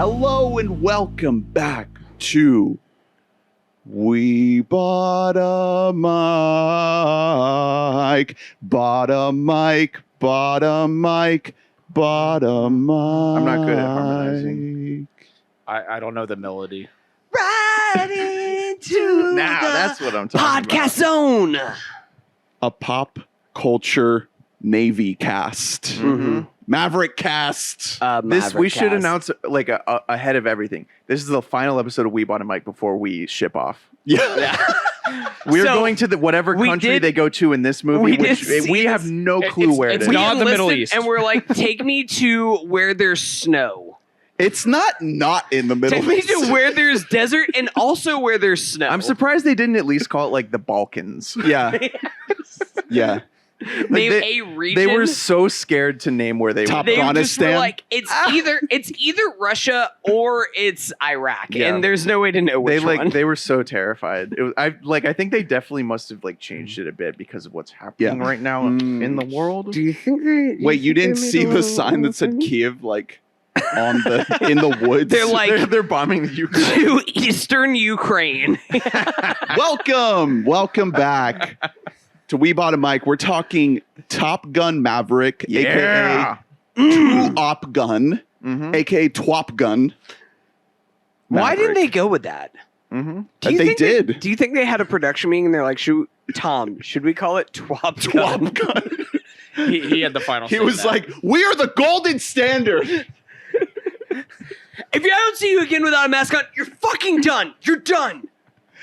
Hello and welcome back to We Bought a Mic, bought a mic, bought a mic, bought a mic. I'm not good at harmonizing. I don't know the melody. Right into That's what I'm talking podcast about. zone. A pop culture Navy cast. Mm-hmm. Maverick cast. We should announce like ahead of everything. This is the final episode of We Bought a Mic before we ship off. Yeah. We're So, going to whatever country they go to in this movie, which we have no clue where it is. It's not the Middle East. And we're like, take me to where there's snow. It's not in the Middle Take me East. to where there's desert and also where there's snow. I'm surprised they didn't at least call it like the Balkans. Yeah. Yeah. Name a region. They were so scared to name where they were. They just were Afghanistan. like, it's either Russia or it's Iraq, Yeah. and there's no way to know which one. They were so terrified. It was, I think they definitely must have like changed it a bit because of what's happening right now in the world. Do you think they? Wait, you didn't see the sign that said Kiev like on the in the woods? They're like they're bombing the Ukraine. to eastern Ukraine. Welcome back to We Bought a Mic. We're talking Top Gun Maverick, Yeah. aka Op Gun, Mm-hmm. aka Twop Gun. Why didn't they go with that? Mm-hmm. They did. Do you think they had a production meeting and they're like, should we call it Twop Gun? Twop Gun. He had the final He say was in that. like, "We are the golden standard." If I don't see you again without a mask on, you're fucking done. You're done.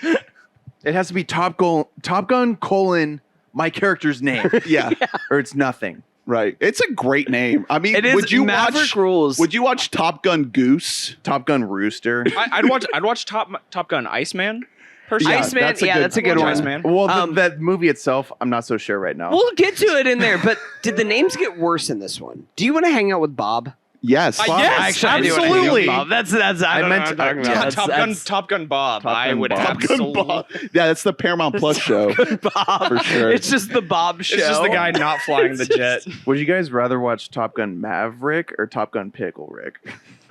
It has to be Top Gun colon my character's name, Yeah, or it's nothing. right. It's a great name. I mean, It is would you Maverick watch? rules. Would you watch Top Gun Goose? Top Gun Rooster. I'd watch Top Gun Iceman. Personally. Yeah, Iceman? that's a Yeah, good that's a good Watch one. Iceman. Well, Um, that movie itself, I'm not so sure right now. We'll get to it in there, but did the names get worse in this one? Do you want to hang out with Bob? Yes. Yes, I do wanna hang out with absolutely. Bob. That's I don't know what I'm talking about. Yeah, That's- Top Gun Bob. Top I Gun would Bob. Top Gun absolutely. Bob. Yeah, that's the Paramount Plus show. Bob. For sure. It's just the Bob show. It's just the guy not flying the jet. Would you guys rather watch Top Gun Maverick or Top Gun Pickle Rick?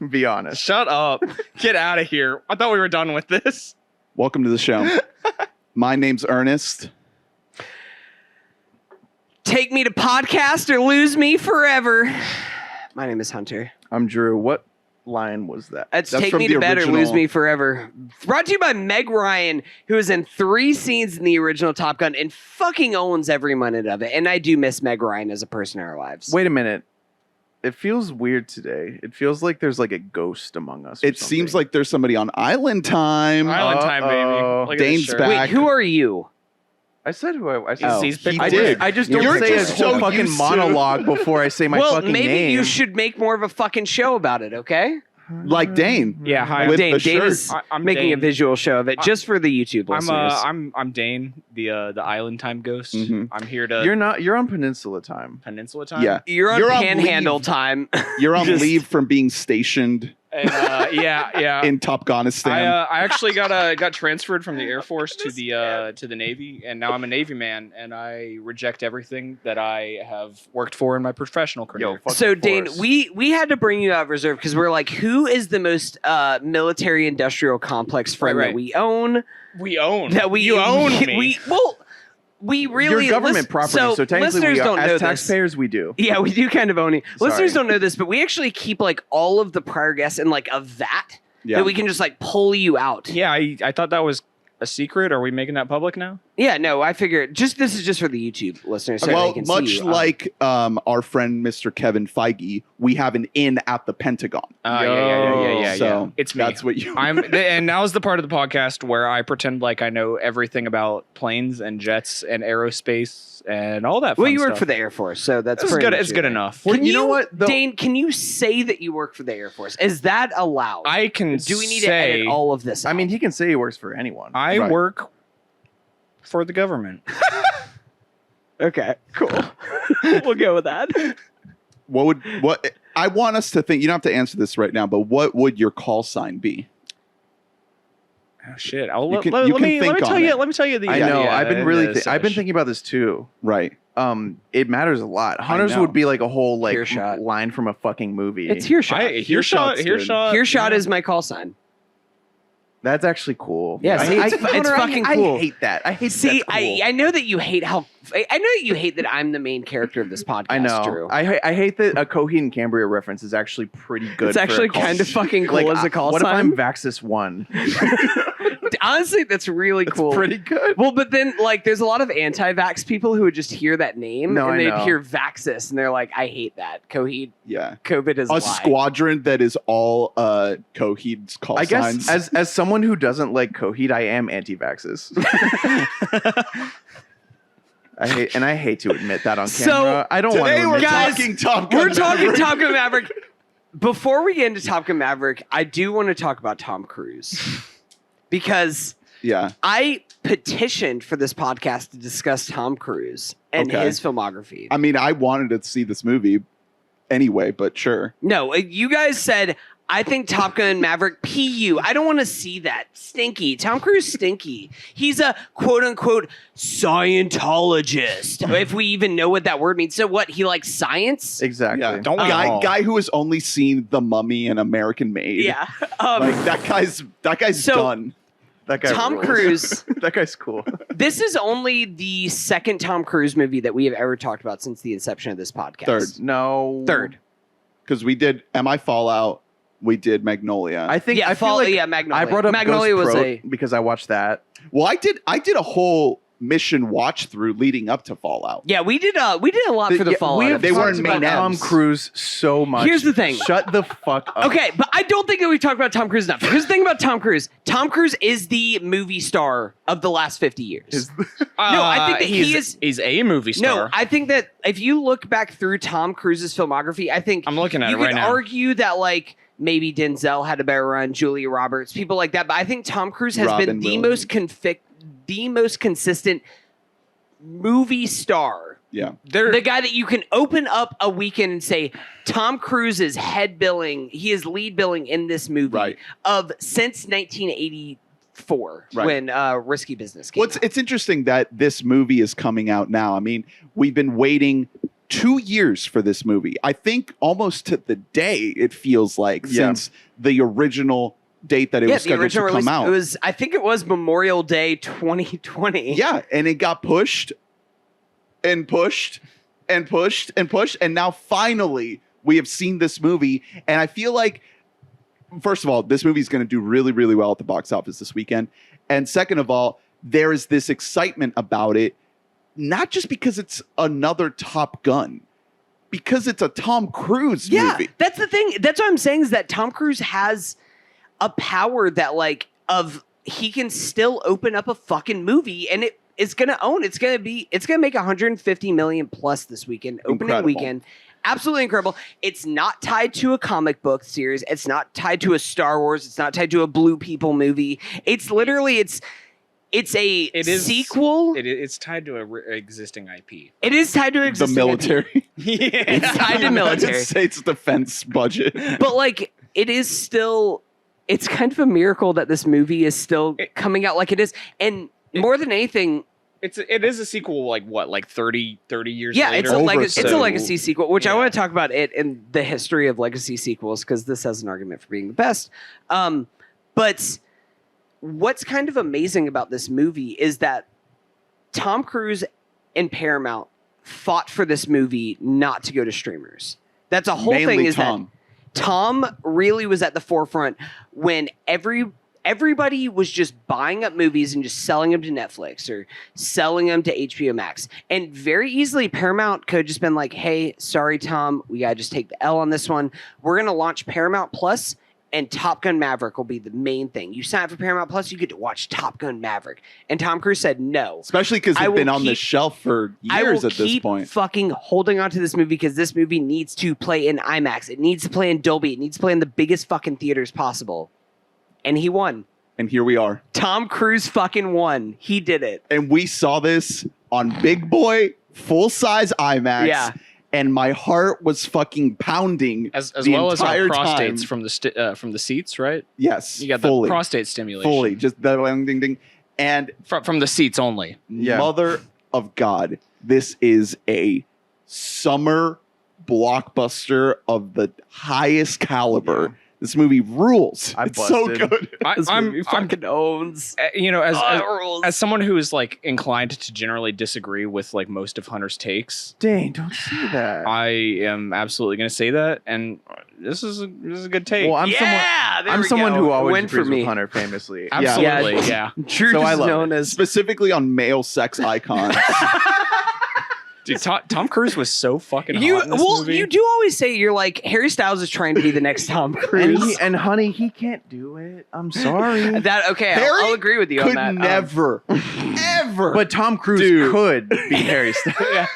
Be honest. Shut up. Get out of here. I thought we were done with this. Welcome to the show. My name's Ernest. Take me to podcast or lose me forever. My name is Hunter. I'm Drew. What line was that? That's That's Take from Me the to Bed or original. Lose Me Forever. Brought to you by Meg Ryan, who is in 3 scenes in the original Top Gun and fucking owns every minute of it. And I do miss Meg Ryan as a person in our lives. Wait a minute. It feels weird today. It feels like there's like a ghost among us. It seems like there's somebody on Island Time. Island time, Uh-oh. baby. Look at this Dane's shirt. back. Wait, who are you? I said who I said. Oh, He's he picked- I did. just, I just don't You're say a just whole so fucking used to- monologue before I say my well, fucking maybe name. you should make more of a fucking show about it, okay? Like Dane. Yeah, hi. With Dane, the Dane shirt. is I'm making a Dane. visual show of it just for the YouTube listeners. I'm Dane, the Island Time ghost. Mhm. I'm here to You're on Peninsula time. Peninsula Time. Yeah. You're on You're on Panhandle leave. time. You're on Just- leave from being stationed And, yeah. in Topgonistan. I actually got transferred from the Air Force to the Navy, and now I'm a Navy man, and I reject everything that I have worked for in my professional career. fuck So the Dane, force. we had to bring you out of reserve because we're like, who is the most military industrial complex friend Right. that we own? We own That we you own me. We really You're government property, so technically listeners we are, don't know as this. taxpayers we do. Yeah, we do kind of own it. Sorry. Listeners don't know this, but we actually keep like all of the prior guests in like a vat Yeah. that we can just like pull you out. Yeah, I thought that was a secret. Are we making that public now? Yeah, no, I figured this is just for the YouTube listeners, so they Well, can much see you. like our friend Mr. Kevin Feige, we have an inn at the Pentagon. Yeah. So It's me. that's what you. And now is the part of the podcast where I pretend like I know everything about planes and jets and aerospace and all that. Fun well, you work stuff. for the Air Force, so that's It's pretty good. much It's it. good enough. Well, Can you know what, though? Dane? Can you say that you work for the Air Force? Is that allowed? I can. Do we need say, to edit all of this? I out? mean, he can say he works for anyone. I Right. work for the government. okay, cool. We'll go with that. what I want us to think. You don't have to answer this right now, but what would your call sign be? Oh shit! You can think on it. Let me tell you the. I know. idea I've been of really. this. I've been thinking about this too. Right. it matters a lot. Hunters know. would be like a whole like Earshot. line from a fucking movie. It's Hearshot. Hearshot is my call sign. That's actually cool. Yeah, see, it's fucking cool. I hate that. I hate. See, that's cool. I know that you hate how. I know that you hate that I'm the main character of this podcast. I know. Drew. I hate that a Coheed and Cambria reference is actually pretty good. It's actually kind of fucking cool as a call what sign. What if I'm Vaxis 1? Honestly, that's really cool. Pretty good. Well, but then like, there's a lot of anti-vax people who would just hear that name No, and I they'd know. hear Vaxis and they're like, I hate that. Coheed, Yeah. COVID is a A lie. squadron that is all Coheed's call I guess signs. as someone who doesn't like Coheed, I am anti-vaxxis. I hate to admit that on So, camera. I don't want Today to we're admit Guys, talking Top Gun. We're talking Maverick. Top Gun Maverick. Before we get into Top Gun Maverick, I do want to talk about Tom Cruise because Yeah. I petitioned for this podcast to discuss Tom Cruise and Okay. his filmography. I mean, I wanted to see this movie anyway, but sure. No, you guys said, I think Top Gun Maverick PU. I don't want to see that. Stinky. Tom Cruise stinky. He's a quote unquote Scientologist. If we even know what that word means. So what? He likes science? exactly. Yeah. Don't we all? Guy who has only seen The Mummy and American Made. Yeah. Like that guy's So- done. That guy Tom rules. Cruise. That guy's cool. This is only the second Tom Cruise movie that we have ever talked about since the inception of this podcast. Third. No. Third. Because we did Am I Fallout, we did Magnolia. I think Yeah, I feel like Magnolia. I brought up Magnolia Ghost was Pro because I watched that. well, I did a whole mission watch through leading up to Fallout. Yeah, we did a lot for the Fallout. We have They talked weren't about main Tom M's. Cruise so much. Here's the thing. Shut the fuck up. Okay, but I don't think that we've talked about Tom Cruise enough. Here's the thing about Tom Cruise. Tom Cruise is the movie star of the last 50 years. I think that he's a movie star. No, I think that if you look back through Tom Cruise's filmography, I think I'm looking at you it right could now. argue that like maybe Denzel had a better run, Julia Roberts, people like that. But I think Tom Cruise has Robin been the Williams. most consistent movie star. Yeah. The guy that you can open up a weekend and say, Tom Cruise is head billing, he is lead billing in this movie Right. of since 1984 Right. when Risky Business came Well, out. it's interesting that this movie is coming out now. I mean, we've been waiting 2 years for this movie. I think almost to the day it feels like Yeah. since the original date that it was the scheduled to original come release, out. I think it was Memorial Day 2020. Yeah, and it got pushed and pushed and pushed and pushed, and now finally we have seen this movie. And I feel like, first of all, this movie is going to do really, really well at the box office this weekend. And second of all, there is this excitement about it, not just because it's another Top Gun, because it's a Tom Cruise Yeah, movie. that's the thing. That's what I'm saying is that Tom Cruise has a power that he can still open up a fucking movie and it's gonna own. It's gonna make 150 million plus this weekend, opening Incredible. weekend. Absolutely incredible. It's not tied to a comic book series. It's not tied to a Star Wars. It's not tied to a Blue People movie. It's literally it's a sequel. It's tied to an existing IP. It is tied to The existing military. It's tied to military. United States defense budget. But like it is still, it's kind of a miracle that this movie is still coming out like it is. And more than anything, It is a sequel, like 30 years yeah, later. it's a legacy sequel, which I want to talk about it in the history of legacy sequels because this has an argument for being the best. But what's kind of amazing about this movie is that Tom Cruise and Paramount fought for this movie not to go to streamers. That's a whole Mainly thing. Is Tom. that Tom really was at the forefront when everybody was just buying up movies and just selling them to Netflix or selling them to HBO Max. And very easily, Paramount could have just been like, hey, sorry, Tom, we got to just take the L on this one. We're going to launch Paramount Plus, and Top Gun Maverick will be the main thing. You sign up for Paramount Plus, you get to watch Top Gun Maverick. And Tom Cruise said no. Especially because I it's will been on the keep- shelf for I years will at this keep point. fucking holding on to this movie because this movie needs to play in IMAX. It needs to play in Dolby. It needs to play in the biggest fucking theaters possible. And he won. And here we are. Tom Cruise fucking won. He did it. And we saw this on Big Boy, full-size IMAX. Yeah. And my heart was fucking pounding as the well as our entire prostates time. from the seats, right? Yes, You got the fully, prostate stimulation. fully, just the ding, ding, ding. And From the seats only. Yeah. mother of God, this is a summer blockbuster of the highest caliber. Yeah. This movie rules. I It's so busted. good. I'm fucking owns. you know, rules. as someone who is like inclined to generally disagree with like most of Hunter's takes, Dane, don't say that. I am absolutely going to say that, and this is a good take. Well, I'm someone who always Win for agrees me. with Hunter famously. Absolutely, yeah. Truth So I is love known it. as Specifically on male sex icons. Dude, Tom Cruise was so fucking you. hot in this Well, movie. you do always say you're like Harry Styles is trying to be the next Tom Cruise. And honey, he can't do it. I'm sorry. That okay? Harry I'll agree with you on Could that. never, ever. But Tom Cruise Dude. could be Harry Styles.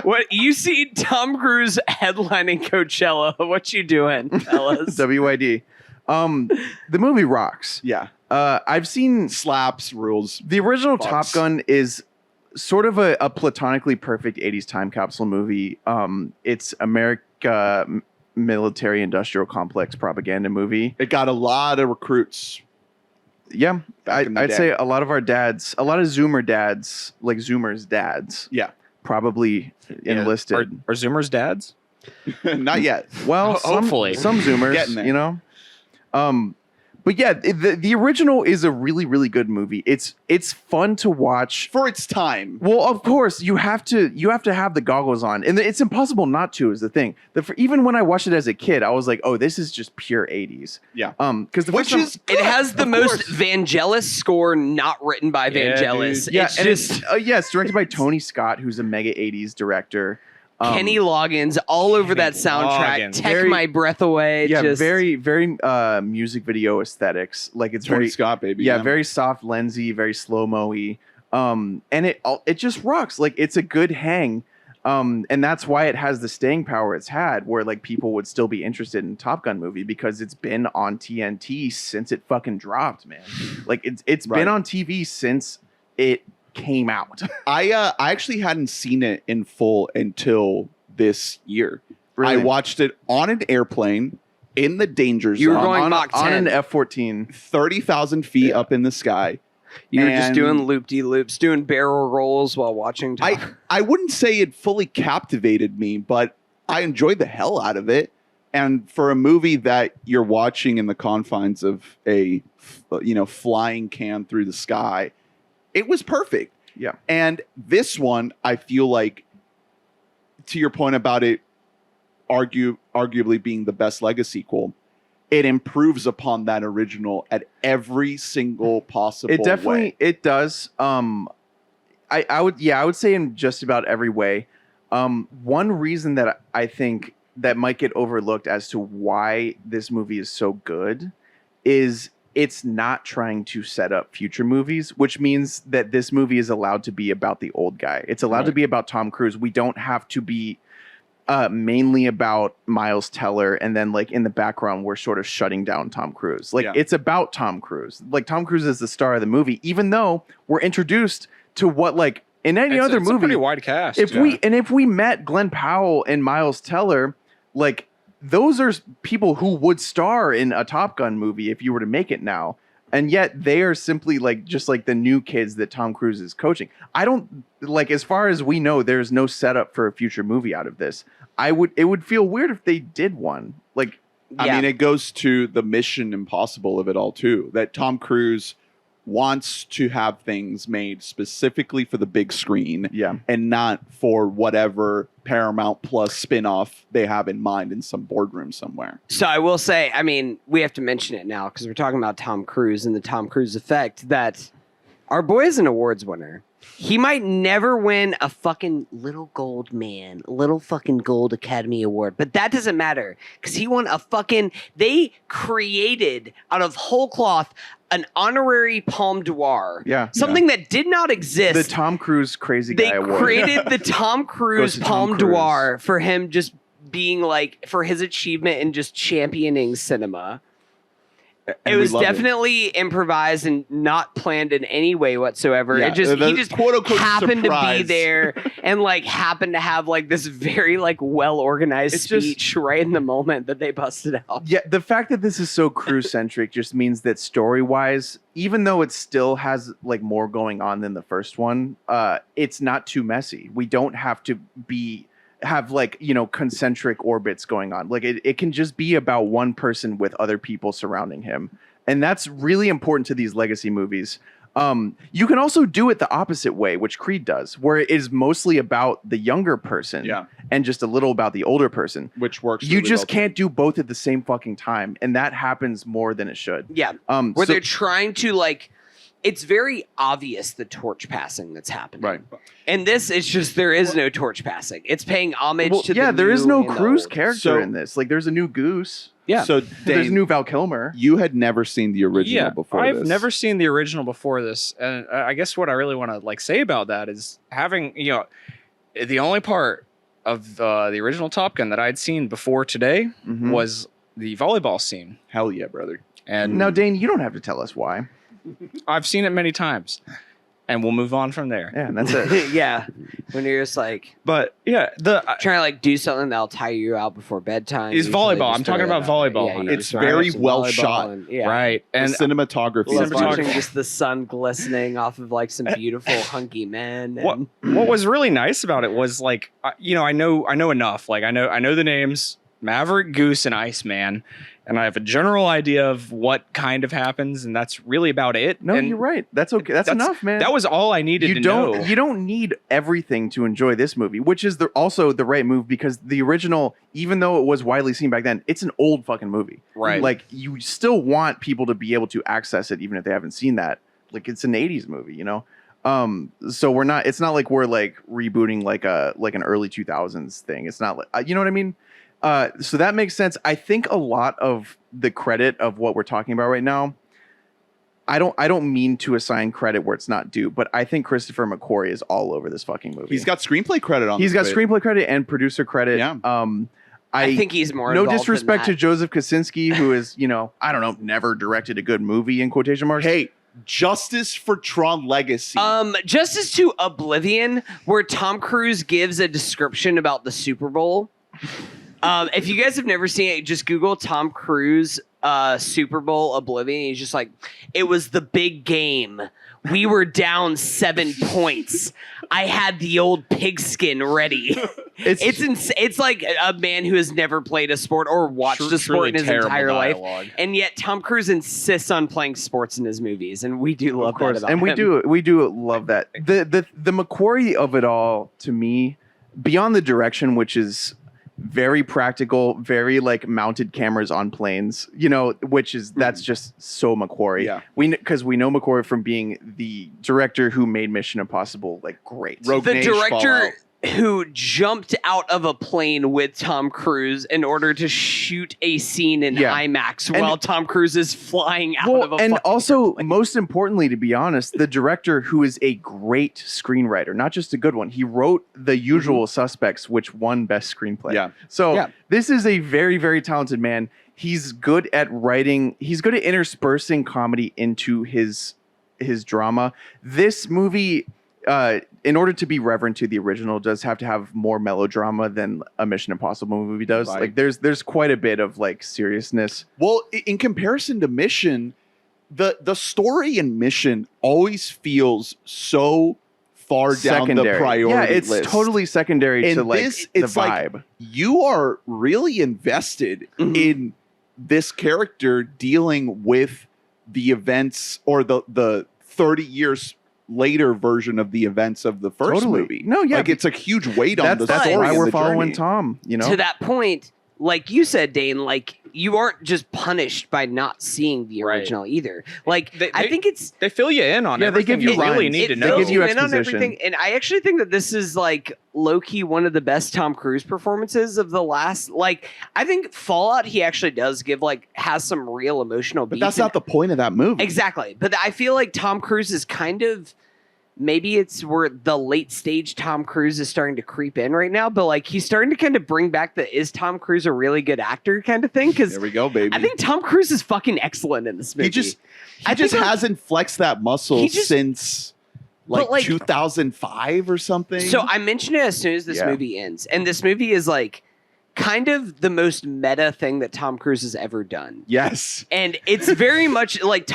What you see Tom Cruise headlining Coachella? What you doing, fellas? WID. The movie rocks. yeah, I've seen slaps rules. the original Fucks. Top Gun is sort of a platonically perfect 80s time capsule movie. It's America military industrial complex propaganda movie. It got a lot of recruits. Yeah, Back in the I'd day. say a lot of our dads, a lot of Zoomer dads, like Zoomer's dads, Yeah, probably enlisted. Are Zoomer's dads? not yet. Well, Hopefully. some Zoomers, Getting there. you know. But yeah, the original is a really, really good movie. It's fun to watch. For its time. Well, of course, you have to have the goggles on, and it's impossible not to. Is the thing. Even when I watched it as a kid, I was like, "Oh, this is just pure '80s." Yeah. Because Which is It has the of most course. Vangelis score not written by Yeah, Vangelis. dude. yeah, It's and just it's directed by Tony Scott, who's a mega '80s director. Kenny Loggins all over Kenny that soundtrack. Loggins. Take Very- my breath away. Yeah, just, very, very music video aesthetics. Like it's Tony very Scott, baby. yeah, very soft lensy, very slow mo-y. And it just rocks. Like it's a good hang. And that's why it has the staying power it's had, where like people would still be interested in Top Gun movie because it's been on TNT since it fucking dropped, man. Like it's Right. been on TV since it came out. I actually hadn't seen it in full until this year. I watched it on an airplane in the danger You were zone, going on, Mach on 10. an F-14. 30,000 feet Yeah. up in the sky. You were just And doing loop-de-loops, doing barrel rolls while watching. I wouldn't say it fully captivated me, but I enjoyed the hell out of it. And for a movie that you're watching in the confines of a flying can through the sky, it was perfect. Yeah. And this one, I feel like, to your point about it arguably being the best Legacy sequel, it improves upon that original at every single possible It definitely way. it does. I would say in just about every way. One reason that I think that might get overlooked as to why this movie is so good is it's not trying to set up future movies, which means that this movie is allowed to be about the old guy. It's allowed to Right. be about Tom Cruise. We don't have to be mainly about Miles Teller, and then like in the background we're sort of shutting down Tom Cruise. Like Yeah. it's about Tom Cruise. Like Tom Cruise is the star of the movie, even though we're introduced to what like in any other It's a movie. pretty wide cast. If we met Glen Powell and Miles Teller, like those are people who would star in a Top Gun movie if you were to make it now. And yet they are simply like just like the new kids that Tom Cruise is coaching. I don't like, as far as we know, there's no setup for a future movie out of this. It would feel weird if they did one. Like, I mean, it goes to the Mission Impossible of it all too. That Tom Cruise wants to have things made specifically for the big screen, yeah, and not for whatever Paramount Plus spinoff they have in mind in some boardroom somewhere. So I will say, I mean, we have to mention it now because we're talking about Tom Cruise and the Tom Cruise effect, that our boy is an awards winner. He might never win a fucking little gold Academy Award, but that doesn't matter because he won a fucking, they created out of whole cloth an honorary Palme d'Or. Yeah. Something that did not exist. The Tom Cruise Crazy Guy They Award. created the Tom Cruise Goes to Tom Palme d'Or for him just being like, for his achievement in just championing cinema. It was definitely improvised and not planned in any way whatsoever. Yeah, It just the he just quote unquote happened surprise. to be there and like happened to have like this very like well organized It's just- speech right in the moment that they busted out. Yeah, the fact that this is so crew centric just means that story wise, even though it still has like more going on than the first one, it's not too messy. We don't have to have like, you know, concentric orbits going on. Like it can just be about one person with other people surrounding him. And that's really important to these legacy movies. You can also do it the opposite way, which Creed does, where it is mostly about the younger person and just a little about the older person. Which works. You really just well, can't do both at the same fucking time. And that happens more than it should. Yeah. Where Where they're trying to like it's very obvious the torch passing that's happening. Right. And this is just there is no torch passing. It's paying homage to the there is new no and the Cruise old. character So- in this. Like there's a new Goose. Yeah. So There's a Dane, new Val Kilmer. you had never seen the original before I've this. never seen the original before this, and I guess what I really want to like say about that is having the only part of the original Top Gun that I'd seen before today Mhm. was the volleyball scene, Hell yeah, brother. and Now, Dane, you don't have to tell us why. I've seen it many times, and we'll move on from there. Yeah, and that's it. Yeah. When you're just like But yeah, trying to like do something that'll tire you out before bedtime. It's usually volleyball. just I'm talking throw about that out. volleyball, Yeah, Hunter. you It's just very watch some well volleyball shot. and- yeah. right, The and cinematography Love is cinematography. watching just the sun glistening off of like some beautiful hunky men. what And what was really nice about it was like I know enough. Like I know the names Maverick, Goose, and Iceman, and I have a general idea of what kind of happens, and that's really about it. No, and you're right. That's okay. That's enough, man. That was all I needed to know. You don't need everything to enjoy this movie, which is also the right move because the original, even though it was widely seen back then, it's an old fucking movie. Right. Like you still want people to be able to access it even if they haven't seen that. Like it's an 80s movie, you know? So it's not like we're like rebooting like an early 2000s thing. It's not like, you know what I mean? So that makes sense. I think a lot of the credit of what we're talking about right now, I don't mean to assign credit where it's not due, but I think Christopher McQuarrie is all over this fucking movie. He's got screenplay credit on. He's got this, screenplay credit and producer credit. Yeah. I think he's more no involved disrespect to in that. Joseph Kosinski, who is, I don't know, never directed a good movie in quotation marks. Hey, Justice for Tron Legacy. Justice to Oblivion, where Tom Cruise gives a description about the Super Bowl. If you guys have never seen it, just Google Tom Cruise Super Bowl Oblivion. He's just like, it was the big game. We were down 7 points. I had the old pigskin ready. It's like a man who has never played a sport or watched a sport in his entire life. And yet Tom Cruise insists on playing sports in his movies. And we do love that about and him. we do love that. The McQuarrie of it all, to me, beyond the direction, which is very practical, very like mounted cameras on planes, that's just so McQuarrie. Yeah. Because we know McQuarrie from being the director who made Mission Impossible like great. Rogue The Nation, director Fallout. who jumped out of a plane with Tom Cruise in order to shoot a scene in Yeah. IMAX And- while Tom Cruise is flying out of a and fucking also, airplane. most importantly, to be honest, the director who is a great screenwriter, not just a good one. He wrote The Usual Suspects, which won Best Screenplay. Yeah. So Yeah. this is a very, very talented man. He's good at writing. He's good at interspersing comedy into his drama. This movie, in order to be reverent to the original, does have to have more melodrama than a Mission Impossible movie does. Right. Like there's quite a bit of like seriousness. Well, in comparison to Mission, the story in Mission always feels so far down the priority Yeah, it's list. totally secondary And to like this, the it's like- vibe. You are really invested Mhm. in this character dealing with the events or the 30 years later version of the events of the first Totally. movie. No, yeah, like it's a huge weight on the that's story. why and we're the following journey. Tom. To that point, like you said, Dane, like you aren't just punished by not seeing the Right. original either. Like They- I think it's They fill you in on Yeah, they everything give you you really lines. need to it know. They fills give you in on exposition. everything, and I actually think that this is like low key one of the best Tom Cruise performances of the last. Like I think Fallout, he actually does give like has some real emotional. But beats that's and- not the point of that movie. exactly. But I feel like Tom Cruise is kind of maybe it's where the late stage Tom Cruise is starting to creep in right now, but like he's starting to kind of bring back the is Tom Cruise a really good actor kind of thing. Because There we go, baby. I think Tom Cruise is fucking excellent in this movie. he just think, like, hasn't flexed that muscle he just- since But, like, 2005 or something. So I mentioned it as soon as this Yeah. movie ends, and this movie is like kind of the most meta thing that Tom Cruise has ever done. yes. And it's very much like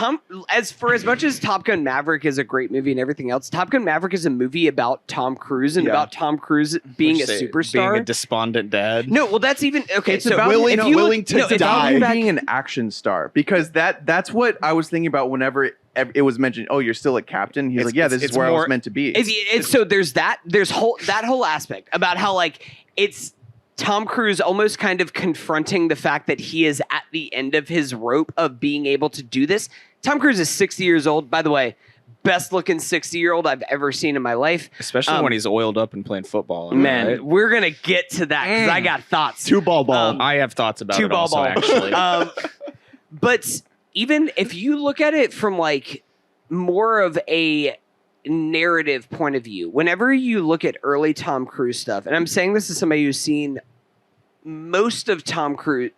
as much as Top Gun Maverick is a great movie and everything else, Top Gun Maverick is a movie about Tom Cruise and Yeah. about Tom Cruise being a Which they- superstar. being a despondent dad. No, well, that's even okay. It's so about willing- if you look- willing to no, if you die. look back- being an action star, because that's what I was thinking about whenever it was mentioned. Oh, you're still a captain. He's like, yeah, this is it's where I was more- meant to be. So there's that whole aspect about how like it's Tom Cruise almost kind of confronting the fact that he is at the end of his rope of being able to do this. Tom Cruise is 60 years old, by the way. Best looking 60-year-old I've ever seen in my life. Especially when he's oiled up and playing football. Man, right? we're gonna get to that because I got thoughts. Two ball. I have thoughts about Two it ball also, ball. actually. But even if you look at it from like more of a narrative point of view, whenever you look at early Tom Cruise stuff, and I'm saying this as somebody who's seen most Tom Cruise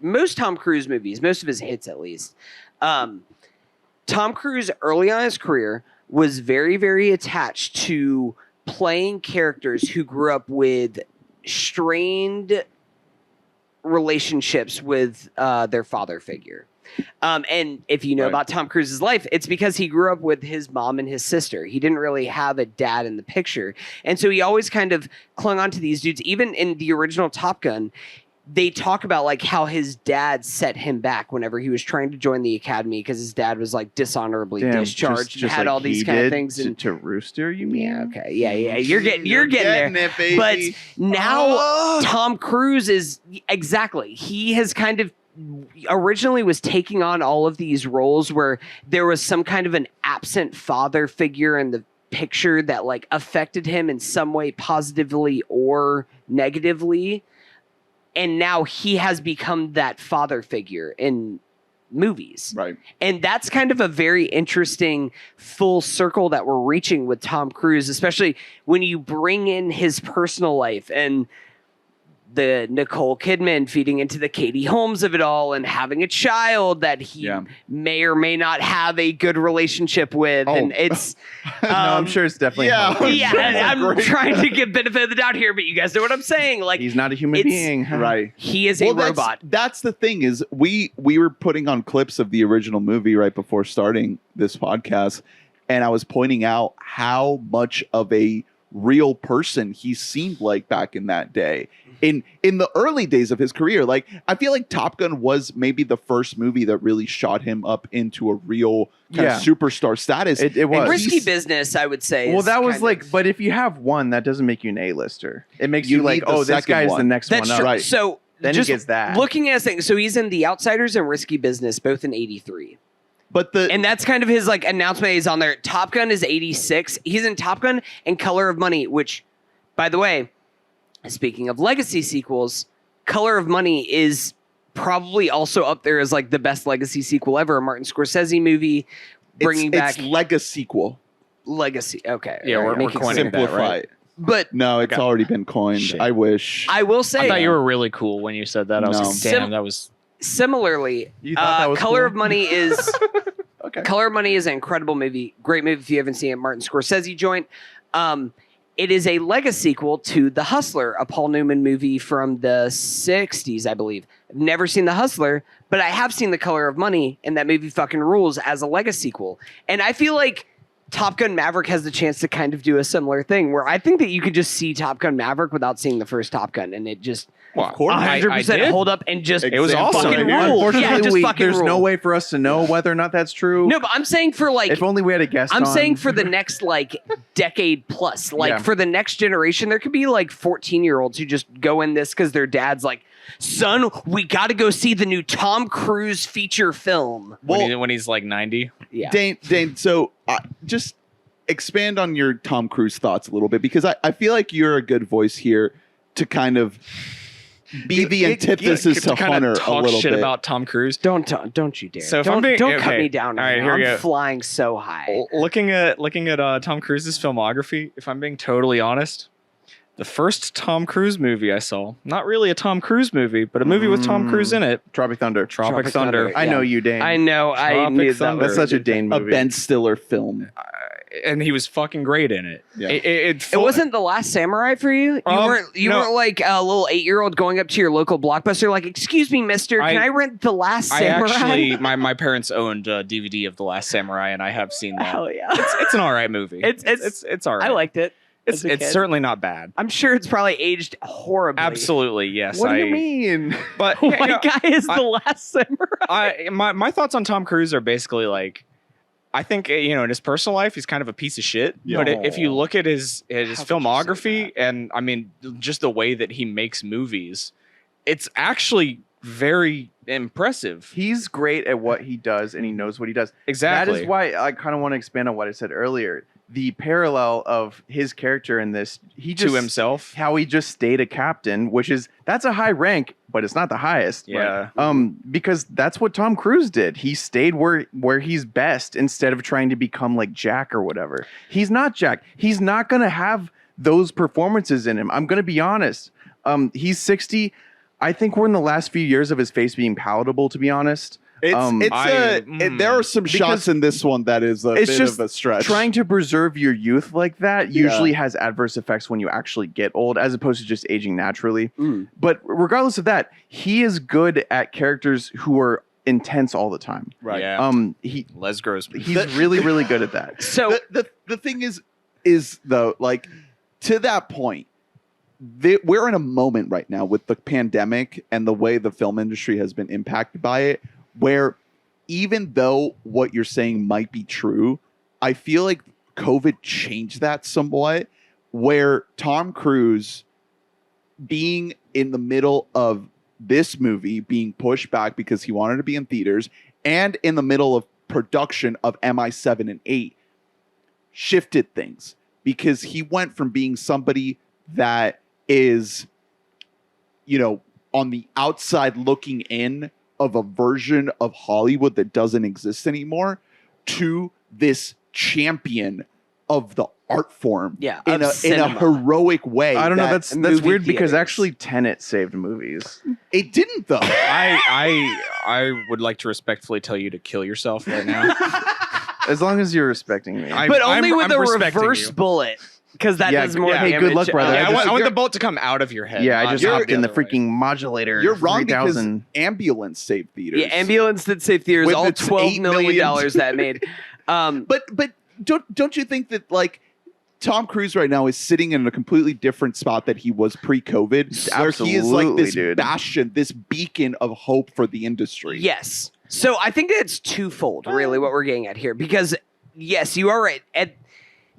movies, most of his hits at least. Tom Cruise early on in his career was very, very attached to playing characters who grew up with strained relationships with their father figure. And if you know Right. about Tom Cruise's life, it's because he grew up with his mom and his sister. He didn't really have a dad in the picture. And so he always kind of clung on to these dudes. Even in the original Top Gun, they talk about like how his dad set him back whenever he was trying to join the academy because his dad was like dishonorably discharged and had like all these he kind of did things. And to Rooster, you mean? yeah, okay, yeah. You're getting there. it, baby. But now Oh. Tom Cruise is exactly. He has kind of originally was taking on all of these roles where there was some kind of an absent father figure in the picture that like affected him in some way positively or negatively. And now he has become that father figure in movies. Right. And that's kind of a very interesting full circle that we're reaching with Tom Cruise, especially when you bring in his personal life and the Nicole Kidman feeding into the Katie Holmes of it all and having a child that he Yeah. may or may not have a good relationship with. Oh. And it's... No, I'm sure it's definitely. yeah. healthy. Yeah, and I'm Great. trying to give benefit of the doubt here, but you guys know what I'm saying. Like, He's not a human It's- being. Right. he is a robot. That's the thing is we were putting on clips of the original movie right before starting this podcast, and I was pointing out how much of a real person he seemed like back in that day. In the early days of his career, like I feel like Top Gun was maybe the first movie that really shot him up into a real kind Yeah. of superstar status. It was. And Risky he's- business, I would say. Well, is that was kind like, of- but if you have one, that doesn't make you an A-lister. It makes You you, like, need the oh, this second guy's the one. next that's one up. true. Right. So Then he just gets that. looking at things, so he's in The Outsiders and Risky Business, both in '83, but the and that's kind of his like announcement. He's on there. Top Gun is '86. He's in Top Gun and Color of Money, which, by the way, speaking of legacy sequels, Color of Money is probably also up there as like the best legacy sequel ever. A Martin Scorsese movie bringing back it's sequel. legacy. Okay, Yeah, all we're making coining sense. that, Simplify right? it. But No, it's Okay. already been coined. Shit. I wish. I will say, I thought you were really cool when you said that. I was No. like, damn, that was... similarly, You thought that was Color cool? of Money is Okay. Color of Money is an incredible movie. Great movie if you haven't seen it. Martin Scorsese joint. It is a legacy sequel to The Hustler, a Paul Newman movie from the 60s, I believe. I've never seen The Hustler, but I have seen The Color of Money, and that movie fucking rules as a legacy sequel. And I feel like Top Gun Maverick has the chance to kind of do a similar thing, where I think that you could just see Top Gun Maverick without seeing the first Top Gun, and it just Well, Of course. I 100% did. hold up and just It was awesome. fucking Right here. rule. Unfortunately, Yeah, just fucking there's rule. no way for us to know whether or not that's true. No, but I'm saying for like if only we had a guest I'm on. saying for the next like decade plus, like Yeah. for the next generation, there could be like 14-year-olds who just go in this because their dad's like, son, we got to go see the new Tom Cruise feature film. when he's like 90. Yeah. Dane, so just expand on your Tom Cruise thoughts a little bit, because I feel like you're a good voice here to kind of be the antithesis to kind Hunter of a talk little shit bit. about Tom Cruise. Don't you dare. So if I'm don't being- cut okay. me down. All Right right, now. here we I'm go. flying so high. Looking at Tom Cruise's filmography, if I'm being totally honest, the first Tom Cruise movie I saw, not really a Tom Cruise movie, but a movie with Tom Cruise in it, Tropic Thunder. Tropic Thunder. Thunder. I know Yeah. you, Dane. I know. I Tropic knew that. Thunder. That's such a Dane A movie. Ben Stiller film. And he was fucking great in it. Yeah. It wasn't The Last Samurai for you. You no. weren't like a little 8-year-old going up to your local Blockbuster, like, "Excuse me, Mister, can I rent The Last I Samurai?" actually, my parents owned a DVD of The Last Samurai, and I have seen that. Hell yeah, It's an all right movie. It's all right. I liked it. It's as a kid. certainly not bad. I'm sure it's probably aged horribly. Absolutely, yes. What do you mean? But What guy is The Last Samurai? my thoughts on Tom Cruise are basically like, I think in his personal life he's kind of a piece of shit. Yeah. But if you look at his How could you say filmography and I mean just the way that he makes movies, it's actually very impressive. He's great at what he does, and he knows what he does. Exactly. That is why I kind of want to expand on what I said earlier. The parallel of his character in this, he just to himself. how he just stayed a captain, that's a high rank, but it's not the highest. Yeah. Because that's what Tom Cruise did. He stayed where he's best instead of trying to become like Jack or whatever. He's not Jack. He's not gonna have those performances in him. I'm gonna be honest. He's 60. I think we're in the last few years of his face being palatable, to be honest. There are some shots in this one that is a bit just of a stretch. Trying to preserve your youth like that usually has adverse effects when you actually get old, as opposed to just aging naturally. But regardless of that, he is good at characters who are intense all the time. Right. Yeah. He's Grossman. really, really good at that. So the thing is though, like, to that point, we're in a moment right now with the pandemic and the way the film industry has been impacted by it, where even though what you're saying might be true, I feel like COVID changed that somewhat, where Tom Cruise being in the middle of this movie being pushed back because he wanted to be in theaters and in the middle of production of MI7 and 8 shifted things, because he went from being somebody that is, on the outside looking in of a version of Hollywood that doesn't exist anymore to this champion of the art form in a heroic way. I don't know. That's movie weird because theaters. actually Tenet saved movies. It didn't, though. I would like to respectfully tell you to kill yourself right now. As long as you're respecting me. but only with a respecting reverse you. bullet, because that does more hey, damage. good luck, brother. Yeah, I want you're- the bolt to come out of your head. Yeah, I not just the hopped in the other way. freaking modulator. You're wrong because 3000. Ambulance saved theaters. Yeah, Ambulance did save theaters. With All its $12 $8 million million. that made. But don't you think that, like, Tom Cruise right now is sitting in a completely different spot that he was pre-COVID, where he is like Absolutely, this dude. bastion, this beacon of hope for the industry? Yes. So I think it's twofold, really, what we're getting at here. Because, yes, you are right.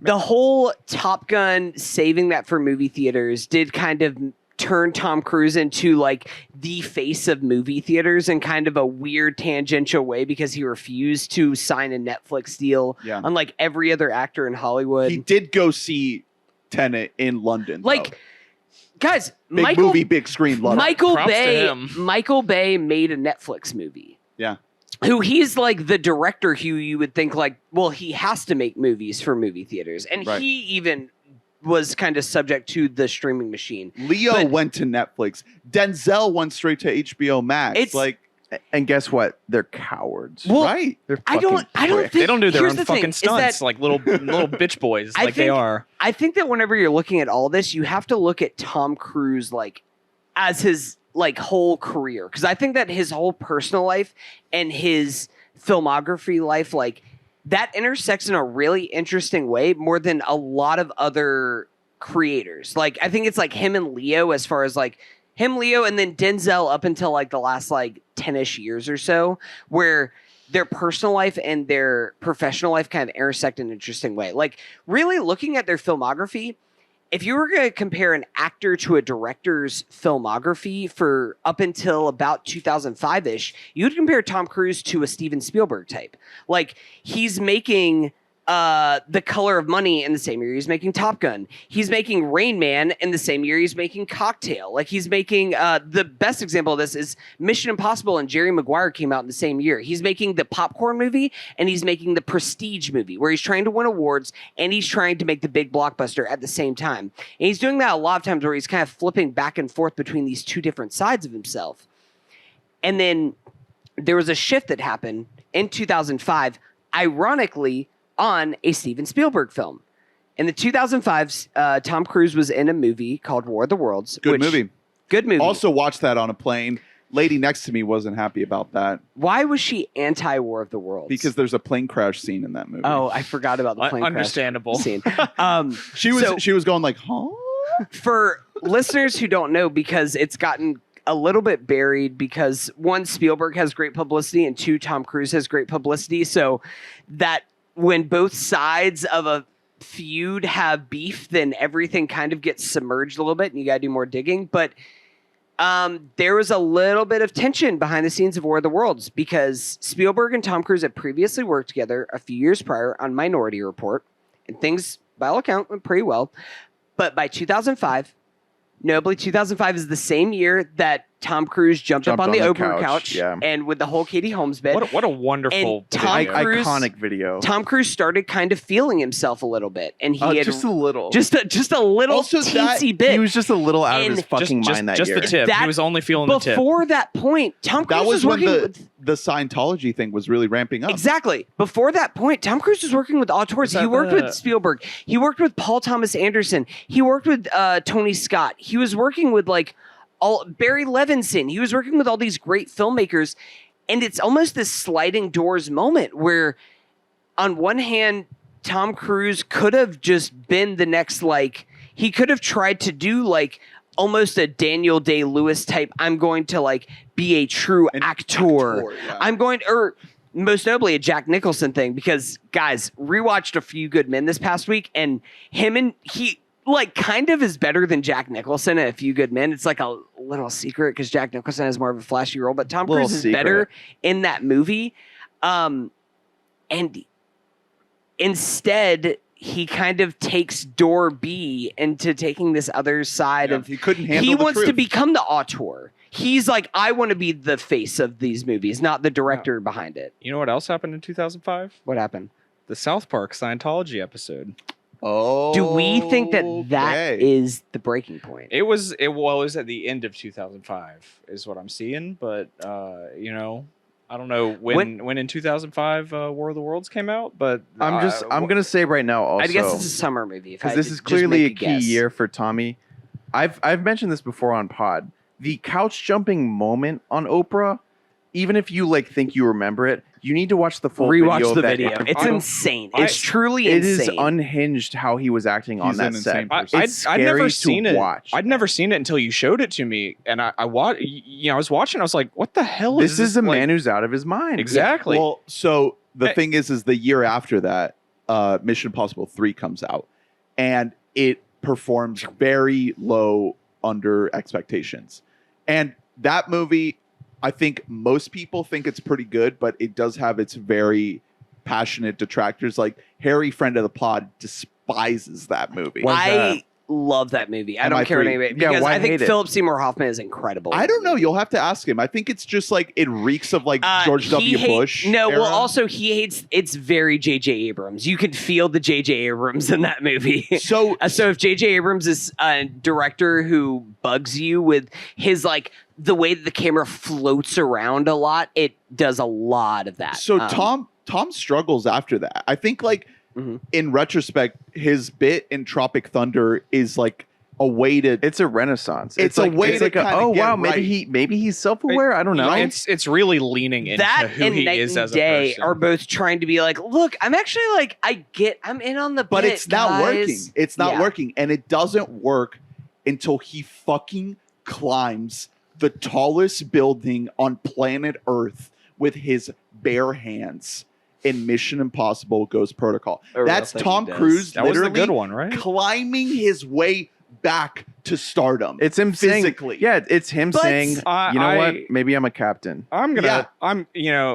The whole Top Gun saving that for movie theaters did kind of turn Tom Cruise into, like, the face of movie theaters in kind of a weird tangential way, because he refused to sign a Netflix deal, Yeah. unlike every other actor in Hollywood. He did go see Tenet in London. Like, guys, big movie, big screen. Love it. Michael Props to Bay. him. Michael Bay made a Netflix movie. Yeah. Who he's like the director who you would think like, well, he has to make movies for movie theaters, and Right. he even was kind of subject to the streaming machine. Leo But- went to Netflix. Denzel went straight to HBO Max. It's- like, And guess what? They're cowards. Well, right. They're I don't fucking think pricks. They don't do their here's own the thing, fucking is stunts that like little bitch boys I like they think- are. I think that whenever you're looking at all this, you have to look at Tom Cruise like as his like whole career, because I think that his whole personal life and his filmography life, like, that intersects in a really interesting way more than a lot of other creators. Like, I think it's like him and Leo, as far as like him, Leo, and then Denzel up until like the last like 10-ish years or so, where their personal life and their professional life kind of intersect in an interesting way. Like, really looking at their filmography, if you were going to compare an actor to a director's filmography for up until about 2005-ish, you'd compare Tom Cruise to a Steven Spielberg type. Like, he's making The Color of Money in the same year he's making Top Gun. He's making Rain Man in the same year he's making Cocktail. Like he's making the best example of this is Mission Impossible and Jerry Maguire came out in the same year. He's making the popcorn movie and he's making the prestige movie where he's trying to win awards and he's trying to make the big blockbuster at the same time. And he's doing that a lot of times where he's kind of flipping back and forth between these two different sides of himself. And then there was a shift that happened in 2005, ironically, on a Steven Spielberg film. In the 2005s, Tom Cruise was in a movie called War of the Worlds. Good movie. Good movie. Also watched that on a plane. Lady next to me wasn't happy about that. Why was she anti-War of the Worlds? Because there's a plane crash scene in that movie. Oh, I forgot about the plane Understandable. crash scene. She was going like, huh? For listeners who don't know, because it's gotten a little bit buried because one, Spielberg has great publicity and two, Tom Cruise has great publicity. So that when both sides of a feud have beef, then everything kind of gets submerged a little bit and you got to do more digging. But there was a little bit of tension behind the scenes of War of the Worlds because Spielberg and Tom Cruise had previously worked together a few years prior on Minority Report, and things, by all accounts, went pretty well. But by 2005, notably 2005 is the same year that Tom Cruise jumped up on the Oprah couch and with the whole Katie Holmes bit. What a wonderful and Tom Cruise, iconic video. Tom Cruise started kind of feeling himself a little bit, and he had just a little, just a little Also teensy bit. He was just a little out of his And fucking mind that just year. the tip. He was only feeling the tip. Before that point, Tom Cruise That was when working with the Scientology thing was really ramping up. Exactly. Before that point, Tom Cruise was working with auteurs. He worked with Spielberg. He worked with Paul Thomas Anderson. He worked with Tony Scott. He was working with Barry Levinson. He was working with all these great filmmakers. And it's almost this sliding doors moment where on one hand, Tom Cruise could have just been the next, he could have tried to do almost a Daniel Day-Lewis type, I'm going to be a true actor. Yeah. I'm going to, or most notably a Jack Nicholson thing, because guys, rewatched A Few Good Men this past week, and he kind of is better than Jack Nicholson in A Few Good Men. It's a little secret because Jack Nicholson has more of a flashy role, but Tom Cruise is better in that movie. And instead, he kind of takes door B into taking this other side of. He couldn't handle. He the wants truth. to become the auteur. He's I want to be the face of these movies, not the director behind it. You know what else happened in 2005? What happened? The South Park Scientology episode. Oh, do we think that is the breaking point? It was at the end of 2005 is what I'm seeing, but I don't know when in 2005 War of the Worlds came out, but I'm gonna say right now also, I guess it's a summer movie because this is clearly a key year for Tommy. I've mentioned this before on pod. The couch jumping moment on Oprah, even if you think you remember it, you need to watch the full rewatch video. It's insane. It's truly insane. It is unhinged how he was acting on that set. I'd never seen it. Watch. I'd never seen it until you showed it to me, and I was watching. I was like, "What the hell is this?" This is a man who's out of his mind. Exactly. Well, so the thing is the year after that, Mission Impossible 3 comes out, and it performs very low under expectations, and that movie. I think most people think it's pretty good, but it does have its very passionate detractors. Harry, friend of the pod, despises that movie. I love that movie. I don't care what anybody, because I think Philip Seymour Hoffman is incredible. I don't know. You'll have to ask him. I think it's just it reeks of George W. Bush. No, era. well, also he hates. It's very J.J. Abrams. You could feel the J.J. Abrams in that movie. So if J.J. Abrams is a director who bugs you with his the way that the camera floats around a lot, it does a lot of that. So Tom struggles after that. I think in retrospect, his bit in Tropic Thunder is a way to. It's a renaissance. It's a way to kind of get maybe he's self-aware. I don't know. It's really leaning into that who and he Night is and as a Day person. are both trying to be look, I'm actually I'm in on the but bit, it's not guys. working. It's not working, and it doesn't work until he fucking climbs the tallest building on planet Earth with his bare hands in Mission Impossible Ghost Protocol. That's Tom Cruise That was the literally good one, right? climbing his way back to stardom. It's him physically. It's him saying, you know what? Maybe I'm a captain. I'm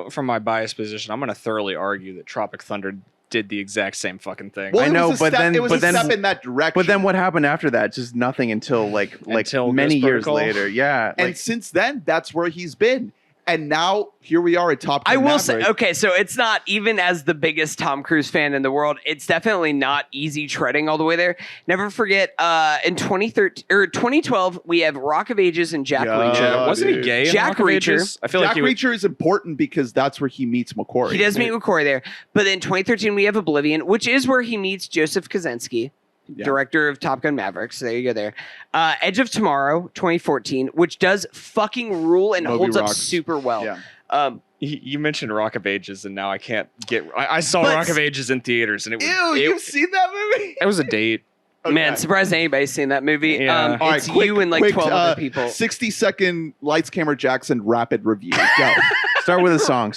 from my biased position, I'm gonna thoroughly argue that Tropic Thunder did the exact same fucking thing. Well, I it know, was a but step, then- it was but a then- step in that direction. But then what happened after that? Just nothing until Until many Ghost years Protocol? later. Yeah. And since then, that's where he's been. And now here we are at Top Gun I will Maverick. say, okay, so it's not, even as the biggest Tom Cruise fan in the world, it's definitely not easy treading all the way there. Never forget, in 2013 or 2012, we have Rock of Ages and Jack Yeah. Reacher. Wasn't he dude. gay? in Jack Rock of Reacher. Ages? I feel Jack like he was, Reacher is important because that's where he meets McQuarrie. He does meet McQuarrie there. But then 2013, we have Oblivion, which is where he meets Joseph Kosinski, Yeah. director of Top Gun Maverick. So there you go there. Edge of Tomorrow, 2014, which does fucking rule and Movie holds up rocks. super well. Yeah. you mentioned Rock of Ages, and now I can't get. I saw But- Rock of Ages in theaters, and it was Ew, you've seen that movie? it was a date. Man, surprised anybody's seen that movie. Yeah. All right, It's you and like 12 other people. 60-second Lights, Camera, Jackson rapid review. Go. Start with a song.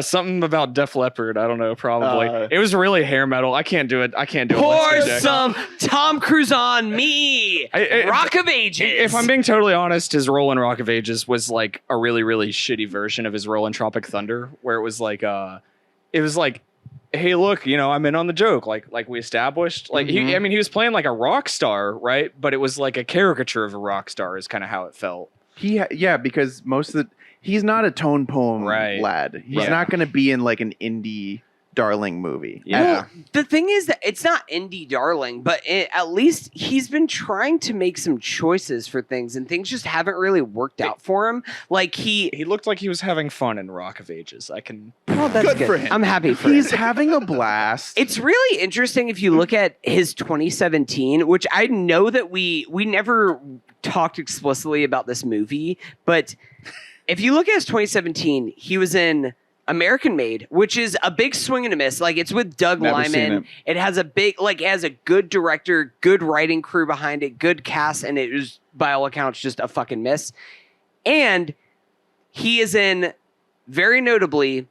Something about Def Leppard. I don't know. Probably Uh, it was really hair metal. I can't do it. I can't do it. Pour Let's Go Jack. some Tom Cruise on me. Rock of Ages. If I'm being totally honest, his role in Rock of Ages was like a really, really shitty version of his role in Tropic Thunder, where it was like, hey, look, I'm in on the joke, like we established. Like Mhm. he was playing like a rock star, right? But it was like a caricature of a rock star, is kind of how it felt. Because most of he's not a tone poem Right. lad. He's Yeah. not going to be in like an indie darling movie. Yeah. Well, the thing is that it's not indie darling, but at least he's been trying to make some choices for things, and things just haven't really worked out for him. Like He looked like he was having fun in Rock of Ages. I can. well, that's Good for him. I'm happy for He's him. having a blast. It's really interesting if you look at his 2017, which I know that we never talked explicitly about this movie, but if you look at his 2017, he was in American Made, which is a big swing and a miss. Like, it's with Doug Never seen Liman. It has a big, it has a good director, good writing crew behind it, good cast, and it was, by all accounts, just a fucking miss. And he is in, very notably,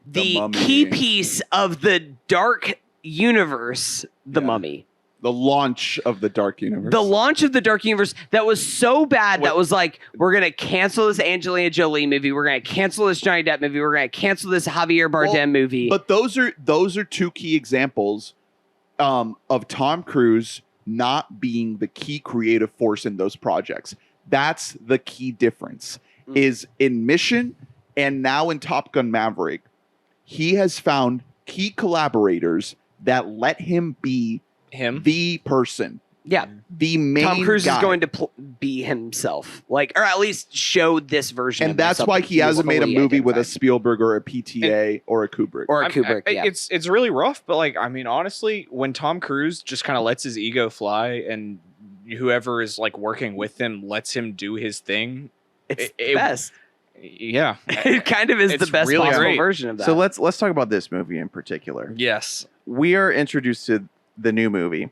The the Mummy. key piece of the Dark Universe, The Yeah. Mummy. The launch of the Dark Universe. The launch of the Dark Universe that was so bad What- that was like, we're going to cancel this Angelina Jolie movie. We're going to cancel this Johnny Depp movie. We're going to cancel this Javier Bardem Well, movie. But those are two key examples of Tom Cruise not being the key creative force in those projects. That's the key difference. Mm. Is in Mission and now in Top Gun Maverick, he has found key collaborators that let him be Him. the person, yeah, the main Tom Cruise guy. is going to be himself, or at least show this version And of that's himself why that he hasn't made a fully movie with a identified. Spielberg or a PTA or a Kubrick. Or a Kubrick, yeah. It's really rough, but honestly, when Tom Cruise just kind of lets his ego fly and whoever is like working with him lets him do his thing, It's the it- best. yeah, It kind of is It's the best really possible great. version of that. So let's talk about this movie in particular. yes, We are introduced to the new movie.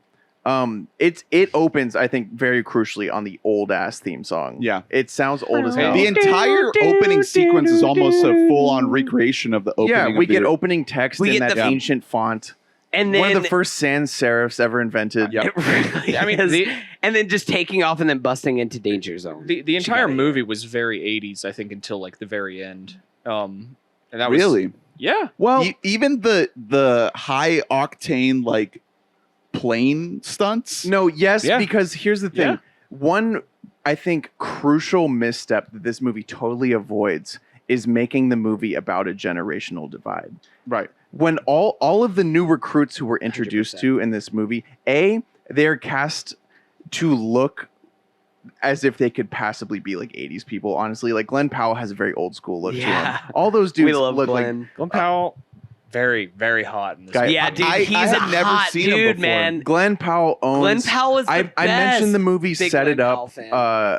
It opens, I think, very crucially on the old ass theme song. Yeah. It sounds old as hell. The entire opening sequence is almost a full-on recreation of the opening. Yeah, of we the- get opening text We in get that the- ancient font. and then One of the first sans serifs ever invented. Yep. It really I mean, is. And then just taking off and then busting into Danger Zone. the entire gotta hear. movie was very 80s, I think, until like the very end. And that was Really? yeah. Well, Even the high octane like plane stunts. no, yes, Yeah. because here's the thing. Yeah. One, I think, crucial misstep that this movie totally avoids is making the movie about a generational divide. Right. When all of the new recruits who were introduced 100%. to in this movie, they're cast to look as if they could possibly be like 80s people, honestly. Like Glen Powell has a very old school look to Yeah. him. All those dudes We love look like Glenn. Glen Powell, very, very hot in this. Guy- movie. Yeah, dude, I he's had a never hot seen him dude, before. man. Glen Powell owns. Glen Powell is the I best. mentioned the movie Big Set Glen It Up Powell fan.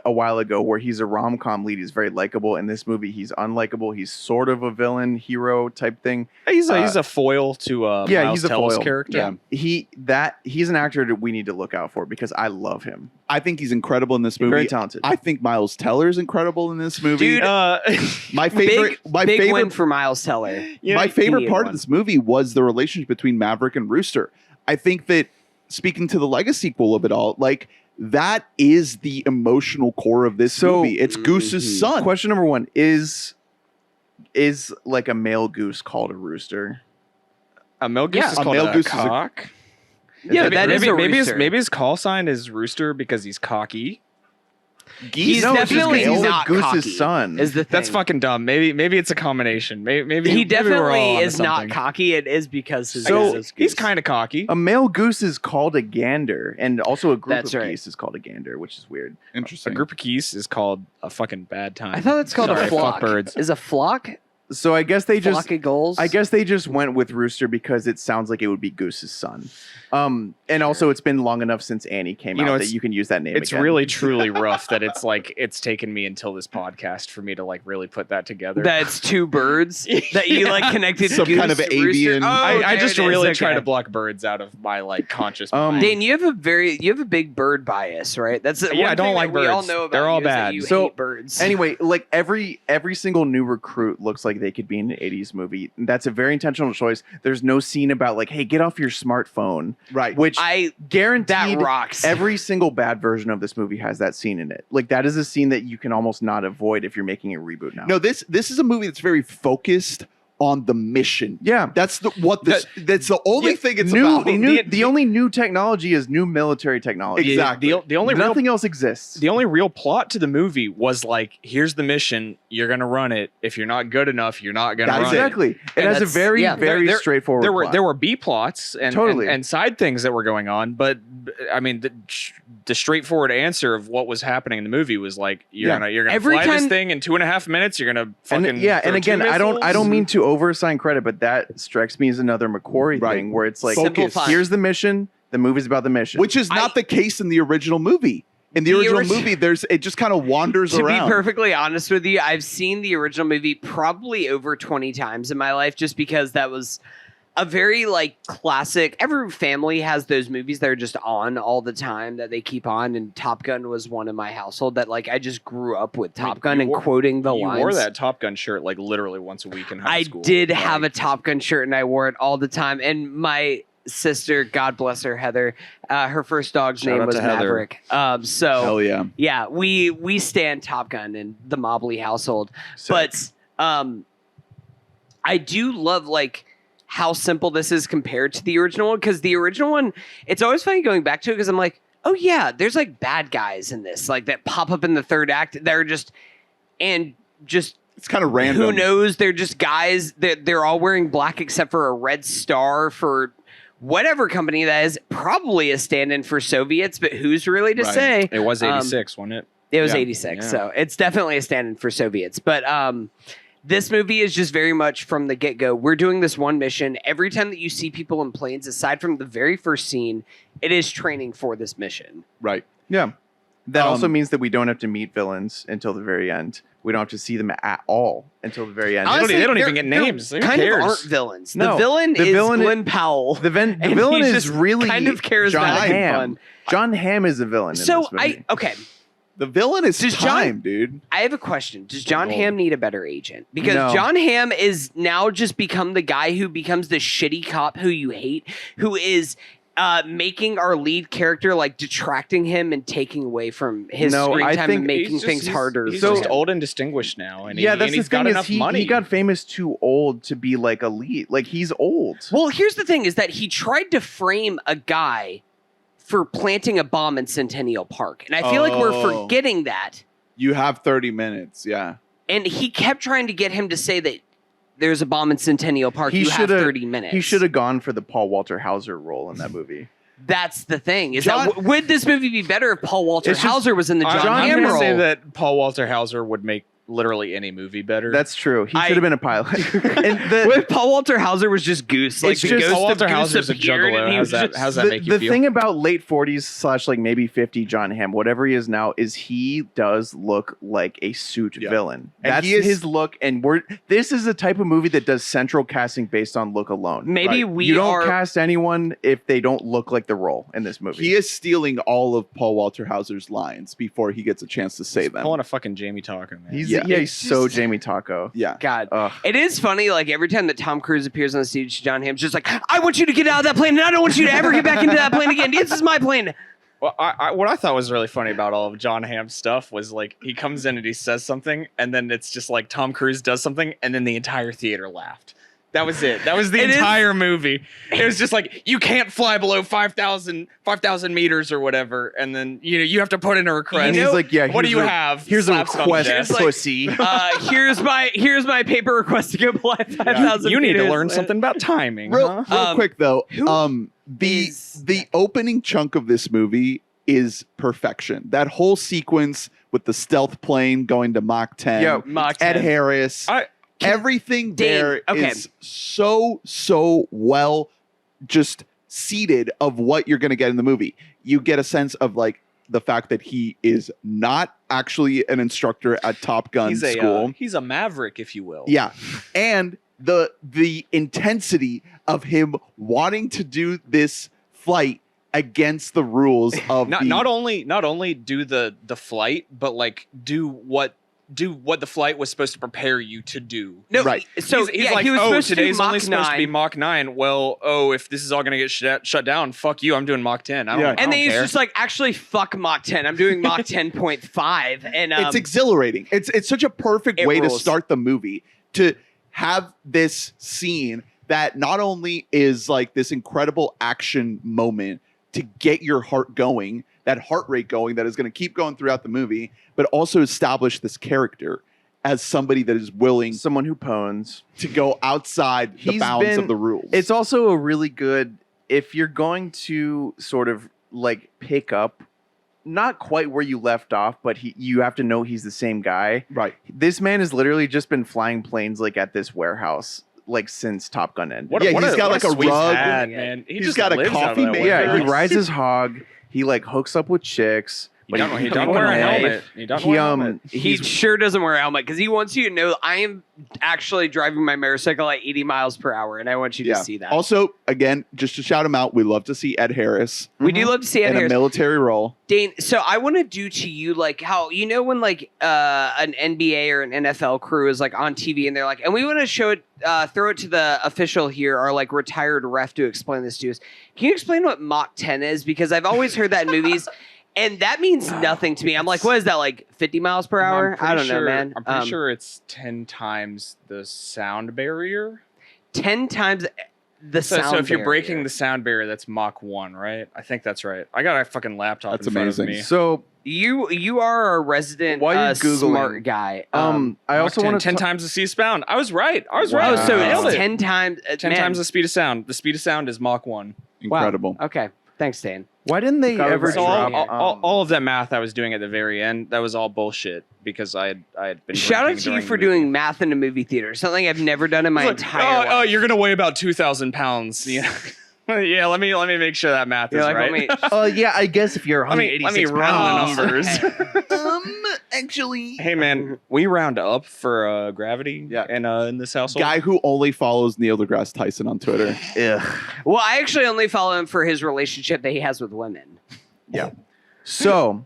a while ago, where he's a rom-com lead. He's very likable. In this movie, he's unlikable. He's sort of a villain hero type thing. He's a foil to yeah, Miles he's a Teller's foil. character. Yeah. He's an actor that we need to look out for because I love him. I think he's incredible in this He's movie. very talented. I think Miles Teller is incredible in this movie. Dude, my favorite, big win for Miles Teller. my favorite needed part one. of this movie was the relationship between Maverick and Rooster. I think that speaking to the legacy sequel of it all, like that is the emotional core of this So- movie. It's Goose's Mhm. son. Question number one is like a male goose called a rooster? A male goose Yeah. is A called male a goose is a- cock. Yeah, Maybe- that is maybe, a maybe his rooster. maybe his call sign is rooster because he's cocky. He's No, it's just definitely 'cause he's a not goose's cocky, son. Is the thing. That's fucking dumb. Maybe it's a combination. Maybe He maybe we're all definitely onto is not something. cocky. It is because his So, goose is He's goose. kind of cocky. A male goose is called a gander, and also a group That's of right. geese is called a gander, which is weird. A Interesting. group of geese is called a fucking bad time. I thought that's called Sorry, a flock. Fuck birds. Is a flock? So I guess they just Flock of gulls? I guess they just went with rooster because it sounds like it would be Goose's son. And also it's been long enough since Annie came You know, out that it's- you can use that name It's again. really truly rough that it's like it's taken me until this podcast for me to like really put that together. That's two birds that you like connected. Some goose kind of to rooster. avian- Oh, I there just it is. really Okay. try to block birds out of my like conscious Um, mind. Dane, you have a big bird bias, right? That's Yeah, one I don't thing like that we all birds. know about They're all you is that bad. You So, hate birds. Anyway, like every single new recruit looks like they could be in an 80s movie. That's a very intentional choice. There's no scene about like, hey, get off your smartphone. Right. Which I guaranteed that rocks. every single bad version of this movie has that scene in it. Like that is a scene that you can almost not avoid if you're making a reboot now. No, this is a movie that's very focused on the mission. Yeah. That's that's the only thing it's New, about. the only new technology is new military technology. Exactly. The only real Nothing else exists. the only real plot to the movie was like, here's the mission, you're gonna run it. If you're not good enough, you're not gonna That's run it. Exactly. It And has a that's- very, yeah, very there- straightforward plot. There were B plots and, Totally. and side things that were going on, but I mean the straightforward answer of what was happening in the movie was like you're Yeah. gonna Every fly this time- thing in 2.5 minutes. You're gonna fucking and yeah, throw and again, two I don't missiles. mean to overassign credit, but that strikes me as another McQuarrie Right. thing where it's like, Focus. here's the mission, the movie's about the mission. Which is not the case in the original movie. In the original movie, it just kind of wanders To around. be perfectly honest with you, I've seen the original movie probably over 20 times in my life just because that was a very like classic. Every family has those movies that are just on all the time that they keep on, and Top Gun was one in my household that like I just grew up with I mean, Top Gun you and wore- quoting the You lines. wore that Top Gun shirt like literally once a week in high I school. did have a Like, Top Gun shirt and I wore it all the time. And my sister, God bless her, Heather, her first dog's Shout name out was to Heather. Maverick. So Hell yeah. yeah, we stand Top Gun in the Mobley household. Sick. But I do love like how simple this is compared to the original one, because the original one, it's always funny going back to it because I'm like, oh yeah, there's like bad guys in this, like that pop up in the third act. They're just It's kind of random. who knows? They're just guys. They're all wearing black except for a red star for whatever company that is. Probably a stand-in for Soviets, but who's really to Right. say? It was 86, wasn't it? It was Yeah. 86, Yeah. so it's definitely a stand-in for Soviets. But this movie is just very much from the get-go. We're doing this one mission. Every time that you see people in planes, aside from the very first scene, it is training for this mission. Right. yeah. That also Um, means that we don't have to meet villains until the very end. We don't have to see them at all until the very end. Honestly, they don't even they're- get names. they're Who Kind cares? of aren't villains. No, the villain the is villain Glen Powell. the and villain he's is just really kind of charismatic John and Hamm. fun. John Hamm is a villain in So this movie. okay. The villain is Does time, dude. I have a question. Does John Roll. Hamm need a better agent? Because No. John Hamm is now just become the guy who becomes the shitty cop who you hate, who is making our lead character like detracting him and taking away from his No, screen I time think and making He's things just- harder. He's for just him. old and distinguished now, and yeah, that's he's the thing got is enough he money. got famous too old to be like elite. Like he's old. Well, here's the thing: is that he tried to frame a guy for planting a bomb in Centennial Park, and I feel like we're Oh. forgetting that. You have 30 minutes. Yeah. And he kept trying to get him to say that there's a bomb in Centennial Park. He You have shoulda- 30 minutes. He should have gone for the Paul Walter Hauser role in that movie. That's the thing. Is John- that would this movie be better if Paul Walter It's just- Hauser was in the John I'm Hamm gonna role? say that Paul Walter Hauser would make literally any movie better. That's true. He I- should have been a pilot. and What if Paul Walter Hauser was just Goose? Like It's the just- ghost Paul Walter of Goose Hauser's a appeared and juggalo. he How's was that? just- How's that the, make you the feel? thing about late 40s / like maybe 50 John Hamm, whatever he is now, is he does look like a suit Yeah. villain. And That's he is- his look. And this is a type of movie that does central casting based on look alone. Maybe Right. we You don't are. cast anyone if they don't look like the role in this movie. He is stealing all of Paul Walter Hauser's lines before he gets a chance to say He's them. pulling a fucking Jamie Taco, man. He's Yeah. he's so Jamie Taco. Yeah. God. Ugh. It is funny, like every time that Tom Cruise appears on the stage, John Hamm's just like, I want you to get out of that plane, and I don't want you to ever get back into that plane again. This is my plane. Well, what I thought was really funny about all of John Hamm's stuff was like he comes in and he says something, and then it's just like Tom Cruise does something, and then the entire theater laughed. That was it. That was the entire movie. It was just like, you can't fly below 5,000 meters or whatever. And then, you have to put in a request. And he's like, yeah, what do you have? Here's a Slaps it on the request, desk. pussy. Here's my paper request to go fly 5,000. You need to meters. learn something about timing. Real quick though, is the opening chunk of this movie is perfection. That whole sequence with the stealth plane going to Mach 10, Yeah, Mach Ed 10. Harris, everything there is so well just seated of what you're going to get in the movie. You get a sense of like the fact that he is not actually an instructor at Top Gun school. He's a maverick, if you will. Yeah. And the intensity of him wanting to do this flight against the rules of not only do the flight, but like do what the flight was supposed to prepare you to do. No, right. So he's like, he was supposed today's to do only Mach supposed to be 9. Mach 9. Well, if this is all gonna get shut down, fuck you. I'm doing Mach 10. I don't And then he's care. just like, actually, fuck Mach 10. I'm doing Mach 10.5. And it's exhilarating. It's such a perfect It way to rules. start the movie, to have this scene that not only is like this incredible action moment to get your heart going, that heart rate going that is going to keep going throughout the movie, but also establish this character as somebody that is willing Someone who pones. to go outside the He's bounds been- of the rules. It's also a really good, if you're going to sort of like pick up, not quite where you left off, but you have to know he's the same guy. right. This man has literally just been flying planes like at this warehouse like since Top Gun ended. What Yeah, he's got what like a sweet rug. dad, man. He He's just got a lives out of coffee that maker. warehouse. Yeah, he rides his hog. He like hooks up with chicks. He but don't can't wear a away. helmet. He don't wear a helmet. he sure doesn't wear a helmet because he wants you to know I am actually driving my motorcycle at 80 miles per hour, and I want you to see that. Also, again, just to shout him out, we love to see Ed Harris We do love to see Ed in a Harris. military role. Dane, so I want to do to you like how when like an NBA or an NFL crew is like on TV and they're like, and we want to show it, throw it to the official here, our like retired ref to explain this to us. Can you explain what Mach 10 is? Because I've always heard that in movies, and that means nothing to me. I'm like, what is that, like 50 miles per hour? I don't know, man. I'm pretty sure it's 10 times the sound barrier. 10 times the sound. So if you're barrier. breaking the sound barrier, that's Mach 1, right? I think that's right. I got a fucking laptop That's in front amazing. of me. So You are a resident While you're Googling, smart guy. I also want to 10 times the speed of sound. I was right. Wow. Oh, so Nailed it's it. 10 times 10 man. times the speed of sound. The speed of sound is Mach 1. Incredible. Okay. Thanks, Dan. Why didn't they Covered ever right. So drop all of that math I was doing at the very end, that was all bullshit because I had been Shout out drinking to you during for the movie. doing math in a movie theater. Something I've never done in my It's like, entire life. oh, you're gonna weigh about 2,000 pounds. Yeah, yeah. Let me make sure that math You're is like, right. yeah, I guess if you're Let me run the numbers. Actually, Hey man, we round up for gravity. Yeah. in this household. guy who only follows Neil deGrasse Tyson on Twitter. Ugh. Well, I actually only follow him for his relationship that he has with women. So,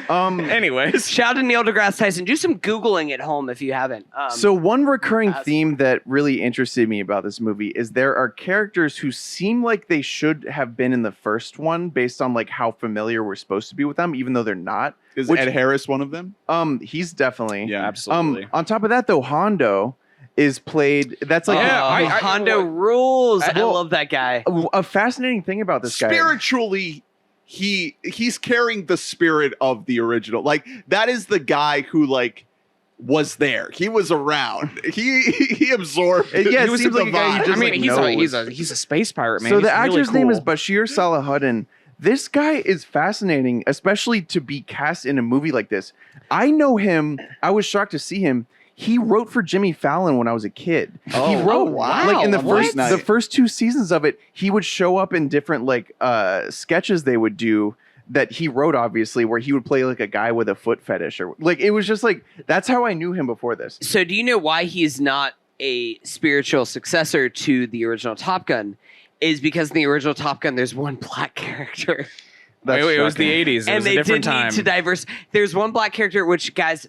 Anyways, Shout out to Neil deGrasse Tyson. Do some Googling at home if you haven't. so one recurring as- theme that really interested me about this movie is there are characters who seem like they should have been in the first one based on like how familiar we're supposed to be with them, even though they're not. Is Which- Ed Harris one of them? He's definitely. Yeah. absolutely. On top of that, though, Hondo is played. That's like Yeah, Hondo rules. I well, love that guy. a fascinating thing about this guy. Spiritually, he's carrying the spirit of the original. Like that is the guy who like was there. He was around. He absorbed. Yeah, it he was seems in like the a guy you vibe. just, like, knows. he's a space pirate, man. So He's the really actor's name is cool. Bashir Salahuddin. This guy is fascinating, especially to be cast in a movie like this. I know him. I was shocked to see him. He wrote for Jimmy Fallon when I was a kid. He wrote wow. like in the What? first 2 seasons of it, he would show up in different like sketches they would do that he wrote, obviously, where he would play like a guy with a foot fetish or like it was just like that's how I knew him before this. So do you know why he's not a spiritual successor to the original Top Gun? Is because in the original Top Gun, there's one black character. That's Wait, it was shocking. the 80s. It And was a they different did time. need to diverse. There's one black character, which, guys,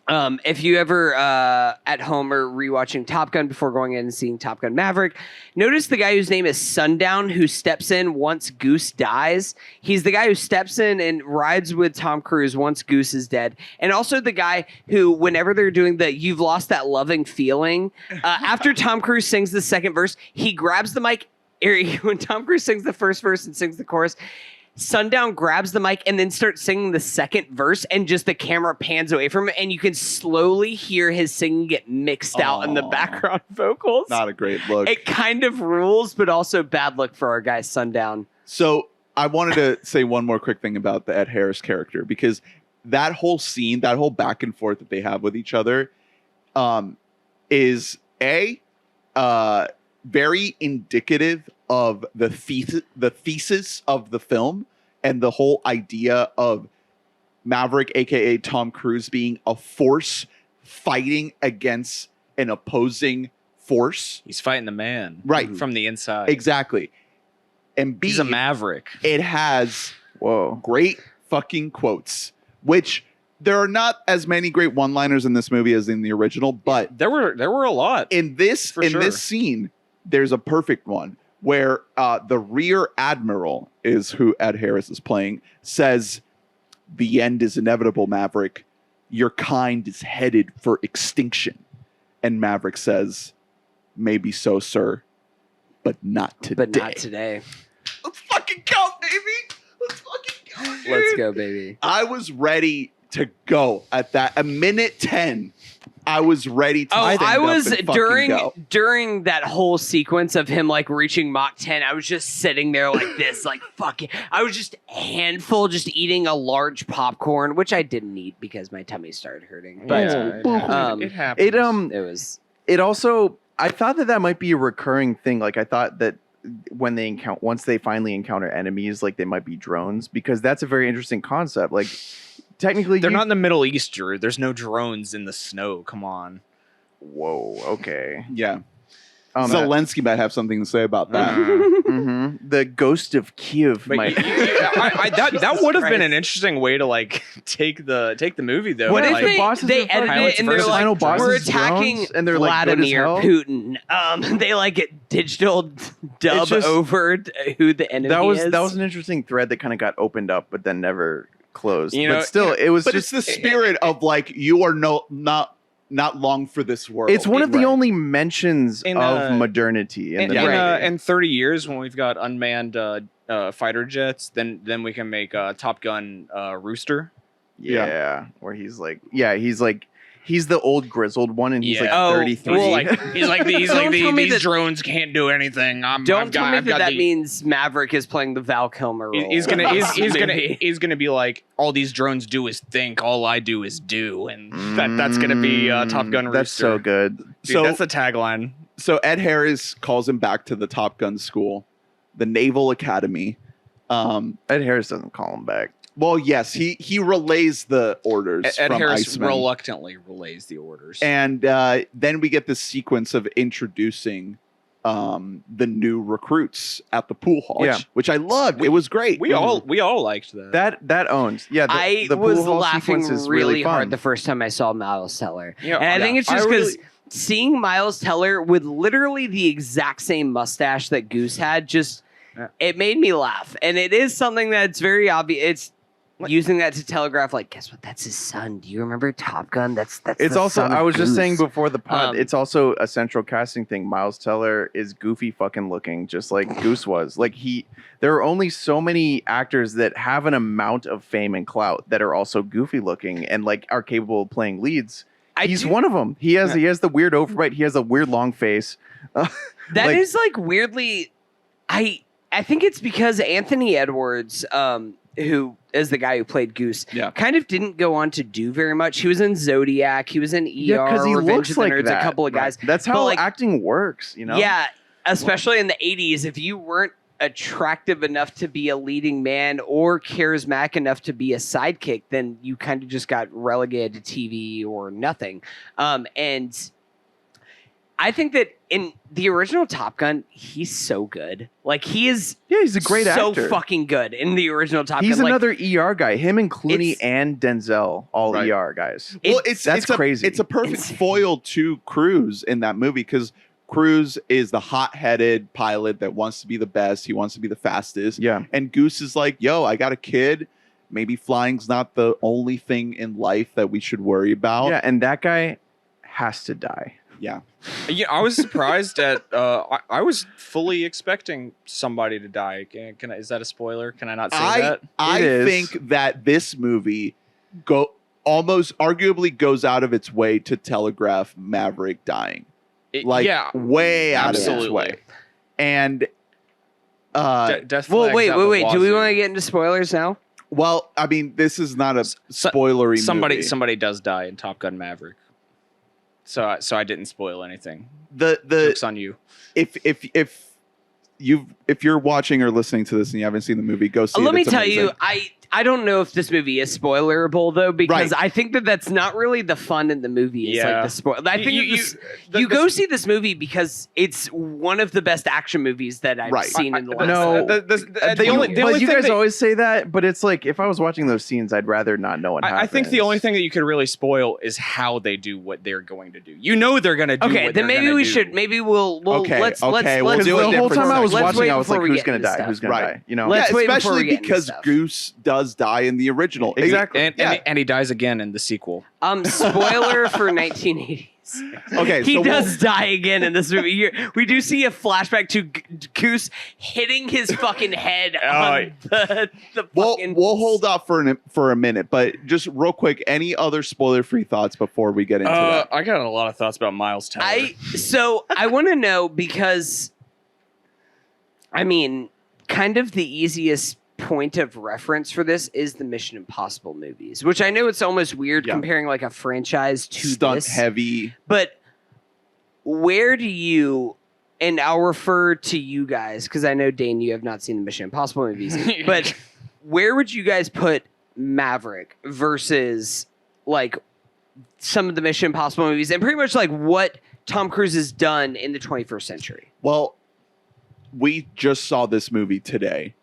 If you ever at home are rewatching Top Gun before going in and seeing Top Gun Maverick, notice the guy whose name is Sundown who steps in once Goose dies. He's the guy who steps in and rides with Tom Cruise once Goose is dead. And also the guy who, whenever they're doing the "You've Lost That Loving Feeling," after Tom Cruise sings the second verse, he grabs the mic. When Tom Cruise sings the first verse and sings the chorus, Sundown grabs the mic and then starts singing the second verse, and just the camera pans away from it, and you can slowly hear his singing get mixed out in the background vocals. Not a great look. It kind of rules, but also bad luck for our guy Sundown. So I wanted to say one more quick thing about the Ed Harris character, because that whole scene, that whole back and forth that they have with each other, is very indicative of the thesis of the film, and the whole idea of Maverick, aka Tom Cruise, being a force fighting against an opposing force. He's fighting the man, Right. from the inside. Exactly. And B, He's a maverick. it has Whoa. great fucking quotes, which there are not as many great one-liners in this movie as in the original, but There were a lot. in this For sure. this scene, there's a perfect one where the rear admiral, is who Ed Harris is playing, says, "The end is inevitable, Maverick. Your kind is headed for extinction." And Maverick says, "Maybe so, sir, but not today." But not today. Let's fucking go, baby. Let's fucking go. Let's dude. go, baby. I was ready to go at that. A minute 10. I was ready to stand I up was and fucking go. during that whole sequence of him like reaching Mach 10. I was just sitting there like this, like fucking. I was just a handful, just eating a large popcorn, which I didn't eat because my tummy started hurting. But it happens. it was. It also, I thought that might be a recurring thing. Like I thought that when once they finally encounter enemies, like they might be drones, because that's a very interesting concept. Like technically, They're not in the Middle East, Drew. There's no drones in the snow. Come on. Whoa. Okay. Yeah. Zelensky might have something to say about that. The Ghost of Kiev But might. that would have been Christ. an interesting way to like take the movie though. What if like, the bosses they are edit fucking- it and they're versus like, final bosses we're attacking drones, and they're like good as Vladimir hell? Putin. They like get digital dub just- over who the enemy that was is. an interesting thread that kind of got opened up, but then never closed. You know, but still, it was But just. it's the spirit of like, you are not long for this world. It's one of the Right. only mentions In, of modernity in the movie. in 30 years when we've got unmanned fighter jets, then we can make Top Gun Rooster. Yeah, where he's the old grizzled one, and he's Yeah. like Oh, 33. Well, like he's like these Don't tell me these that- drones can't do anything. Don't tell me that means Maverick is playing the Val Kilmer role. He's gonna Maybe. he's gonna be like, all these drones do is think, all I do is do, and that's gonna be Top Gun Rooster. That's so good. Dude, So- that's the tagline. So Ed Harris calls him back to the Top Gun school, the Naval Academy. Ed Harris doesn't call him back. Well, yes, he relays the orders Ed from Harris Iceman. reluctantly relays the orders. And then we get this sequence of introducing the new recruits at the pool hall, Yeah. which I loved. It was great. we all liked that. That owns. Yeah, I the was pool hall laughing sequence is really fun. hard the first time I saw Miles Teller. Yeah, And I think it's just I because really- seeing Miles Teller with literally the exact same mustache that Goose had, it made me laugh. And it is something that's very obvious. It's using that to telegraph, like, guess what? That's his son. Do you remember Top Gun? That's It's the also, son of I was just Goose. saying before the pod, Um, it's also a central casting thing. Miles Teller is goofy fucking looking, just like Goose was. Like there are only so many actors that have an amount of fame and clout that are also goofy looking and like are capable of playing leads. He's one of them. He has the weird overbite. He has a weird long face. That is like weirdly, I think it's because Anthony Edwards, who is the guy who played Goose, kind of didn't go on to do very much. He was in Zodiac. He was in ER, because he Revenge looks of the like Nerds, that. a couple of guys. Right. That's But, how like, acting works, you know? Yeah, especially in the 80s, if you weren't attractive enough to be a leading man or charismatic enough to be a sidekick, then you kind of just got relegated to TV or nothing. And I think that in the original Top Gun, he's so good. Like he is. Yeah, he's a great so actor. fucking good in the original Top He's Gun. Like, another ER guy. Him and Clooney It's- and Denzel, all Right. ER guys. Well, That's crazy. It's a perfect It's- foil to Cruise in that movie because Cruise is the hot-headed pilot that wants to be the best. He wants to be the fastest. Yeah. And Goose is like, yo, I got a kid. Maybe flying's not the only thing in life that we should worry about. Yeah, and that guy has to die. Yeah. Yeah, I was surprised at. I was fully expecting somebody to die. Is that a spoiler? Can I not say that? I It is. think that this movie almost arguably goes out of its way to telegraph Maverick dying. Yeah, way out of its absolutely. way. And Death well, flags wait. out the Do we wazoo. want to get into spoilers now? well, I mean, this is not a spoilery movie. Somebody does die in Top Gun Maverick. So I didn't spoil anything. The Joke's on you. if you're watching or listening to this and you haven't seen the movie, go see it. Let me It's tell amazing. you, I don't know if this movie is spoilerable though, because Right. I think that's not really the fun in the movie. Is Yeah. like the spoil. I think You go see this movie because it's one of the best action movies that I've Right. seen in the last. No. The only but you thing guys that- always say that, but it's like if I was watching those scenes, I'd rather not know what happens. I think the only thing that you could really spoil is how they do what they're going to do. You know they're going to do. Okay, what then they're maybe gonna we do. should. Maybe we'll. Okay, Let's we'll let's do it the whole different time I was sections. watching, I was Let's like, wait "Who's gonna before die? we Who's get gonna into die?" You know, Let's yeah, wait before especially we get into because stuff. Goose does die in the original. Exactly. And he dies again in the sequel. Spoiler for 1980s. Okay, He so does die again in this movie. We do see a flashback to Goose hitting his fucking head on the fucking. We'll hold off for a minute, but just real quick, any other spoiler-free thoughts before we get into that? I got a lot of thoughts about Miles Teller. I want to know because, I mean, kind of the easiest point of reference for this is the Mission Impossible movies, which I know it's almost weird Yeah. comparing like a franchise to Stunt this, heavy. but where do you? And I'll refer to you guys because I know Dane, you have not seen the Mission Impossible movies, but where would you guys put Maverick versus like some of the Mission Impossible movies and pretty much like what Tom Cruise has done in the 21st century? Well, we just saw this movie today,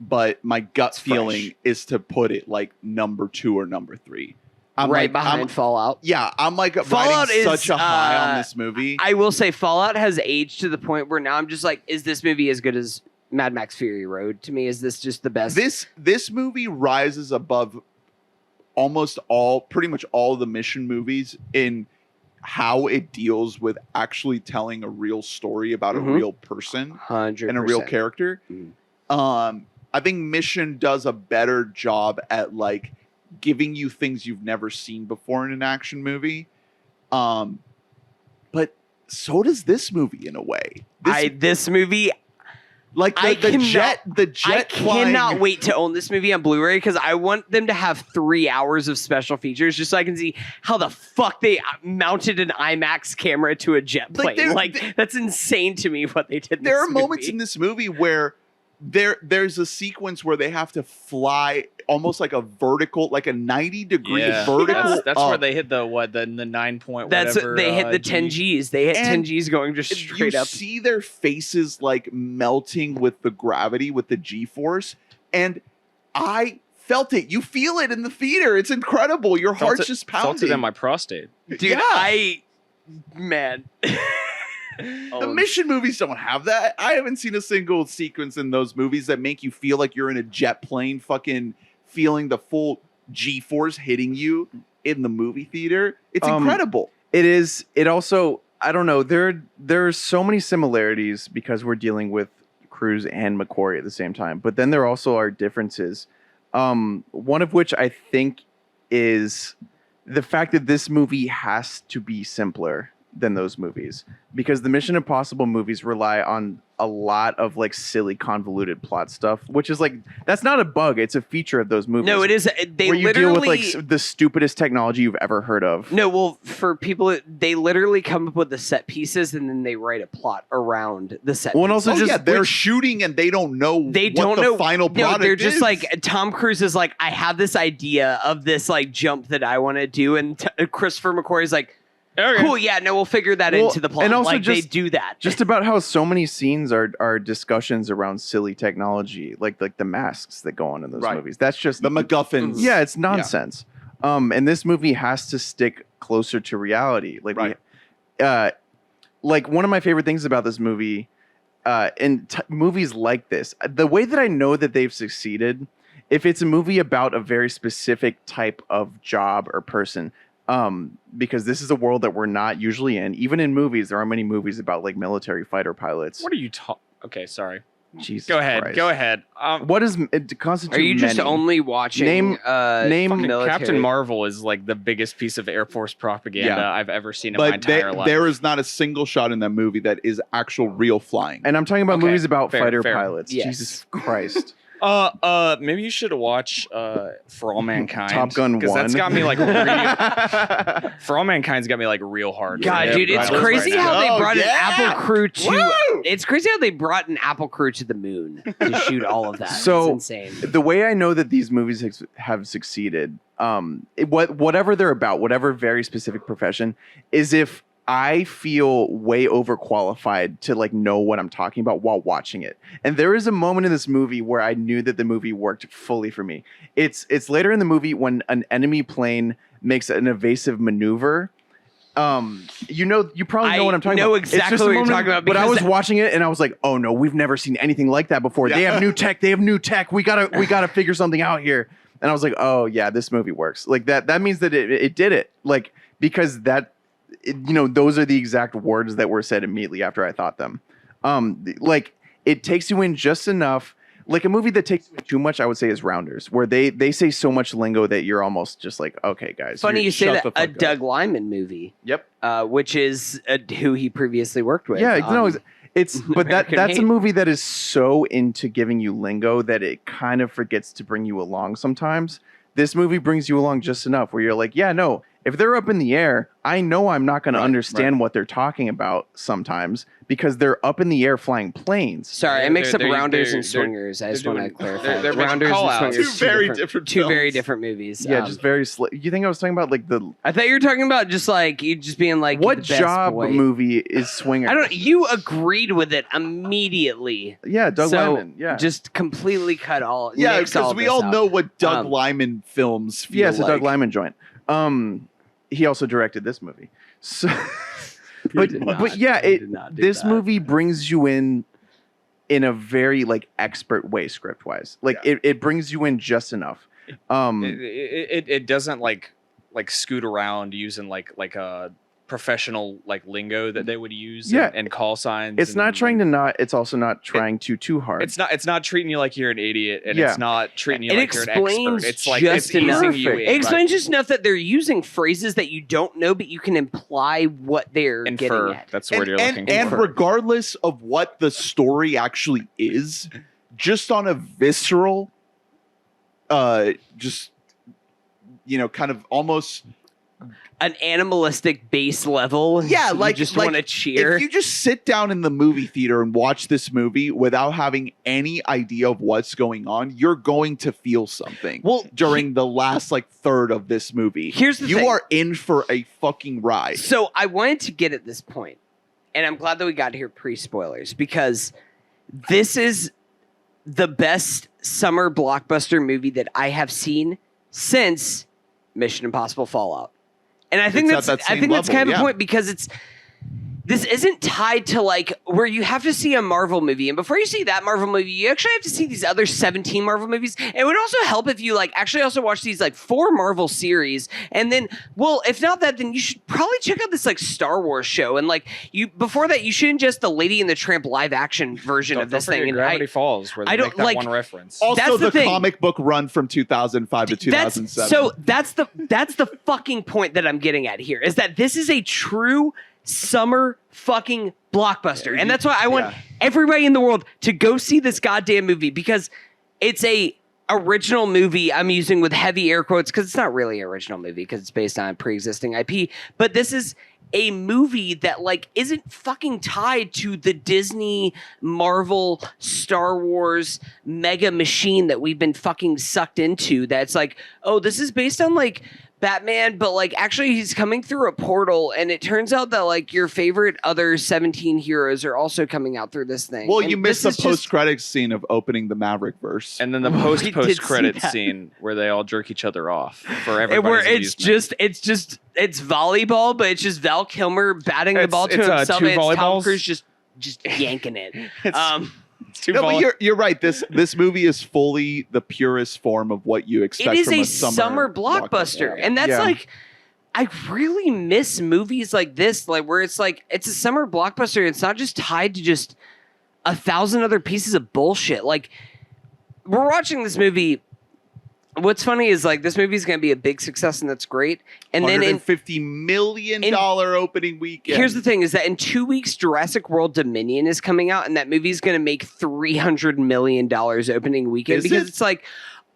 but my gut It's feeling fresh. is to put it like number 2 or number 3. I'm right like, behind Fallout. Yeah, I'm like Fallout riding is, such a high on uh, this movie. I will say Fallout has aged to the point where now I'm just like, is this movie as good as Mad Max Fury Road? To me, is this just the best? This movie rises above pretty much all the Mission movies in how it deals with actually telling a real story about a Mhm. real person 100% and a real character. Mhm. I think Mission does a better job at like giving you things you've never seen before in an action movie. But so does this movie in a way. This movie, Like I the cannot- jet I flying- cannot wait to own this movie on Blu-ray because I want them to have 3 hours of special features just so I can see how the fuck they mounted an IMAX camera to a jet Like, plane. there- That's insane to me what they did. In There this are moments movie. in this movie where there's a sequence where they have to fly almost like a vertical, like a 90-degree vertical. That's where up. they hit the 9 point. That's whatever, they hit the G. 10 Gs. They hit 10 And Gs going just straight you up. see their faces like melting with the gravity, with the G-force, and I felt it. You feel it in the theater. It's incredible. Your heart's just Felt pounding. it in my prostate. Dude, Yeah. man. The Mission movies don't have that. I haven't seen a single sequence in those movies that make you feel like you're in a jet plane, fucking feeling the full G-force hitting you in the movie theater. It's incredible. It is. It also. I don't know. There are so many similarities because we're dealing with Cruise and McQuarrie at the same time. But then there also are differences. One of which I think is the fact that this movie has to be simpler than those movies, because the Mission Impossible movies rely on a lot of like silly convoluted plot stuff, which is like, that's not a bug, it's a feature of those movies. No, it is. They where you literally deal with like the stupidest technology you've ever heard of. No, well, for people, they literally come up with the set pieces and then they write a plot around the set. Well, and pieces. also just they're which- shooting and they don't know They what don't the know. final No, product they're just is. like Tom Cruise is like, I have this idea of this like jump that I want to do, and Christopher McQuarrie's like, Okay. Cool. Yeah. No, we'll figure that Well, into the plot. and also like they just- do that. Just about how so many scenes are discussions around silly technology, like the masks that go on in those Right. movies. That's just The MacGuffins. Yeah, it's nonsense. And this movie has to stick closer to reality. Like, Right. like one of my favorite things about this movie, and movies like this, the way that I know that they've succeeded, if it's a movie about a very specific type of job or person, because this is a world that we're not usually in. Even in movies, there are many movies about like military fighter pilots. What are you talking? Okay, sorry. Jesus Go ahead. Christ. Go ahead. What does it constitute? Are you just many? only watching? Name- Fucking military? Captain Marvel is like the biggest piece of Air Force propaganda Yeah. I've ever seen in my But entire life. there is not a single shot in that movie that is actual real flying. And I'm talking about Okay, movies about fair, fighter fair. pilots. Yes. Jesus Christ. Maybe you should watch For All Mankind. Top Gun 1. That's got me like For All Mankind's got me like real hard. God, Yeah, dude, it's right crazy now. how they Oh, brought yeah. an Apple crew to. Woo! It's crazy how they brought an Apple crew to the moon to shoot all of that. So- it's insane. The way I know that these movies have succeeded, whatever they're about, whatever very specific profession, is if I feel way overqualified to like know what I'm talking about while watching it. And there is a moment in this movie where I knew that the movie worked fully for me. It's later in the movie when an enemy plane makes an evasive maneuver. You probably know what I'm talking know about. It's exactly just a what you're moment, talking about But I because was watching it and I was like, oh no, we've never seen anything like that before. They Yeah. have new tech. They have new tech. We gotta figure something out here. And I was like, oh yeah, this movie works. Like that means that it did it. Like, because those are the exact words that were said immediately after I thought them. Like it takes you in just enough. Like a movie that takes you in too much, I would say, is Rounders, where they say so much lingo that you're almost just like, okay, guys. Funny you say shut that. the A fuck up. Doug Liman movie, Yep. which is who he previously worked with. Yeah, no, it's but American that's a Made. movie that is so into giving you lingo that it kind of forgets to bring you along sometimes. This movie brings you along just enough where you're like, yeah, no, if they're up in the air, I know I'm not going to understand what they're talking about sometimes because they're up in the air flying planes. Sorry, I mixed up They're- Rounders they're- and Swingers. I just they're want to doing- clarify. they're making Rounders and call-outs. Swingers. Two very different Two very films. different movies. Yeah, just very You think I was talking about like the I thought you were talking about just like you just being like what the best job boy. movie is Swinger? I don't. You agreed with it immediately. Yeah, Doug so Liman. Yeah, just completely cut all. Yeah, nix all because we this all out. know what Doug Um, Liman films feel yeah, it's a like. Doug Liman joint. He also directed this movie. So, He did not. but yeah, He did not do this that. movie brings you in a very like expert way, script wise. Like it brings you in just enough. It doesn't like scoot around using like a professional like lingo that they would use Yeah. and call signs. It's not and- trying to not. It's also not trying too hard. It's not treating you like you're an idiot, and Yeah. it's not treating you It like you're an explains expert. It's like just it's enough. easing you in. It explains just enough that they're using phrases that you don't know, but you can imply what they're Infer. getting at. That's the word you're looking and for. regardless of what the story actually is, just on a visceral, just kind of almost An animalistic base level. Yeah, you like just like, want to cheer. If you just sit down in the movie theater and watch this movie without having any idea of what's going on, you're going to feel something. Well, during the last third of this movie, Here's the you thing. are in for a fucking ride. So I wanted to get at this point, and I'm glad that we got here pre-spoilers because this is the best summer blockbuster movie that I have seen since Mission Impossible Fallout. And I think It's that's at that same kind of level, the yeah. point because this isn't tied to where you have to see a Marvel movie, and before you see that Marvel movie, you actually have to see these other 17 Marvel movies. And it would also help if you actually also watch these 4 Marvel series, and then if not that, then you should probably check out this Star Wars show. And before that, you shouldn't just the Lady and the Tramp live action version of this Don't forget thing. And Gravity Falls, where they I don't make that like- one reference. Also, That's the the thing. comic book run from 2005 to 2007. That's the fucking point that I'm getting at here is that this is a true summer fucking blockbuster. And that's why I want everybody in the world to go see this goddamn movie because it's a original movie I'm using with heavy air quotes because it's not really an original movie because it's based on pre-existing IP. But this is a movie that isn't fucking tied to the Disney, Marvel, Star Wars mega machine that we've been fucking sucked into. That's oh, this is based on Batman, but like actually he's coming through a portal, and it turns out that like your favorite other 17 heroes are also coming out through this thing. Well, And you missed the this is just- post-credits scene of opening the Maverick verse. And then the We did post see credit that. scene where they all jerk each other off for and everybody's where amusement. it's volleyball, but it's just Val Kilmer batting the It's- ball to it's, himself, two and it's Tom volleyballs. Cruise just yanking it. It's too No, but volatile. you're right. This movie is fully the purest form of what you expect. It is from a summer blockbuster, Yeah. and that's Yeah. like, I really miss movies like this, like where it's like it's a summer blockbuster. It's not just tied to just 1,000 other pieces of bullshit. Like, we're watching this movie. What's funny is like this movie is going to be a big success, and that's great. And then in $150 million opening weekend. here's the thing: is that in 2 weeks, Jurassic World Dominion is coming out, and that movie is going to make $300 million opening weekend Is because it? it's like,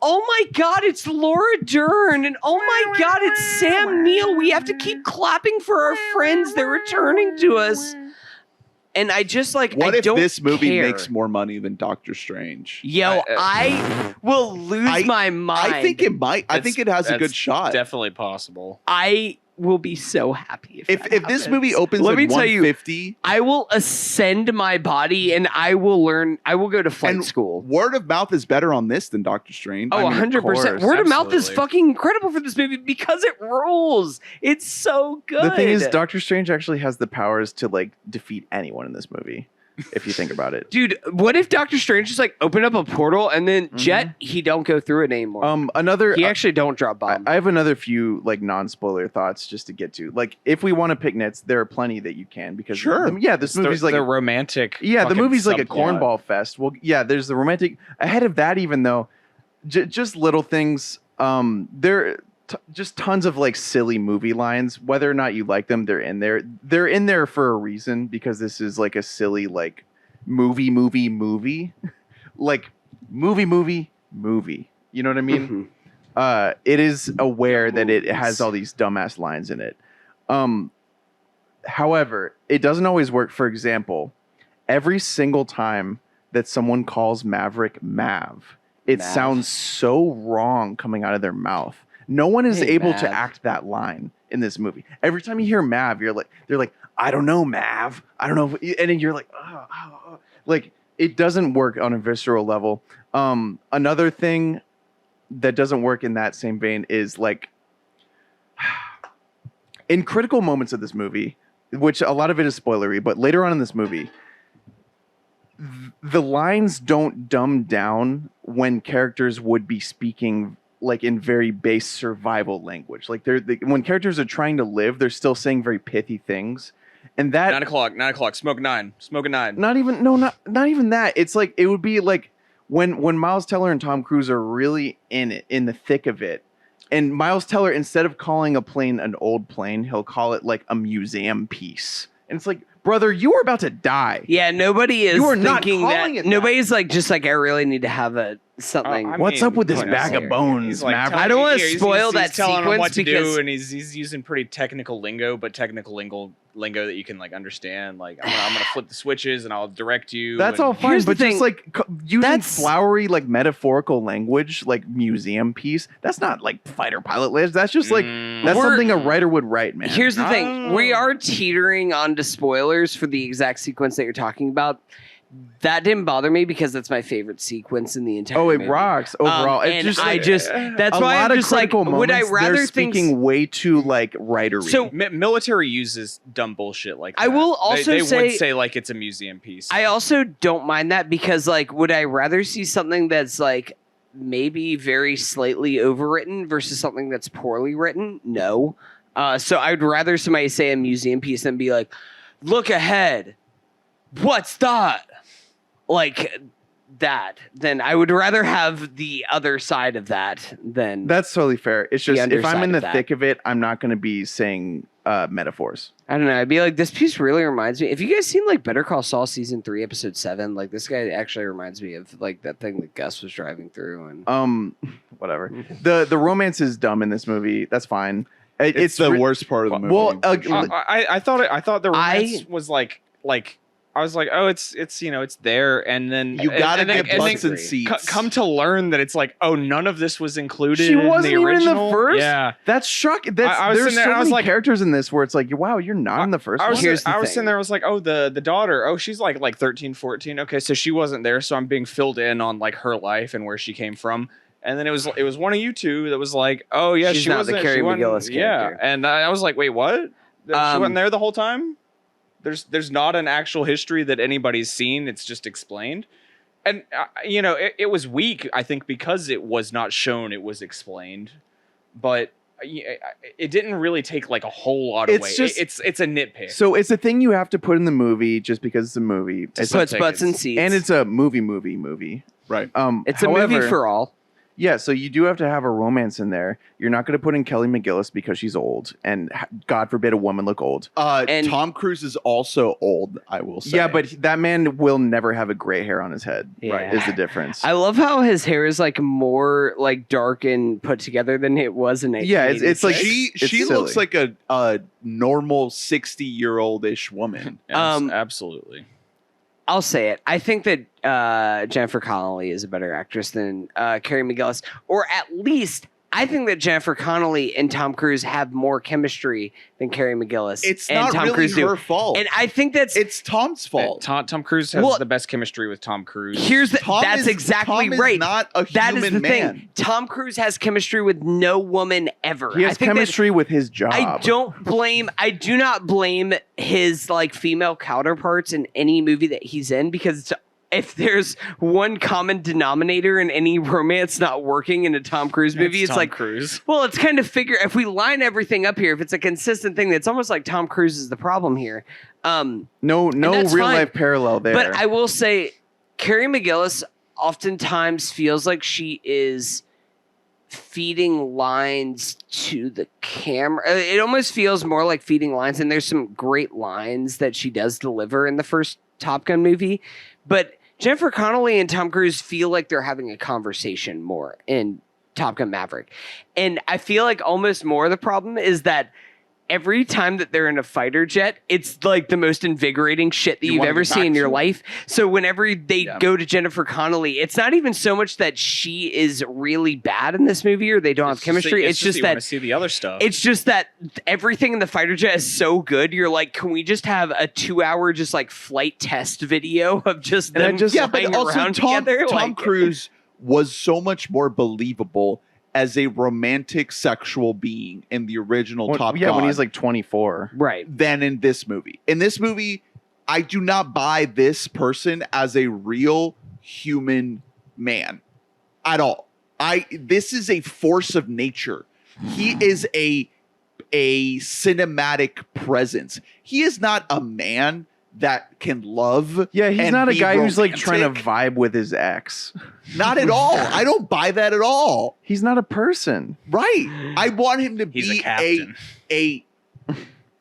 oh my God, it's Laura Dern, and oh my God, it's Sam Neill. We have to keep clapping for our friends; they're returning to us. And I just like, What I if don't this movie care. makes more money than Doctor Strange? Yo, I will lose my mind. I think it might. I think it has a good That's shot. Definitely possible. I will be so happy If that this happens. movie opens Let at me tell you, 150, I will ascend my body and I will learn. I will go to flight And school. word of mouth is better on this than Doctor Strange. Oh, I mean, of 100%. course, Word of mouth is absolutely. fucking incredible for this movie because it rules. It's so good. The thing is, Doctor Strange actually has the powers to like defeat anyone in this movie, if you think about it. dude, what if Doctor Strange just like opened up a portal and then Mm-hmm. Jet, he don't go through it anymore. Another. he actually don't drop I bomb. I have another few like non-spoiler thoughts just to get to. Like, if we want to pick nits, there are plenty that you can because Sure. this movie's like the romantic. yeah, the fucking movie's like a subplot. cornball fest. Well, yeah, there's the romantic. Ahead of that, even though, just little things. There, just tons of like silly movie lines. Whether or not you like them, they're in there. They're in there for a reason because this is like a silly like movie, like movie. You know what I mean? Mhm. It is aware that it has all these dumbass lines in it. However, it doesn't always work. For example, every single time that someone calls Maverick Mav, it Mav. sounds so wrong coming out of their mouth. No one is Hey, able to Mav. act that line in this movie. Every time you hear Mav, they're like, I don't know, Mav. I don't know. And then you're like, oh. Like, it doesn't work on a visceral level. Another thing that doesn't work in that same vein is like in critical moments of this movie, which a lot of it is spoilery, but later on in this movie, the lines don't dumb down when characters would be speaking like in very base survival language. Like when characters are trying to live, they're still saying very pithy things. And that 9 o'clock. Smoke a nine. not even that. It's like it would be like when Miles Teller and Tom Cruise are really in it, in the thick of it. And Miles Teller, instead of calling a plane an old plane, he'll call it like a museum piece. And it's like, brother, you are about to die. Yeah, nobody is You are not thinking calling that. it that. Nobody's like, just like, I really need to have something. I What's mean, up with this you know, bag of bones, He's like Maverick? telling- I don't wanna yeah, he's- spoil he's that telling him sequence what to because- do, and he's using pretty technical lingo, but technical lingo that you can like understand. Like I'm gonna flip the switches and I'll direct you. That's and- all fine, Here's the but just thing. like using That's- flowery, like metaphorical language, like museum piece, that's not like fighter pilot language. That's just like, that's We're- something a writer would write, man. Here's the thing: Oh. we are teetering onto spoilers for the exact sequence that you're talking about. That didn't bother me because that's my favorite sequence in the entire. Oh, it movie. rocks overall. It and just, I like, just that's a why lot I'm of just like, critical would I moments, rather they're things? speaking way too like writery. So- Military uses dumb bullshit like that. I will also they say- would say like it's a museum piece. I also don't mind that because like, would I rather see something that's like maybe very slightly overwritten versus something that's poorly written? No. So I'd rather somebody say a museum piece than be like, look ahead. What's that? Like that. Then I would rather have the other side of that than that's totally fair. It's just if underside I'm in of the that. thick of it, I'm not going to be saying metaphors. I don't know. I'd be like, this piece really reminds me. If you guys seen like Better Call Saul season 3, episode 7, like this guy actually reminds me of like that thing that Gus was driving through. And Whatever. The romance is dumb in this movie. That's fine. It's the re- worst part of the movie. Well, for sure. I thought the romance was like oh, it's it's there, and then You gotta get and butts then and seats. come to learn that it's like, oh, none of this was included. She in wasn't the even in original. the first. Yeah, That's shocking. There's sitting there, so I was many like- characters in this where it's like, wow, you're not in the first I was, one. Here's the I was thing. sitting there. I was like, oh, the daughter. Oh, she's like 13, 14. Okay, so she wasn't there. So I'm being filled in on like her life and where she came from. And then it was one of you two that was like, oh yeah, She's she not the wasn't. Carrie she wasn't- McGillis Yeah, character. and I was like, wait, what? She wasn't Um, there the whole time. There's not an actual history that anybody's seen. It's just explained. And it was weak, I think, because it was not shown. It was explained, but it didn't really take like a whole lot away. It's just- it's a nitpick. So it's a thing you have to put in the movie just because it's a movie. To It's put Puts butts in seats. and it's a movie. Right. It's a movie however- for all. Yeah, so you do have to have a romance in there. You're not going to put in Kelly McGillis because she's old, and God forbid a woman look old. And- Tom Cruise is also old, I will say. Yeah, but that man will never have a gray hair on his head. Yeah. Is the difference. I love how his hair is like more like dark and put together than it was in 1986. Yeah, it's like- she it's looks silly. like a normal 60-year-old-ish woman. Absolutely. I'll say it. I think that Jennifer Connelly is a better actress than Carrie McGillis, or at least I think that Jennifer Connelly and Tom Cruise have more chemistry than Carrie McGillis. It's and not Tom really Cruise do. her fault. And I think that's It's Tom's fault. Tom Cruise has Well, the best chemistry with Tom Cruise. that's exactly Tom right. Is not a human That is the man. thing. Tom Cruise has chemistry with no woman ever. he I has think that- chemistry with his job. I do not blame his like female counterparts in any movie that he's in, because if there's one common denominator in any romance not working in a Tom Cruise movie, it's Tom like, Cruise. well, it's kind of if we line everything up here, if it's a consistent thing, it's almost like Tom Cruise is the problem here. No that's real fine. life parallel there. But I will say, Carrie McGillis oftentimes feels like she is feeding lines to the camera. It almost feels more like feeding lines, and there's some great lines that she does deliver in the first Top Gun movie. But Jennifer Connelly and Tom Cruise feel like they're having a conversation more in Top Gun Maverick. And I feel like almost more the problem is that every time that they're in a fighter jet, it's like the most invigorating shit that You you've wanna ever get back seen in your to it. life. So whenever they Yeah. go to Jennifer Connelly, it's not even so much that she is really bad in this movie or they don't have chemistry. It's just you want that to see the other stuff. it's just that everything in the fighter jet is so good. You're like, can we just have a 2-hour just like flight test video of just And I them just- Yeah, but flying also around Tom together? Like- Cruise was so much more believable as a romantic sexual being in the original Top Gun when he's like 24. Right. than in this movie. In this movie, I do not buy this person as a real human man at all. This is a force of nature. He is a cinematic presence. He is not a man that can love. Yeah, he's and not a be guy who's like trying to romantic. vibe with his ex. Not at all. I don't buy that at all. He's not a person. Right. I want him to He's a be captain. a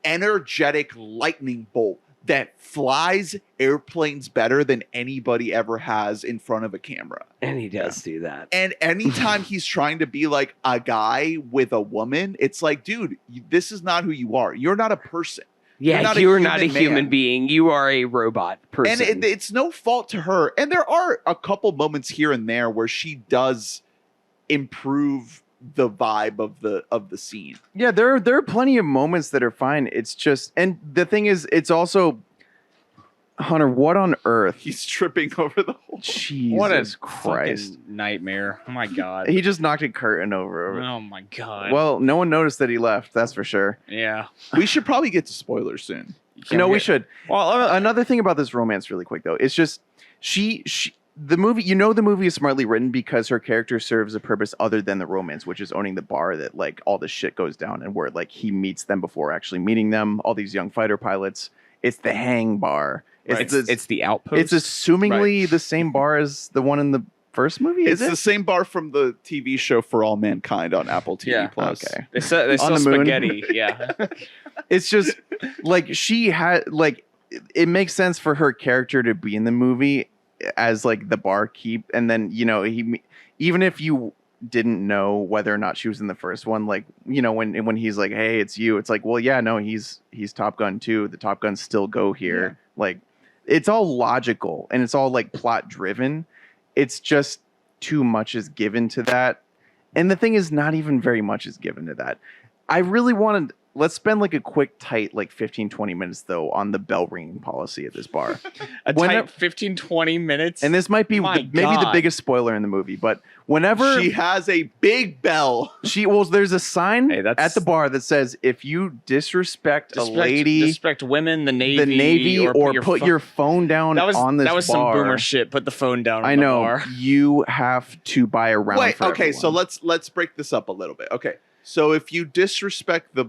energetic lightning bolt that flies airplanes better than anybody ever has in front of a camera. And he does do that. And anytime he's trying to be like a guy with a woman, it's like, dude, this is not who you are. You're not a person. Yeah, not a you are not a human human man. being. You are a robot person. And it's no fault to her. And there are a couple moments here and there where she does improve the vibe of the scene. Yeah, there are plenty of moments that are fine. It's just, and the thing is, it's also, Hunter, what on earth? He's tripping over the whole. Jesus what a Christ. fucking nightmare. Oh my god. He just knocked a curtain over. Oh my god. Well, no one noticed that he left, that's for sure. yeah. We should probably get to spoilers soon. No, we should. Well, Another thing about this romance, really quick though, it's just the movie. The movie is smartly written because her character serves a purpose other than the romance, which is owning the bar that like all this shit goes down, and where like he meets them before actually meeting them. All these young fighter pilots. It's the hang bar. it's the outpost. It's assumingly the same bar as the one in the first movie. It's Is the it? same bar from the TV show For All Mankind on Apple TV Yeah, Plus. okay. They sell On the moon. spaghetti. Yeah. It's just like she had like it makes sense for her character to be in the movie as like the barkeep, and then he even if you didn't know whether or not she was in the first one, like when he's like, hey, it's you, it's like, well, yeah, no, he's Top Gun too. The Top Guns still go here. Yeah. Like it's all logical and it's all like plot driven. It's just too much is given to that. And the thing is, not even very much is given to that. I really wanted, let's spend like a quick, tight, like 15, 20 minutes though on the bell ringing policy at this bar. Tight 15, 20 minutes. And this might be My maybe the God. biggest spoiler in the movie, but whenever She has a big bell. there's a sign Hey, that's- at the bar that says if you disrespect a lady, disrespect women, the Navy, or put your phone down on this that was bar, some boomer shit. Put the phone down. I on know the bar. you have to buy a round. Wait, for okay, so everyone. let's break this up a little bit. Okay, so if you disrespect the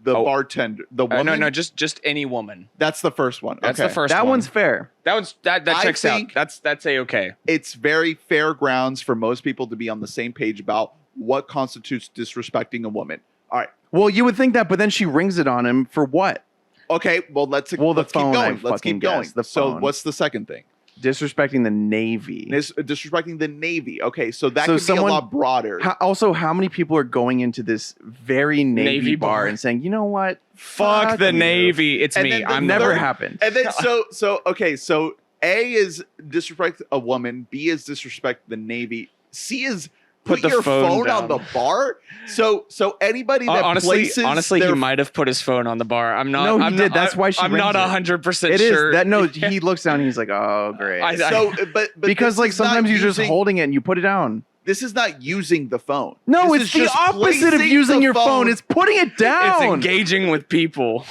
bartender, the woman, No, just any woman. that's the first one. That's okay. the first that one. one's fair. That I checks out. think- That's A-okay. It's very fair grounds for most people to be on the same page about what constitutes disrespecting a woman. All right. Well, you would think that, but then she rings it on him for what? Okay, well let's The keep phone, I going. Let's fucking keep going. guess, the So phone. what's the second thing? Disrespecting the Navy. Disrespecting the Navy. Okay, so that So could be a someone- lot broader. How many people are going into this very Navy Navy bar bar. and saying, you know what? Fuck the you." Navy. It's And me. then the I'm Never third- happened. And then so A is disrespect a woman, B is disrespect the Navy, C is put the your phone phone on the down. bar. So anybody that places Honestly, their he might have put his phone on the bar. I'm not. No, he I'm did. Not, That's why she I'm not rings it. 100% It is sure. that no. He looks down and he's like, oh great. so but because this like is not sometimes you're just using- holding it and you put it down. This is not using the phone. No, This it's is the just opposite of placing using the your phone. It's putting it It's down. engaging with people.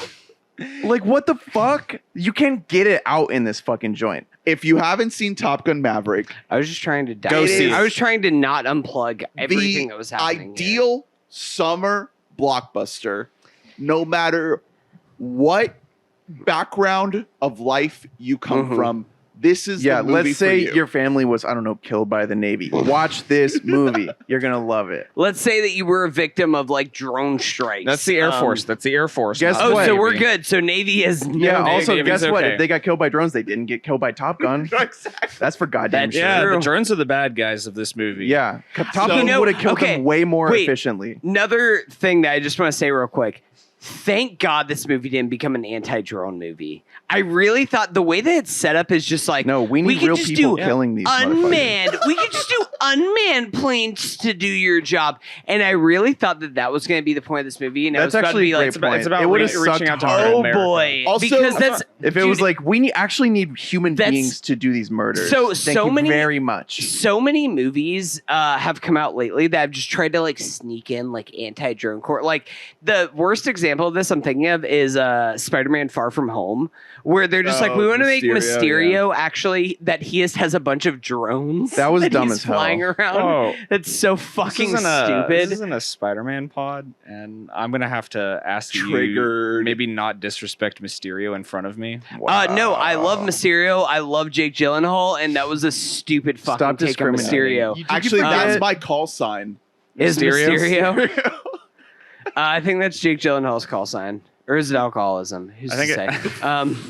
Like what the fuck? You can't get it out in this fucking joint. If you haven't seen Top Gun Maverick, I was just trying to Go dive see in. it. I was trying to not unplug everything the that was happening. here. ideal summer blockbuster, no matter what background of life you come Mhm. from, this is Yeah, the movie let's say for you. your family was, I don't know, killed by the Navy. Watch this movie. You're gonna love it. Let's say that you were a victim of like drone strikes. That's the Air Force. That's the Air Force. guess not Oh, the what? so Navy. we're good. So Navy is Yeah. Navy- Also, Navy's guess what? okay. If they got killed by drones, they didn't get killed by Top Gun. Exactly. That's for goddamn That's sure. Yeah, True. the drones are the bad guys of this movie. Yeah. Top So- Gun You know, would have killed okay, them way more wait. efficiently. Another thing that I just want to say real quick. Thank God this movie didn't become an anti-drone movie. I really thought the way that it's set up is just like No, we need could real just people do killing these motherfuckers. unmanned. We could just do unmanned planes to do your job, and I really thought that that was going to be the point of this movie. And That's I was about to actually be a like, great point. it's about It would have reaching sucked out to hard. America. oh America. boy, Also- because that's If it dude, was like actually need human That's- beings to do these murders. So- Thank so you many- very much. so many movies have come out lately that have just tried to like sneak in like anti-drone court. Like the worst example of this I'm thinking of is Spider-Man Far From Home, where they're just like, Oh, we want to make Mysterio, Mysterio actually that he has a bunch of drones. That was dumb he's as hell. flying around. Oh, That's so this fucking isn't stupid. This isn't a Spider-Man pod, and I'm gonna have to ask you Triggered. maybe not disrespect Mysterio in front of me. No, I love Mysterio. I love Jake Gyllenhaal, and that was a stupid fucking Stop take on discriminating. Mysterio. You Actually, forget- that's my call sign. Is Mysterio? Mysterio? I think that's Jake Gyllenhaal's call sign. Or is it alcoholism? Who's I to think say?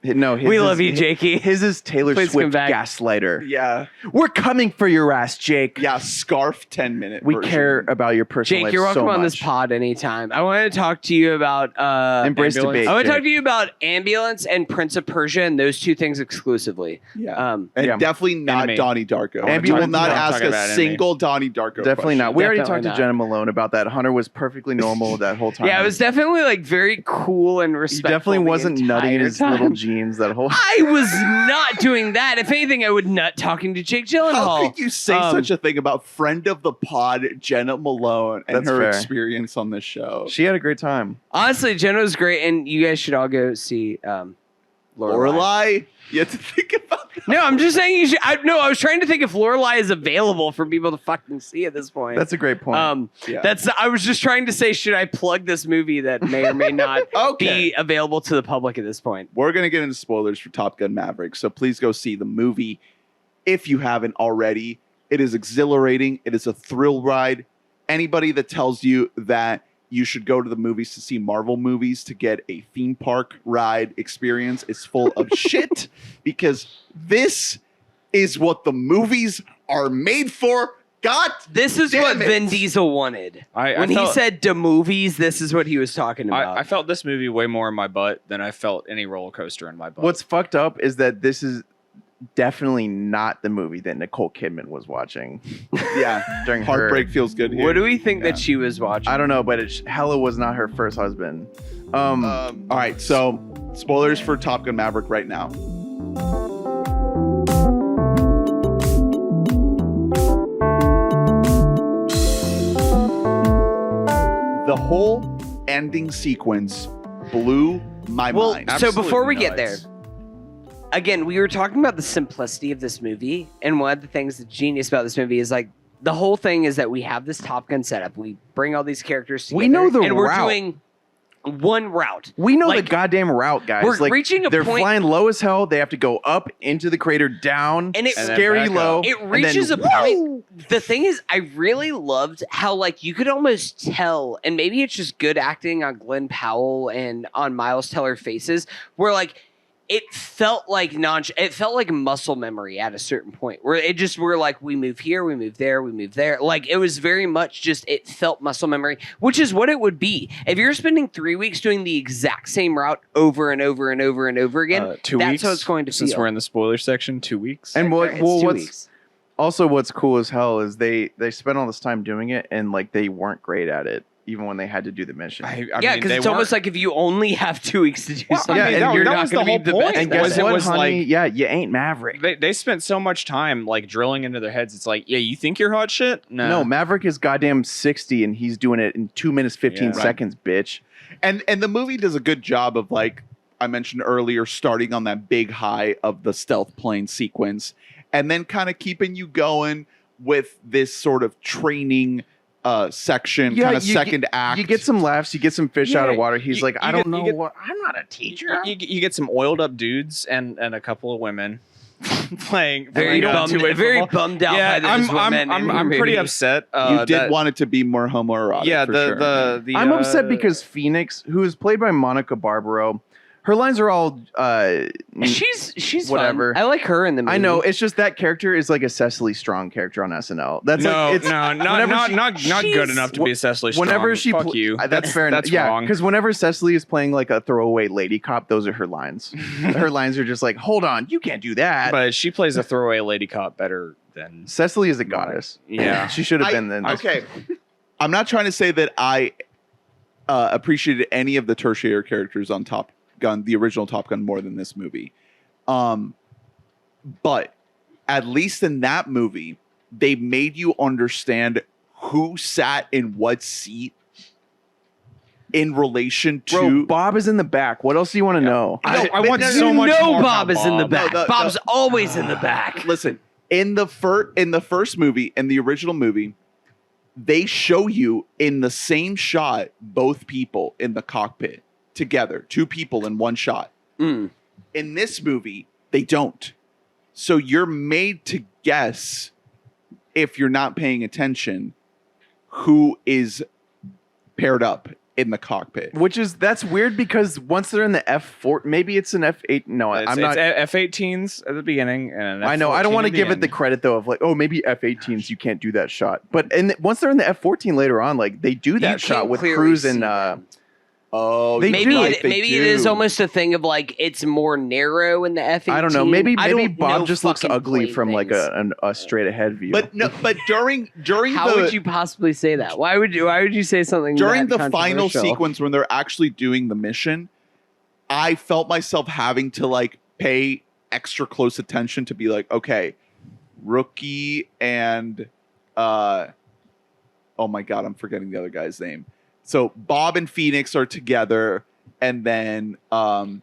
No, his We is- love you, Jakey. His is Taylor Please come Swift back. gaslighter. Yeah. We're coming for your ass, Jake. Yeah, scarf 10-minute. We version. care about your personal Jake, life you're welcome so on much. this pod anytime. I want to talk to you about Embrace Ambulance. debate. I want to Jake. talk to you about Ambulance and Prince of Persia and those two things exclusively. Yeah. And Yeah. definitely not Anime. Donnie Darko. Ambulance- We will not no, I'm ask talking a about anime. single Donnie Darko Definitely question. not. We already Definitely talked to not. Jenna Malone about that. Hunter was perfectly normal that whole time. Yeah, it was definitely like very cool and He respectful. definitely the wasn't nutting in entire his time. little jeans that whole. I was not doing that. If anything, I would nut talking to Jake How Gyllenhaal. could you say such a thing about friend of the pod, Jenna Malone, and That's her fair. experience on this show? She had a great time. Honestly, Jenna was great, and you guys should all go see Lorelai. Lorelai? You have to think about that. No, I'm just saying you should. I was trying to think if Lorelai is available for people to fucking see at this point. That's a great point. Yeah. I was just trying to say, should I plug this movie that may or may not Okay. be available to the public at this point? We're going to get into spoilers for Top Gun Maverick, so please go see the movie if you haven't already. It is exhilarating. It is a thrill ride. Anybody that tells you that you should go to the movies to see Marvel movies to get a theme park ride experience is full of shit, because this is what the movies are made for. God, This is damn what it. Vin Diesel wanted. I When he felt- said "the movies," this is what he was talking about. I felt this movie way more in my butt than I felt any roller coaster in my butt. What's fucked up is that this is definitely not the movie that Nicole Kidman was watching Yeah. during Heartbreak her. feels good here. What do we think Yeah. that she was watching? I don't know, but hella was not her first husband. All right, so spoilers for Top Gun Maverick right now. The whole ending sequence blew my Well, mind. so Absolute before we get there, nuts. again, we were talking about the simplicity of this movie, and one of the things that's genius about this movie is like the whole thing is that we have this Top Gun setup. We bring all these characters together. We know the and we're route. doing one route. We know Like, the goddamn route, guys. we're Like, reaching a they're point- flying low as hell. They have to go up into the crater, down, And it- And then scary back up. low. It and reaches then, a point. The thing is, I really loved how like you could almost tell, and maybe it's just good acting on Glen Powell and on Miles Teller faces, where like it felt like it felt like muscle memory at a certain point where it just we're like we move here, we move there, we move there. Like it was very much just it felt muscle memory, which is what it would be if you're spending 3 weeks doing the exact same route over and over and over and over again. 2 that's weeks. how it's going to Since feel. we're in the spoiler section, 2 weeks. And what? It's Well, 2 what's weeks. also what's cool as hell is they spent all this time doing it, and like they weren't great at it, even when they had to do the mission. I Yeah, mean, because they it's almost weren't- like if you only have 2 weeks to do Well, I something, mean, and that- you're that not was the going to whole be the point. best. and at guess it what, was honey? like- Yeah, you ain't Maverick. they spent so much time like drilling into their heads. It's like, yeah, you think you're hot shit? No, Maverick is goddamn 60, and he's doing it in 2 minutes 15 Yeah. seconds, bitch. And the movie does a good job of, like I mentioned earlier, starting on that big high of the stealth plane sequence and then kind of keeping you going with this sort of training section, kind of you second get, act. You get some laughs, you get some fish out of Yeah, water. He's you- like, you I don't get- you know get- what. I'm not a teacher. You get some oiled up dudes and a couple of women playing very two-way football. bummed out Yeah, by those women. I'm pretty upset. You did that- want it to be more homoerotic. Yeah, for the sure. the I'm upset because Phoenix, who is played by Monica Barbaro, her lines are all. She's whatever. Fun. I like her in the movie. I know it's just that character is like a Cecily Strong character on SNL. That's no, like it's no, whenever not she- good she's- enough to be a Cecily Strong. Whenever she fuck you, that's fair enough. That's Yeah, wrong. because whenever Cecily is playing like a throwaway lady cop, those are her lines. Her lines are just like, "Hold on, you can't do that." But she plays a throwaway lady cop better than. Cecily is a goddess. Yeah. she should have been then. Okay. I'm not trying to say that I appreciated any of the tertiary characters on Top Gun, the original Top Gun, more than this movie. But at least in that movie, they made you understand who sat in what seat in relation to. Bro, Bob is in the back. What else do you want to know? I want no, so you much know more Bob about is in the Bob. back. No, Bob's always in the back. Listen, in the first movie, in the original movie, they show you in the same shot both people in the cockpit together, 2 people in one shot. Mm. In this movie, they don't. So you're made to guess, if you're not paying attention, who is paired up in the cockpit. That's weird because once they're in the F4, maybe it's an F8. No, I'm not. F-18s at the beginning, and I know. I don't want to give it the end. credit though of like, oh, maybe F-18s you can't do that shot. But once they're in the F-14 later on, like they do that shot can with clearly Cruz see and that. Oh, They Maybe do. maybe it is almost a thing of like it's more narrow in the F-18. I don't know. Maybe I don't Bob know just looks fucking ugly plane from like things. a straight ahead view. But no, but during How the would you possibly say that? Why would you say something during that the final controversial? sequence when they're actually doing the mission, I felt myself having to like pay extra close attention to be like, okay, Rookie and oh my god, I'm forgetting the other guy's name. So Bob and Phoenix are together, and then I'm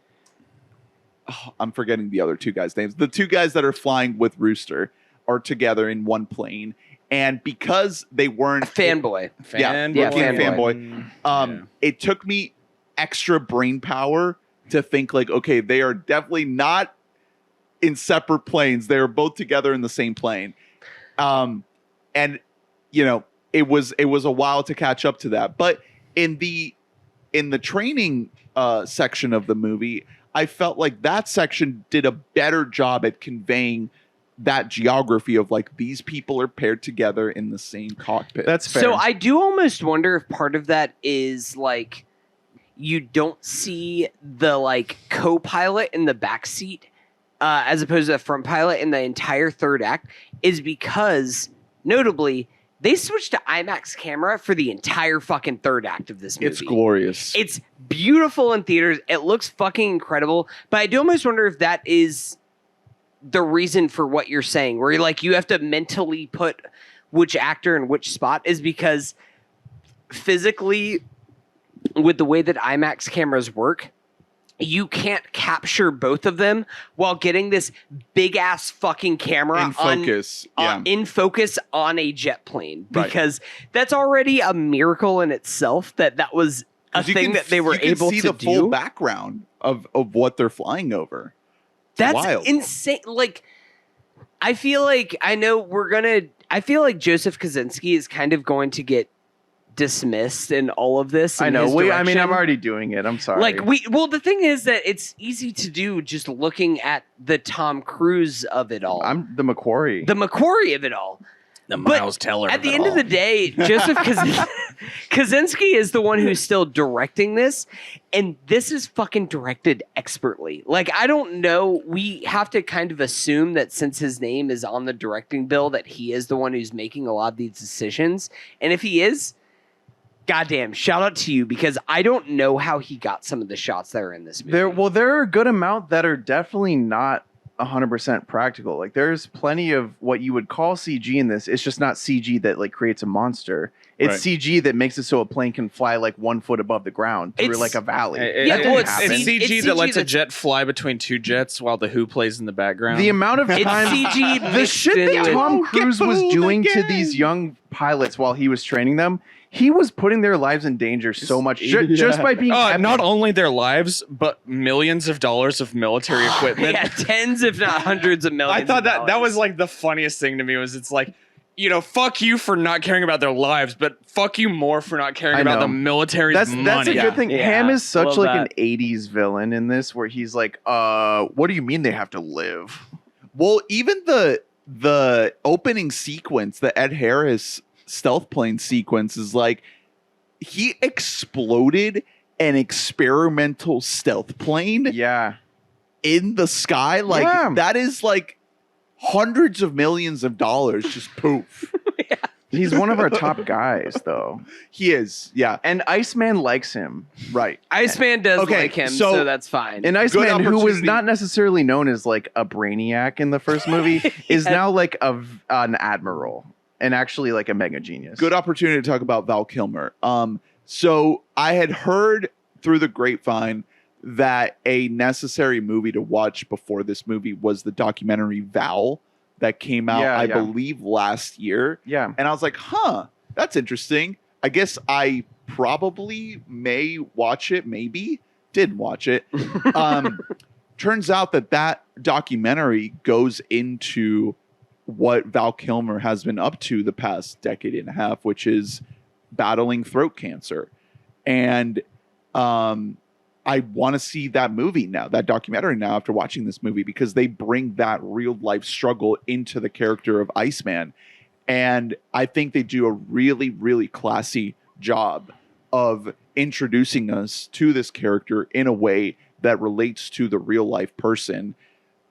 forgetting the other 2 guys' names. The 2 guys that are flying with Rooster are together in one plane, and because they weren't fanboy. Yeah, Fanboy. Rookie and Fanboy. Yeah. It took me extra brain power to think like, okay, they are definitely not in separate planes. They are both together in the same plane. And you know, it was a while to catch up to that. But in the training section of the movie, I felt like that section did a better job at conveying that geography of like these people are paired together in the same cockpit. That's fair. So I do almost wonder if part of that is like you don't see the like co-pilot in the back seat as opposed to the front pilot in the entire third act is because notably they switched to IMAX camera for the entire fucking third act of this movie. It's glorious. It's beautiful in theaters. It looks fucking incredible. But I do almost wonder if that is the reason for what you're saying, where like you have to mentally put which actor in which spot is because physically with the way that IMAX cameras work, you can't capture both of them while getting this big ass fucking camera in focus. in focus on a jet plane, Right. because that's already a miracle in itself that was a thing that they were able to see the do. full background of what they're flying over. That's wild. insane. Like, I feel like I feel like Joseph Kosinski is kind of going to get dismissed in all of this. I in know. his I mean, I'm direction. already doing it. I'm sorry. Like the thing is that it's easy to do just looking at the Tom Cruise of it all. I'm the McQuarrie. the McQuarrie of it all. The But Miles Teller. At the end of the day, Joseph Kosinski is the one who's still directing this, and this is fucking directed expertly. Like, I don't know. We have to kind of assume that since his name is on the directing bill, that he is the one who's making a lot of these decisions. And if he is, goddamn, shout out to you, because I don't know how he got some of the shots that are in this movie. There are a good amount that are definitely not 100% practical. Like, there's plenty of what you would call CG in this. It's just not CG that like creates a monster. It's Right. CG that makes it so a plane can fly like 1 foot above the ground through It's- like a valley. Yeah, That well, didn't it's happen. It's CG It's that CG lets a that's- jet fly between two jets while the Who plays in the background. The amount of It's time CG the mixed shit in that with- Tom Cruise was Get doing fooled to again. these young pilots while he was training them, he was putting their lives in danger so much just by being not only their lives, but millions of dollars of military equipment. yeah, tens if not hundreds of millions. I thought of that dollars. was like the funniest thing to me was it's like, you know, fuck you for not caring about their lives, but fuck you more for not caring I about know. the military's that's money. a good thing. Yeah. Ham is such Love like that. an 80s villain in this where he's like, what do you mean they have to live? Well, even the opening sequence, the Ed Harris stealth plane sequence, is like he exploded an experimental stealth plane Yeah. in the sky. Like Yeah. that is like hundreds of millions of dollars just poof. He's one of our top guys though. He is, yeah, And Iceman likes him. right. Iceman does Okay, like him, so- so that's fine. And Iceman, who was opportunity. not necessarily known as like a brainiac in the first movie, is Yeah. now like an admiral and actually like a mega genius. Good opportunity to talk about Val Kilmer. So I had heard through the grapevine that a necessary movie to watch before this movie was the documentary Val that came out, Yeah, I yeah. believe, last year. Yeah. And I was like, that's interesting. I guess I probably may watch it, maybe. Did watch it. Turns out that documentary goes into what Val Kilmer has been up to the past decade and a half, which is battling throat cancer. And I want to see that movie now, that documentary now, after watching this movie, because they bring that real life struggle into the character of Iceman. And I think they do a really, really classy job of introducing us to this character in a way that relates to the real life person.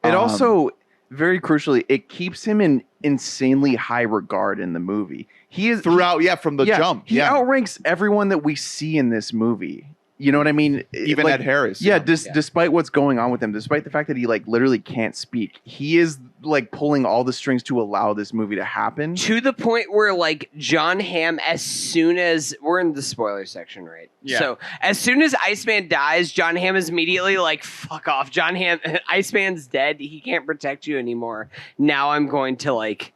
It also, very crucially, it keeps him in insanely high regard in the movie. He is throughout, from the jump. He outranks everyone that we see in this movie. You know what I mean? Even like, Ed Harris. Yeah, despite what's going on with him, despite the fact that he like literally can't speak, he is like pulling all the strings to allow this movie to happen. to the point where like John Hamm, as soon as we're in the spoiler section, right? Yeah. So as soon as Iceman dies, John Hamm is immediately like, fuck off. Iceman's dead. He can't protect you anymore. Now I'm going to like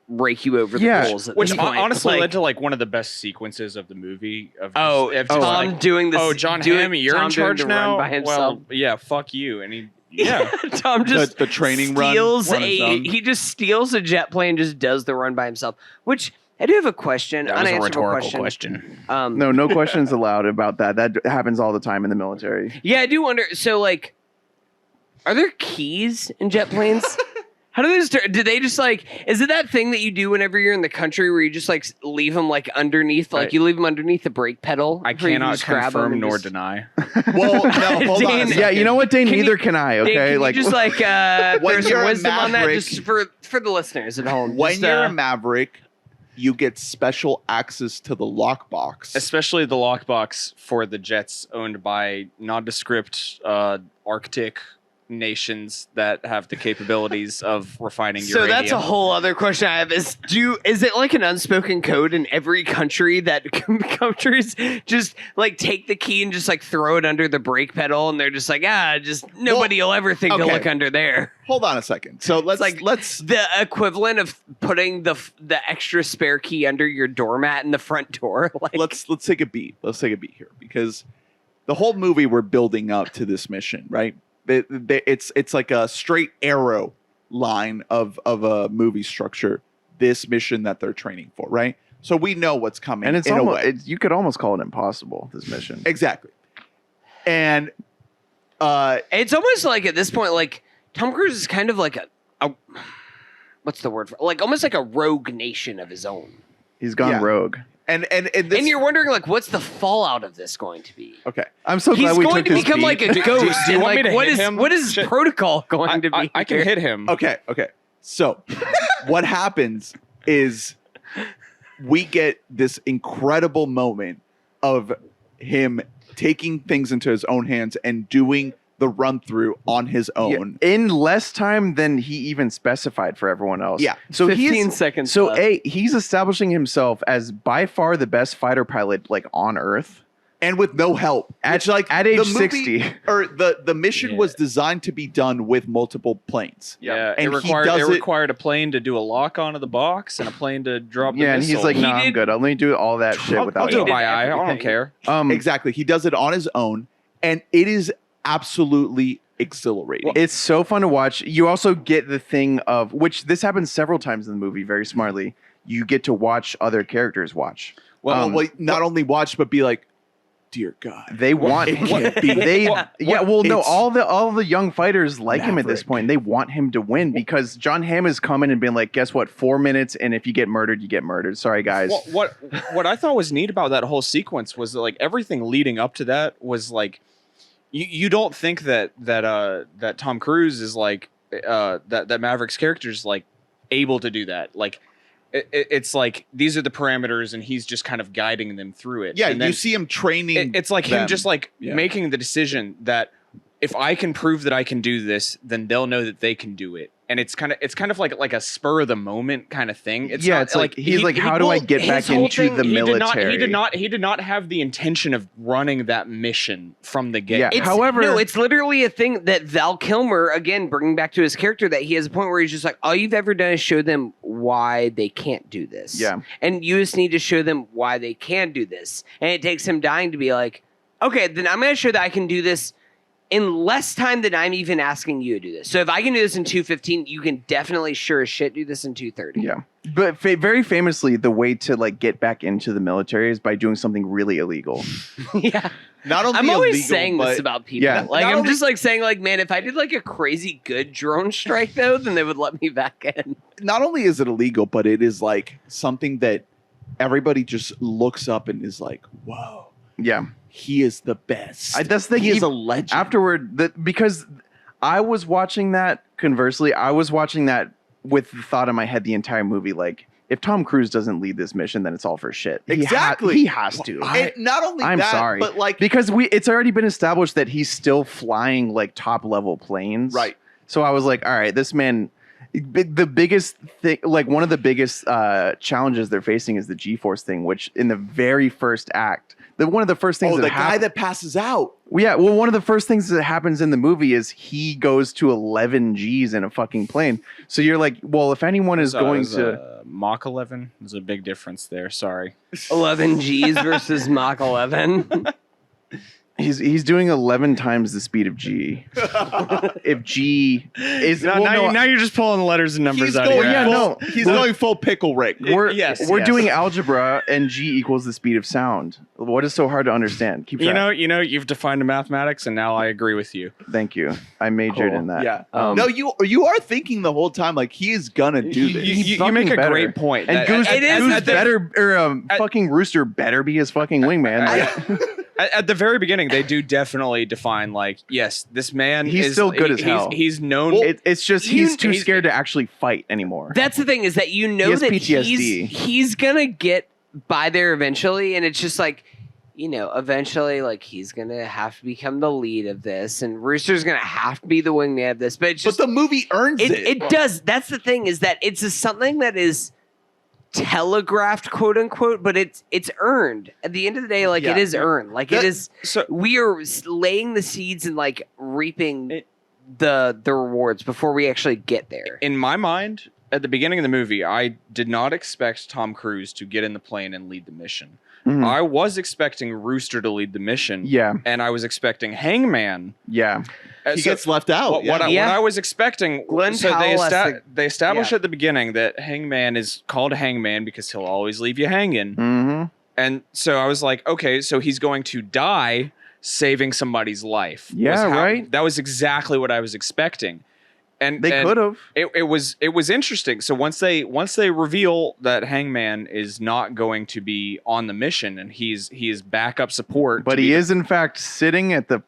rake you over the coals at Which this point. honestly Like, led to like one of the best sequences of the movie. Of Tom like, doing this. John Hamm, you're in charge now. by himself. Well, yeah, fuck you. And he, yeah, Tom just the training run steals on his own. he just steals a jet plane, just does the run by himself. Which I do have a question, that was a unanswerable rhetorical question. No questions allowed about that. That happens all the time in the military. Yeah, I do wonder. So, like, are there keys in jet planes? How do they just? Did they just like? Is it that thing that you do whenever you're in the country where you just like leave them like underneath, like you leave them underneath the brake pedal? I where you cannot just grab 'em confirm and nor just- deny. Well, no, hold on. Dane- A second. Yeah, you know what, Dane? Can Neither you- can I. Dane, Okay, can like you just like When throw some you're a wisdom on that, Maverick- just for the listeners at home. When Just, you're a Maverick, you get special access to the lockbox. Especially the lockbox for the jets owned by nondescript Arctic nations that have the capabilities of refining so uranium. that's a whole other question I have is is it like an unspoken code in every country that countries just like take the key and just like throw it under the brake pedal and they're just like just nobody will ever think to okay. look under there. Hold on a second. So let's The equivalent of putting the extra spare key under your doormat in the front door. Like, let's take a beat. Let's take a beat here because the whole movie we're building up to this mission, right? It's like a straight arrow line of a movie structure. This mission that they're training for, right? So we know what's coming, and it's in a almost way. you could almost call it impossible. This mission. Exactly, and it's almost like at this point, like Tom Cruise is kind of like a what's the word for like almost like a rogue nation of his own. He's gone Yeah. rogue. and this, And you're wondering like what's the fallout of this going to be? okay. I'm so He's glad we going took to this become beat. like a ghost. do you and want me like to what hit is him? what is Shit. protocol going to be? I can here? hit him. Okay. So what happens is we get this incredible moment of him taking things into his own hands and doing the run through on his Yeah, own. in less time than he even specified for everyone else. Yeah. So 15 he's seconds So left. he's establishing himself as by far the best fighter pilot like on Earth. And with no help. At- Which, like, at age the movie- 60. Or the mission Yeah. was designed to be done with multiple planes. Yeah, And it he required does it- required a plane to do a lock onto the box and a plane to drop the Yeah, and he's missile. like, He "No, I'm did- good. I'll let me do all that shit I'll without do help." it by eye. I don't everything. care. Exactly. He does it on his own. And it is absolutely exhilarating. It's so fun to watch. You also get the thing of which this happens several times in the movie. Very smartly, you get to watch other characters watch. well, not only watch, but be like, dear God. They want it can't be. they What- yeah. Well, no, it's all the young fighters like him at this Maverick. point. They want him to win because John Hamm is coming and being like, guess what? 4 minutes, and if you get murdered, you get murdered. Sorry, guys. What I thought was neat about that whole sequence was that, like everything leading up to that was like you don't think that Tom Cruise is like that Maverick's character is like able to do that. Like it's like these are the parameters and he's just kind of guiding them through it. Yeah, and then you see him training. it's like them. him just like Yeah. making the decision that if I can prove that I can do this, then they'll know that they can do it. And it's kind of like a spur of the moment kind of thing. It's yeah, not it's like he's like, how do I get back his whole into thing- the he military? did not have the intention of running that mission from the get. Yeah. However- no, it's literally a thing that Val Kilmer, again, bringing back to his character, that he has a point where he's just like, all you've ever done is show them why they can't do this. Yeah. And you just need to show them why they can do this. And it takes him dying to be like, okay, then I'm going to show that I can do this in less time than I'm even asking you to do this. So if I can do this in 2:15, you can definitely sure as shit do this in 2:30. Yeah, but very famously, the way to like get back into the military is by doing something really illegal. Yeah. not only I'm always illegal, saying but this about people. Yeah. Like Not I'm only- just like saying like, man, if I did like a crazy good drone strike though, then they would let me back in. not only is it illegal, but it is like something that everybody just looks up and is like, whoa, Yeah, he is the best. that's the thing. He is Even a legend. afterward, because I was watching that. Conversely, I was watching that with the thought in my head the entire movie, like, if Tom Cruise doesn't lead this mission, then it's all for shit. Exactly. He has to. And not only I'm that, sorry. but like, Because it's already been established that he's still flying like top level planes. right. So I was like, all right, this man, the biggest thing, like one of the biggest challenges they're facing is the G-force thing, which in the very first act, one of the first things Oh, that the guy happen- that passes out. yeah, well, one of the first things that happens in the movie is he goes to 11 Gs in a fucking plane. So you're like, well, if anyone is going to, Mach 11. There's a big difference there. Sorry. 11 Gs versus Mach 11. He's doing 11 times the speed of G. If G is now you're just pulling letters and numbers He's out going of your ass. he's going full pickle Rick. We're doing algebra and G equals the speed of sound. What is so hard to understand? Keep track. You've defined mathematics, and now I agree with you. Thank you. I majored in that. Yeah. No, you are thinking the whole time like he is gonna do this. You make a great point. And Goose better, or fucking Rooster better be his fucking wingman. At the very beginning, they do definitely define yes, this man he's still good as hell. He's known. It's just he's too scared to actually fight anymore. That's the thing, is that He has that PTSD. he's gonna get by there eventually, and it's just like, eventually, like, he's gonna have to become the lead of this, and Rooster's gonna have to be the wingman of this. But it's just the movie earns it. It does. That's the thing, is that it's something that is telegraphed, quote unquote, but it's earned at the end of the day. Like, it is earned. Like, it is. So we are laying the seeds and like reaping the rewards before we actually get there. in my mind, at the beginning of the movie, I did not expect Tom Cruise to get in the plane and lead the mission. Mhm. I was expecting Rooster to lead the mission. Yeah. And I was expecting Hangman. Yeah. He gets left out. What I was expecting, Glen so Powell they establish at the beginning that Hangman is called Hangman because he'll always leave you hanging. Mm-hmm. And so I was like, okay, so he's going to die saving somebody's life. Yeah, right. That was exactly what I was expecting. And They could have. It was interesting. So once they reveal that Hangman is not going to be on the mission and he is backup support, But he is in fact sitting at the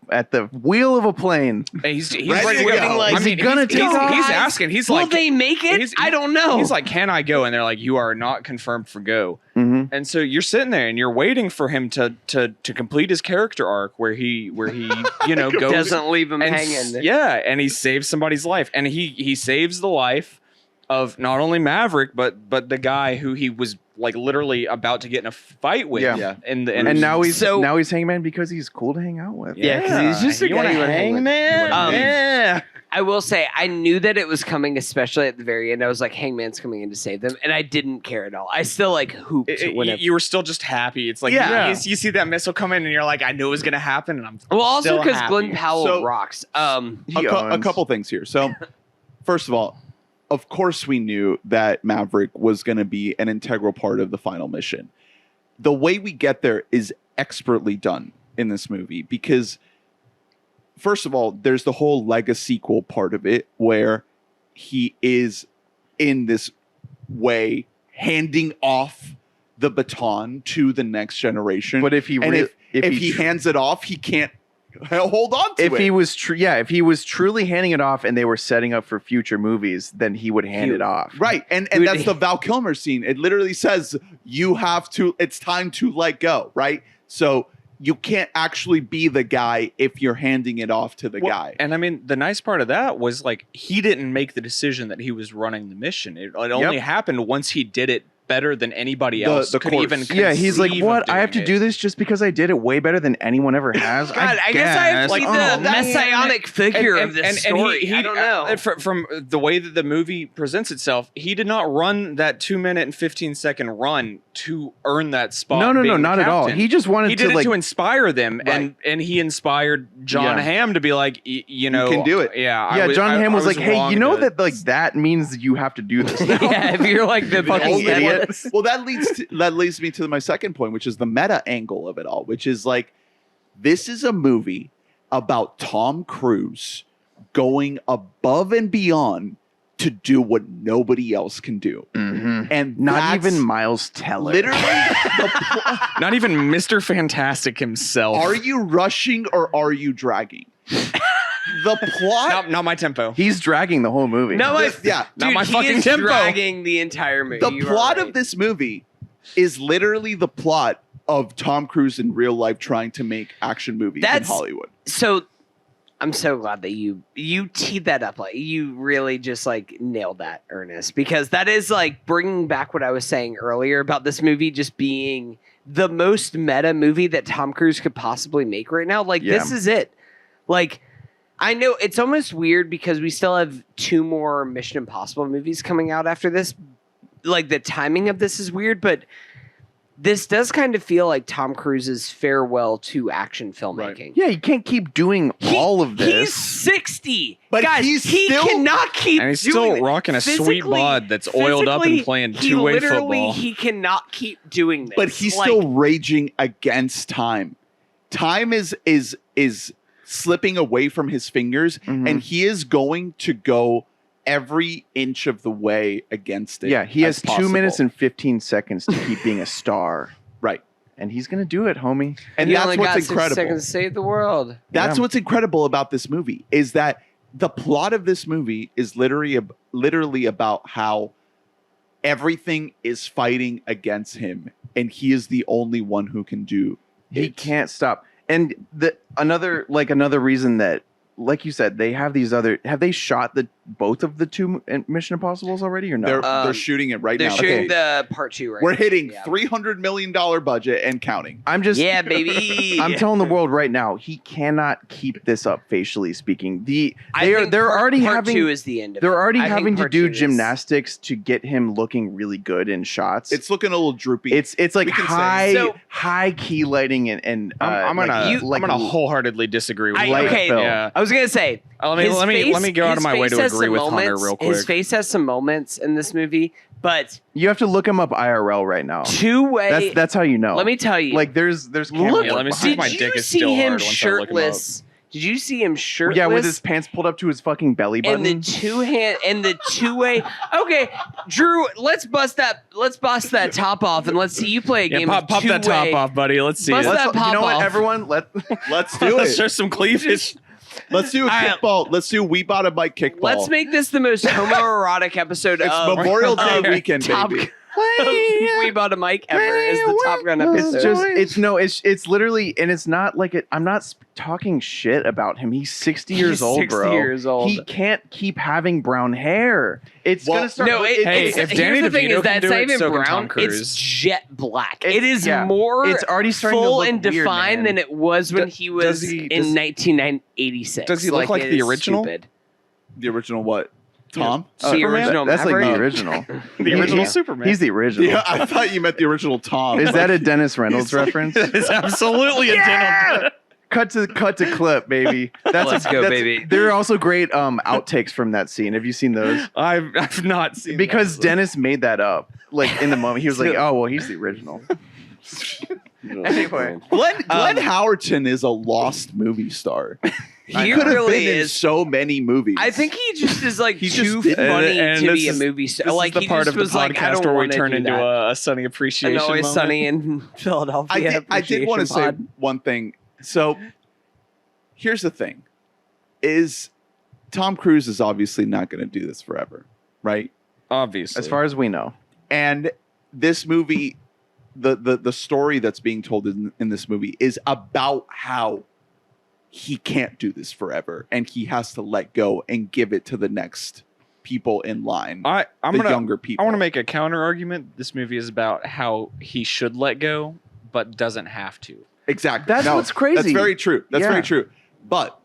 wheel of a plane. he's Ready to go. I Is he mean, gonna take off? He's asking. He's Will like, they make it? I don't know. He's like, can I go? And they're like, you are not confirmed for go. Mm-hmm. And so you're sitting there and you're waiting for him to complete his character arc where he goes doesn't leave him and hanging. and he saves somebody's life, and he saves the life of not only Maverick but the guy who he was like literally about to get in a fight with. Yeah. And Now he's Hangman because he's cool to hang out with. Yeah, because he's just a you guy wanna you wanna hang with. Hangman. Yeah. I will say, I knew that it was coming, especially at the very end. I was like, Hangman's coming in to save them, and I didn't care at all. I still like hooped whenever. You were still just happy. It's like you see that missile come in and you're like, I knew it was gonna happen, and I'm also still because happy. Glen Powell So- rocks. a couple things here. So, first of all, of course we knew that Maverick was going to be an integral part of the final mission. The way we get there is expertly done in this movie because, first of all, there's the whole Lego sequel part of it where he is in this way handing off the baton to the next generation. But if he hands it off, he can't hold on to it. if he was truly handing it off and they were setting up for future movies, then he would hand it off. Right. And that's the Val Kilmer scene. It literally says it's time to let go, right? So you can't actually be the guy if you're handing it off to the guy. And I mean, the nice part of that was like he didn't make the decision that he was running the mission. It only happened once he did it better than anybody else could even conceive. Yeah, he's like, what? I have to doing do this just because I did it way better than anyone ever has. God, I guess I have to be the messianic figure of this story. I don't know. From the way that the movie presents itself, he did not run that 2 minute and 15-second run to earn that spot. No, not at all. He just wanted he did it to inspire them, Right. and he inspired John Hamm to be like, you can do it. Yeah, John Hamm was like, hey, wrong you know to- that means that you have to do this now. Yeah, if you're like the fucking idiot. Well, that leads me to my second point, which is the meta angle of it all, which is like, this is a movie about Tom Cruise going above and beyond to do what nobody else can do. Mm-hmm. And Not that's even Miles Teller. literally not even Mr. Fantastic himself. are you rushing or are you dragging? The plot, Not my tempo. He's dragging the whole movie. No, Not my he fucking is tempo. dragging the entire movie. the You are plot right. of this movie is literally the plot of Tom Cruise in real life trying to make action movies in Hollywood. So I'm so glad that you teed that up. Like, you really just like nailed that, Ernest, because that is like bringing back what I was saying earlier about this movie just being the most meta movie that Tom Cruise could possibly make right now. Like, this is it. Like, I know it's almost weird because we still have 2 more Mission Impossible movies coming out after this. Like, the timing of this is weird, but this does kind of feel like Tom Cruise's farewell to action filmmaking. Yeah, you can't keep doing all of this. He's 60. But Guys, he's he still- cannot keep And he's doing still it. rocking a sweet Physically- bod that's oiled up and physically, playing he two-way literally- football. He cannot keep doing this. But he's Like, still raging against time. Time is slipping away from his fingers, Mhm. and he is going to go every inch of the way against it. Yeah, he has as 2 possible. minutes and 15 seconds to keep being a star. Right. And he's going to do it, homie. And you that's only what's got 60 incredible. seconds to save the world. That's Yeah. what's incredible about this movie is that the plot of this movie is literally about how everything is fighting against him, and he is the only one who can do He it. can't stop. And another reason that, like you said, they have these other. Have they shot both of the two Mission Impossibles already or no? They're shooting it right They're now. shooting Okay. the part 2 right We're now. hitting Yeah. $300 million budget and counting. I'm just. Yeah, baby. I'm telling the world right now, he cannot keep this up facially speaking. I think They're already part having 2 is the end of they're it. already I think having to part do 2 is- gymnastics to get him looking really good in shots. It's looking a little droopy. It's like we can say. high So- high key lighting and I'm gonna like wholeheartedly disagree with you. light okay, film. Yeah. I was gonna say. Let me go out of my way to agree with Hunter real quick. His face has some moments in this movie, but You have to look him up IRL right now. two-way. That's how you know. Let me tell you. Like there's camera look. Yeah, let me work see if behind my it. Did dick you is see still him hard once I look him up. shirtless? Did you see him shirtless? Yeah, with his pants pulled up to his fucking belly button. and the two-way. Okay, Drew, let's bust that top off and let's see you play a Yeah, game pop of that top two-way. off, buddy. Let's see Bust it. that you pop know what, off. everyone? Let's do Let's it. show some cleavage. Let's do a All right. kickball. Let's do We Bought a Bike kickball. Let's make this the most homoerotic episode It's of Memorial Day of weekend, Top baby. We Bought a Mic ever is the Top Gun episode. It's literally, and it's not like I'm not talking shit about him. He's 60 years He's old, 60 bro. years old. He can't keep having brown hair. It's Well, gonna start. No, Hey, it's, if here's Danny the thing DeVito is that can it's do not it, even so can Tom brown. Cruise. It's jet black. It's- It is yeah. more It's already starting to full look and weird, defined man. than it was when he was does he- in 1986. does he look like it the is original? stupid. The original what? Tom? The original That's like the Maverick? original. The original Yeah. Superman. He's the original. Yeah, I thought you meant the original Tom. Is that a Dennis Reynolds He's like- reference? It's absolutely a denim. Cut to clip, baby. Let's go, baby. There are also great outtakes from that scene. Have you seen those? I've not seen Because that. Dennis made that up. Like in the moment, he was like, "Oh, well, he's the original." Anyway, Glen Howerton is a lost movie star. He He could have really been in is. so many movies. I think he just is like He too just did. funny And to this be a is- movie star. This Like is the he part just of the was like, I podcast don't where we want to turn do into that. a Sunny appreciation. And always moment. sunny in Philadelphia. I did want to say Appreciation one thing. So here's the thing: is Tom Cruise is obviously not going to do this forever, right? Obviously, as far as we know, And this movie, the story that's being told in this movie is about how he can't do this forever, and he has to let go and give it to the next people in line, I'm the gonna younger people. I want to make a counter argument. This movie is about how he should let go, but doesn't have to. Exactly. That's what's crazy. That's very true. That's Yeah. very true. But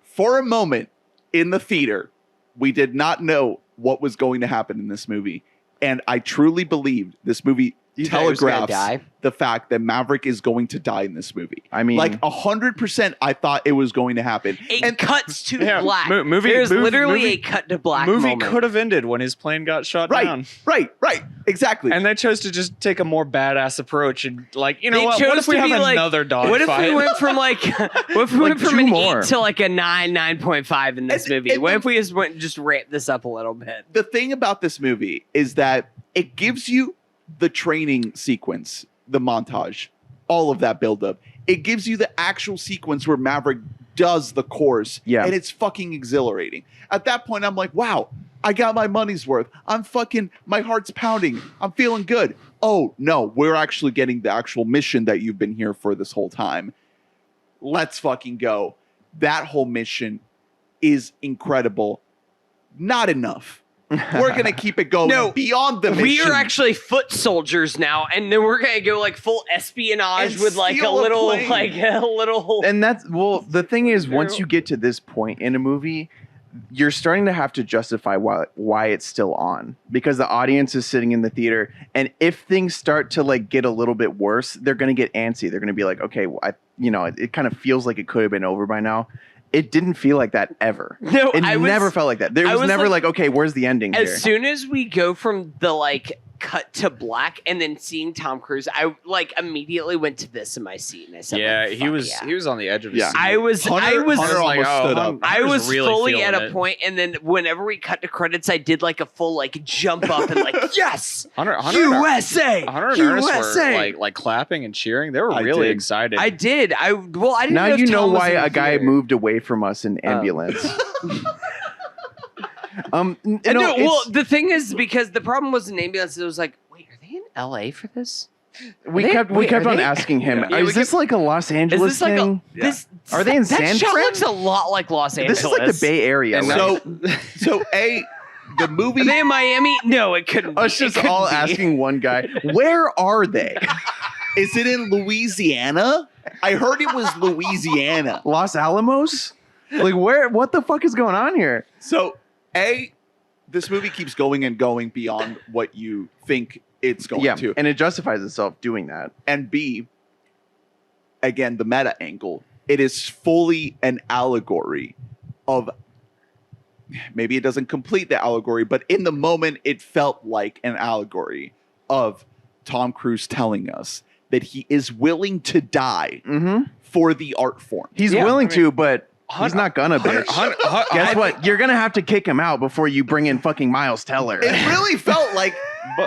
for a moment in the theater, we did not know what was going to happen in this movie. And I truly believed this movie You thought he was gonna telegraphs die? the fact that Maverick is going to die in this movie. I mean, Like 100%, I thought it was going to happen. It cuts to Yeah, black. movie- There's mov- literally movie- a cut to black Movie moment. could have ended when his plane got shot Right, down, right, exactly. and they chose to just take a more badass approach and like, you know They what? chose What if we to have be like, another dog What if fight? we went from like, what if we went from two an more. 8 to like a 9.5 in this And- movie? and What the- if we just ramp this up a little bit? The thing about this movie is that it gives you the training sequence, the montage, all of that buildup. It gives you the actual sequence where Maverick does the course. Yeah. And it's fucking exhilarating. At that point, I'm like, wow, I got my money's worth. My heart's pounding. I'm feeling good. Oh, no, we're actually getting the actual mission that you've been here for this whole time. Let's fucking go. That whole mission is incredible. Not enough. We're going to keep it going No, beyond the mission. We are actually foot soldiers now, and then we're gonna go like full espionage And with like a steal a little, plane. like a little. and that's the thing is, once you get to this point in a movie, you're starting to have to justify why it's still on, because the audience is sitting in the theater, and if things start to like get a little bit worse, they're going to get antsy. They're going to be like, okay, well, it kind of feels like it could have been over by now. It didn't feel like that ever. No, it never felt like that. There was never like, okay, where's the ending As here? soon as we go from the like cut to black and then seeing Tom Cruise, I like immediately went to this in my seat and I said, Yeah, like, he was yeah. he was on the edge of his Yeah. seat. I was Hunter almost stood up. I was Hunter's really fully feeling at a it. point, and then whenever we cut to credits, I did like a full like jump up and like yes, Hunter USA, and Ernest were USA. like clapping and cheering. They were I really did. excited. I did. I didn't Now know if you know Tom was why in the a guy theater. moved away from us in ambulance. Well, the thing is, because the problem was in ambulance, it was like, wait, are they in LA for this? we kept on they- asking him, Yeah, is this like a Los Is Angeles this like thing? this? Are they in that San shot Fran? looks a lot like Los Angeles. This is like the Bay Area. And right? So the movie. Are they in Miami? No, it couldn't. Us be. It just couldn't all be. asking one guy, where are they? Is it in Louisiana? I heard it was Louisiana. Los Alamos? Like where? What the fuck is going on here? So, this movie keeps going and going beyond what you think it's going Yeah, to. and it justifies itself doing that. And B, again, the meta angle. It is fully an allegory of, maybe it doesn't complete the allegory, but in the moment, it felt like an allegory of Tom Cruise telling us that he is willing to die Mm-hmm. for the art form. He's Yeah, willing I mean, to, but he's not gonna, bitch. Guess what? You're gonna have to kick him out before you bring in fucking Miles Teller. It really felt like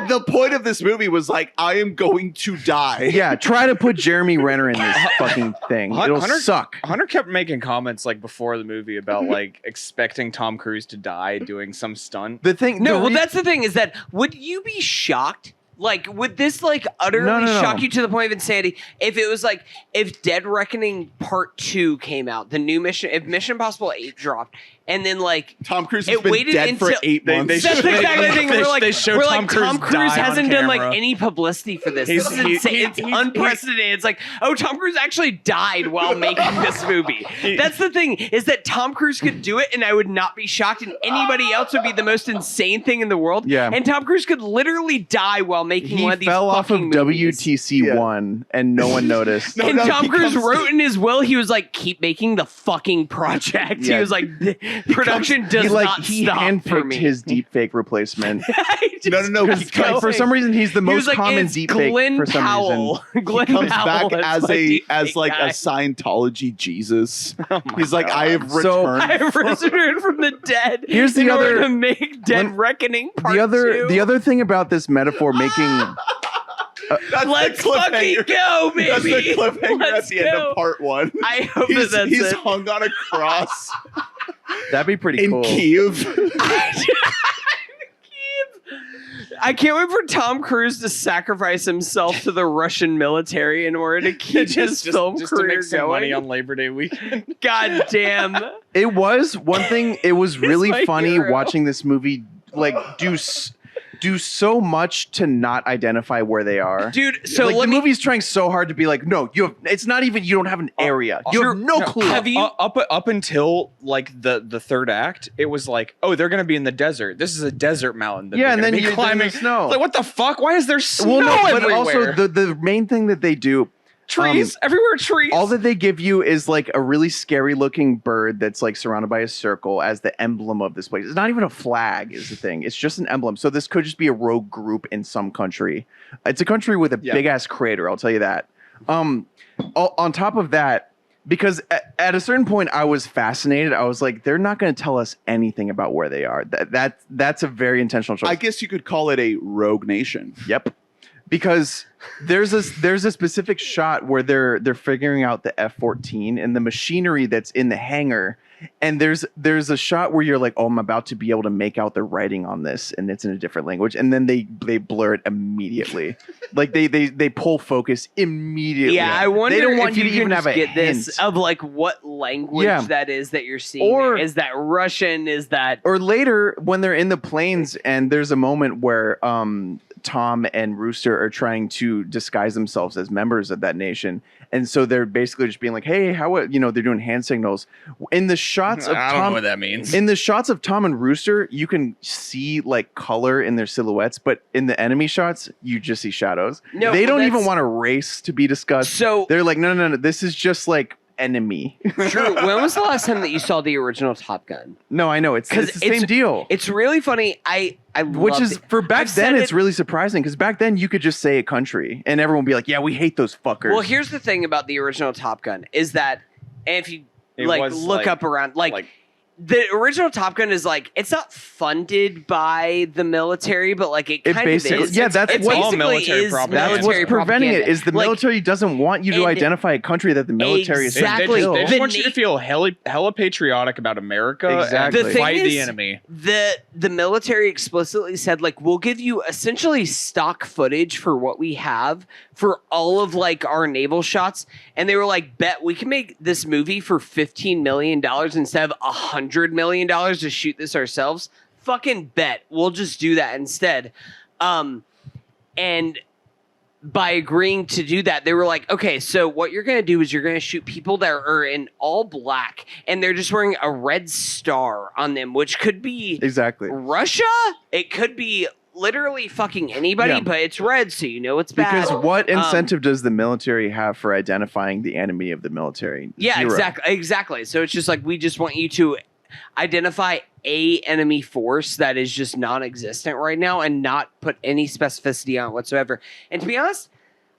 the point of this movie was like, I am going to die. Yeah, try to put Jeremy Renner in this fucking thing. It'll suck. Hunter kept making comments like before the movie about like expecting Tom Cruise to die doing some stunt. The thing, No, the well, re- that's the thing is that would you be shocked? Like, would this like utterly No. shock you to the point of insanity if it was like if Dead Reckoning Part 2 came out, the new Mission, if Mission Impossible 8 dropped, and then like Tom Cruise has It been waited dead for until- 8 months. that's the exact thing. they- We're like, they show we're Tom like Cruise Tom Cruise die on hasn't done like camera. any publicity for this. He's- This is he- insane. he- It's he- unprecedented. It's like, oh, Tom Cruise actually died while making this movie. That's the thing, is that Tom Cruise could do it, and I would not be shocked, and anybody else would be the most insane thing in the world. Yeah. And Tom Cruise could literally die while making he one of these fell off of fucking movies. WTC 1 and no one noticed. No, And Tom he Cruise comes- wrote in his will, he was like, keep making the fucking project. He Yeah. was like, production does he not stop for handpicked me. his deepfake replacement. No. He comes, For some reason, he's the He most was like, common it's deepfake. Glen For some Powell. reason, Glen he comes Powell back as as my a deepfake guy. Scientology Jesus. Oh my He's like, I have So- returned. I returned from the dead. Here's the in order other- to make Dead When- Reckoning Part the 2. other thing about this metaphor making That's Let's the fucking cliffhanger. go, baby. That's the cliffhanger at Let's the end go. of part 1. I hope He's, that that's he's it. hung on a cross that'd be pretty in cool. Kiev. I can't wait for Tom Cruise to sacrifice himself to the Russian military in order to keep his film just to career make some going. money on Labor Day weekend. God damn. It was one thing. It was really my funny hero. watching this movie like do so much to not identify where they are. Dude, so like, let the me movie's trying so hard to be like, no, it's not even, you don't have an area. You have no clue. Have you- up until like the third act, it was like, oh, they're gonna be in the desert. This is a desert mountain. That Yeah, they're and gonna then be you're climbing in the snow. It's like, what the fuck? Why is there snow Well, no, but everywhere? also the main thing that they do, trees everywhere. Trees. all that they give you is like a really scary looking bird that's like surrounded by a circle as the emblem of this place. It's not even a flag is the thing. It's just an emblem. So this could just be a rogue group in some country. It's a country with a Yeah. big ass crater. I'll tell you that. On top of that, because at a certain point I was fascinated. I was like, they're not going to tell us anything about where they are. That's a very intentional choice. I guess you could call it a rogue nation. Yep. Because there's a specific shot where they're figuring out the F-14 and the machinery that's in the hangar, and there's a shot where you're like, oh, I'm about to be able to make out the writing on this, and it's in a different language, and then they blur it immediately. Like they pull focus immediately. Yeah, I wonder they don't want if you you to even can have just a get this hint. of like what language Yeah. that is that you're seeing. Or- there. Is that Russian? Is that Or later, when they're in the planes and there's a moment where Tom and Rooster are trying to to disguise themselves as members of that nation. And so they're basically just being like, hey, they're doing hand signals. In the shots of I don't know what that means. In the shots of Tom and Rooster, you can see like color in their silhouettes, but in the enemy shots, you just see shadows. No, they don't that's- even want a race to be discussed. So They're like, no, this is just like enemy. Drew, when was the last time that you saw the original Top Gun? No, I know it's the same deal. It's really funny. Which loved is it. for back I've said then, it's it- really surprising because back then you could just say a country and everyone would be like, yeah, we hate those fuckers. Well, here's the thing about the original Top Gun is that, and if you It like was, look like- up around, the original Top Gun is like it's not funded by the military, but like it kind of basically- is. yeah, that's It what- all basically military is propaganda. that's what's military preventing it propaganda. is the Like, military doesn't want you to and- identify a country that the military is They, trying to Exactly. they just, they kill. just The want you to na- feel hella patriotic about America Exactly. and The thing fight the is- enemy. the military explicitly said like we'll give you essentially stock footage for what we have for all of like our naval shots, and they were like, bet we can make this movie for $15 million instead of $100 million to shoot this ourselves. Fucking bet we'll just do that instead. And by agreeing to do that, they were like, okay, so what you're going to do is you're going to shoot people that are in all black and they're just wearing a red star on them, which could be Exactly. Russia. It could be literally fucking anybody, Yeah. but it's red, so you know it's bad. Because what incentive does the military have for identifying the enemy of the military? Yeah, Zero. exactly. So it's just like we just want you to identify a enemy force that is just non-existent right now and not put any specificity on it whatsoever. And to be honest,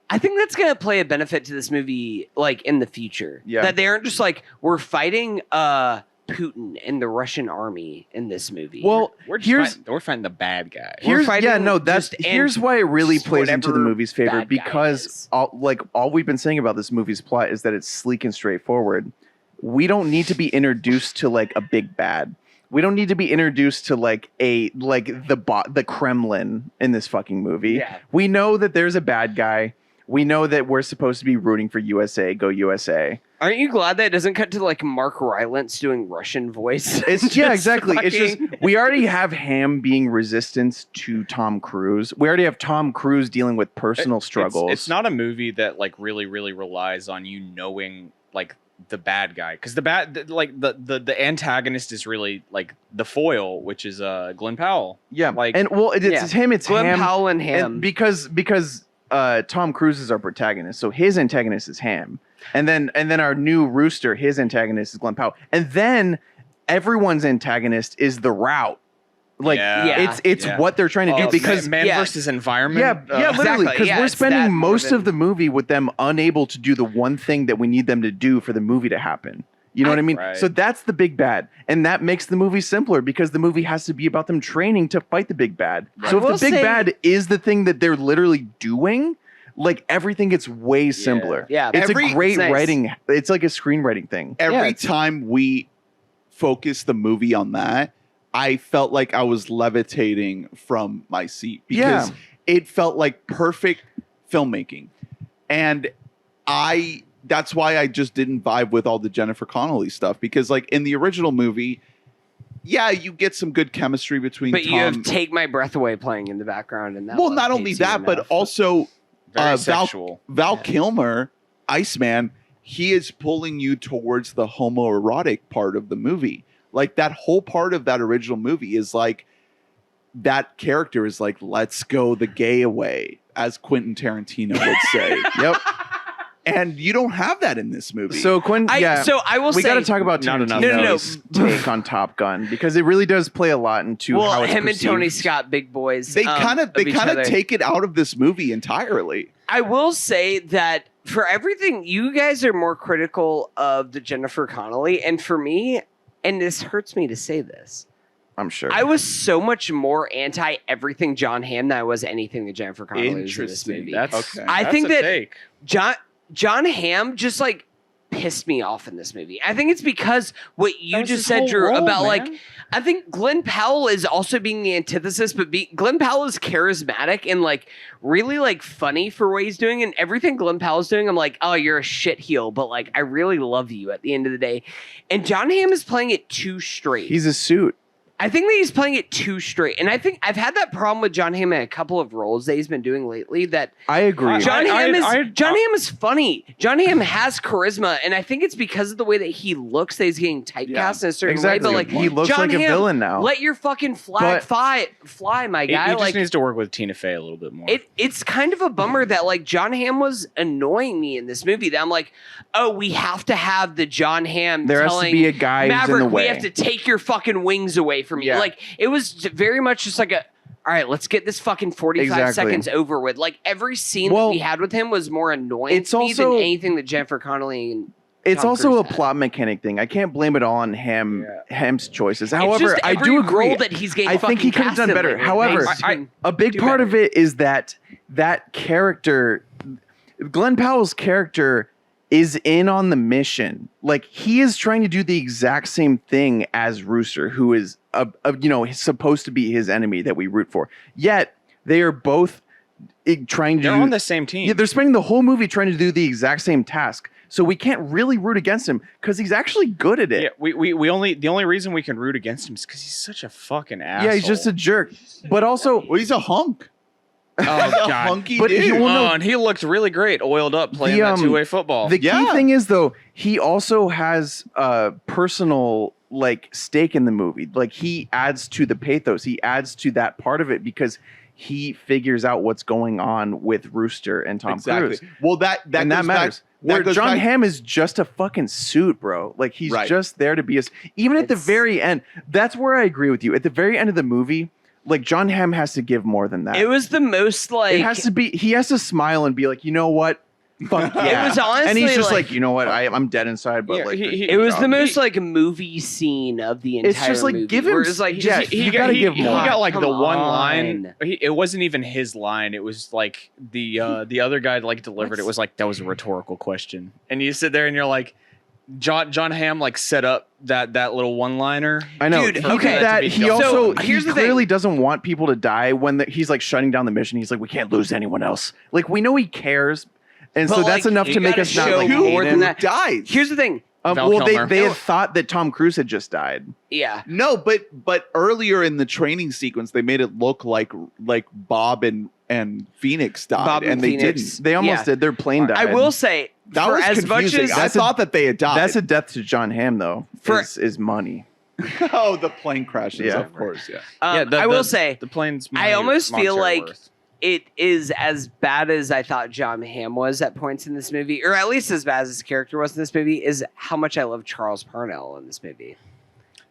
I think that's going to play a benefit to this movie like in the future. Yeah. That they aren't just like we're fighting Putin and the Russian army in this movie. Well, We're fighting the bad guy. Here's fighting that's just here's and why it really just plays into the whatever movie's favor bad guy because is. all we've been saying about this movie's plot is that it's sleek and straightforward. We don't need to be introduced to like a big bad. We don't need to be introduced to like the Kremlin in this fucking movie. Yeah. We know that there's a bad guy. We know that we're supposed to be rooting for USA, go USA. Aren't you glad that it doesn't cut to like Mark Rylance doing Russian voice? It's Just exactly. It's fucking- just we already have Hamm being resistance to Tom Cruise. We already have Tom Cruise dealing with personal struggles. It's not a movie that like really relies on you knowing like the bad guy because the antagonist is really like the foil, which is Glen Powell. Yeah, like- and well, it's Yeah. him. It's Glen Hamm. Powell and And Hamm. because Tom Cruise is our protagonist, so his antagonist is Hamm, and then our new Rooster, his antagonist is Glen Powell, and then everyone's antagonist is the route. Like Yeah. it's Yeah. what they're trying to do Oh, because man yeah. versus environment. yeah, literally, Exactly, because yeah, we're it's that spending more most than- of the movie with them unable to do the one thing that we need them to do for the movie to happen. You know what I mean? Right. So that's the big bad, and that makes the movie simpler because the movie has to be about them training to fight the big bad. I So if will the big say- bad is the thing that they're literally doing, like everything gets way simpler. Yeah. It's a great It's nice. writing. It's like a screenwriting thing. Every it's- time we focus the movie on that, I felt like I was levitating from my seat because Yeah. it felt like perfect filmmaking. And that's why I just didn't vibe with all the Jennifer Connelly stuff because like in the original movie, yeah, you get some good chemistry between But Tom. you have "Take My Breath Away" playing in the background, and that. well, one not only hates you that, but enough. also Very Val sexual. Val Yeah. Kilmer, Iceman, he is pulling you towards the homoerotic part of the movie. Like that whole part of that original movie is like that character is like, let's go the gay away, as Quentin Tarantino would say. Yep. And you don't have that in this movie. So Quinn, yeah. So I will we say, got to talk about Not enough. Tarantino's No. take on Top Gun because it really does play a lot into how well, it's him perceived. and Tony Scott, big boys. they kind of each other. take it out of this movie entirely. I will say that for everything, you guys are more critical of the Jennifer Connelly, and for me, and this hurts me to say this, I'm sure. I was so much more anti everything John Hamm than I was anything that Jennifer Connelly was in this Interesting. movie. That's Okay. I that's think a that- take. John Hamm just like pissed me off in this movie. I think it's because what That you was just his said, whole Drew, role, about man. like I think Glen Powell is also being the antithesis, but Glen Powell is charismatic and like really like funny for what he's doing, and everything Glen Powell's doing, I'm like, oh, you're a shitheel, but like I really love you at the end of the day. And John Hamm is playing it too straight. He's a suit. I think that he's playing it too straight. And I think I've had that problem with John Hamm in a couple of roles that he's been doing lately that I agree. John Hamm is funny. John Hamm has charisma, and I think it's because of the way that he looks that he's getting typecast in a certain way. But like he looks John like a Hamm, villain now. Let your fucking flag fly, my guy. He just needs to work with Tina Fey a little bit more. It's kind of a bummer that like John Hamm was annoying me in this movie. That I'm like, oh, we have to have the John Hamm there has to be a guy Maverick, who's in the way. we have to take your fucking wings away from you. Yeah. Like it was very much just like all right, let's get this fucking 45 seconds over with. Like every scene that we had with him was more annoying to me than anything that Jennifer Connelly and it's Tom also Cruise a had. plot mechanic thing. I can't blame it all on Hamm's choices. It's However, just I every do agree. role that he's getting I think he could have done better. However, a big part of it is that character, Glen Powell's character, is in on the mission. Like he is trying to do the exact same thing as Rooster, who is supposed to be his enemy that we root for. Yet they are both trying to. They're on the same team. Yeah, they're spending the whole movie trying to do the exact same task. So we can't really root against him because he's actually good at it. Yeah, the only reason we can root against him is because he's such a fucking asshole. Yeah, he's just a jerk. But also, Well, he's a hunk. oh He's a god. hunky But dude. And he looked really great, oiled up, playing that two-way football. The key Yeah. thing is though, he also has a personal stake in the movie. Like he adds to the pathos. He adds to that part of it because he figures out what's going on with Rooster and Tom Cruise. Well, that And that goes matters. Back, Where that goes John back- Hamm is just a fucking suit, bro. Like he's Right. just there to be even at the It's- very end. That's where I agree with you. At the very end of the movie, like John Hamm has to give more than that. It was the most like It has to be. He has to smile and be like, you know what? Fuck yeah. It was honestly and he's just like- like, you know what? I'm dead inside, but Yeah, like, he- it was job. the most like movie scene of the entire It's just like movie. give him. where it's like yeah, just you gotta give he more. got like Come the one on. line. It wasn't even his line. It was like the other guy like delivered. It was like that was a rhetorical question, and you sit there and you're like, John Hamm like set up that little one liner. I know. Dude, he okay. did that. To be He done. also So, here's he the thing. clearly doesn't want people to die when he's like shutting down the mission. He's like, we can't lose anyone else. Like we know he cares, and But, so that's like, enough you to make gotta us not show like more hate than him. that. dies. Here's the thing. Val Well, Kilmer. they had thought that Tom Cruise had just died. Yeah. No, but earlier in the training sequence, they made it look like Bob and Phoenix died, Bob and they Phoenix. didn't. They almost Yeah. did. Their plane died. I will say That for was as much confusing. as I thought that they had died. That's a death to John Hamm, though. For- is money. Oh, the plane crashes. Yeah. Of course. Yeah. I will say the plane's. I almost feel monetary like worth. it is as bad as I thought John Hamm was at points in this movie, or at least as bad as his character was in this movie, is how much I love Charles Parnell in this movie.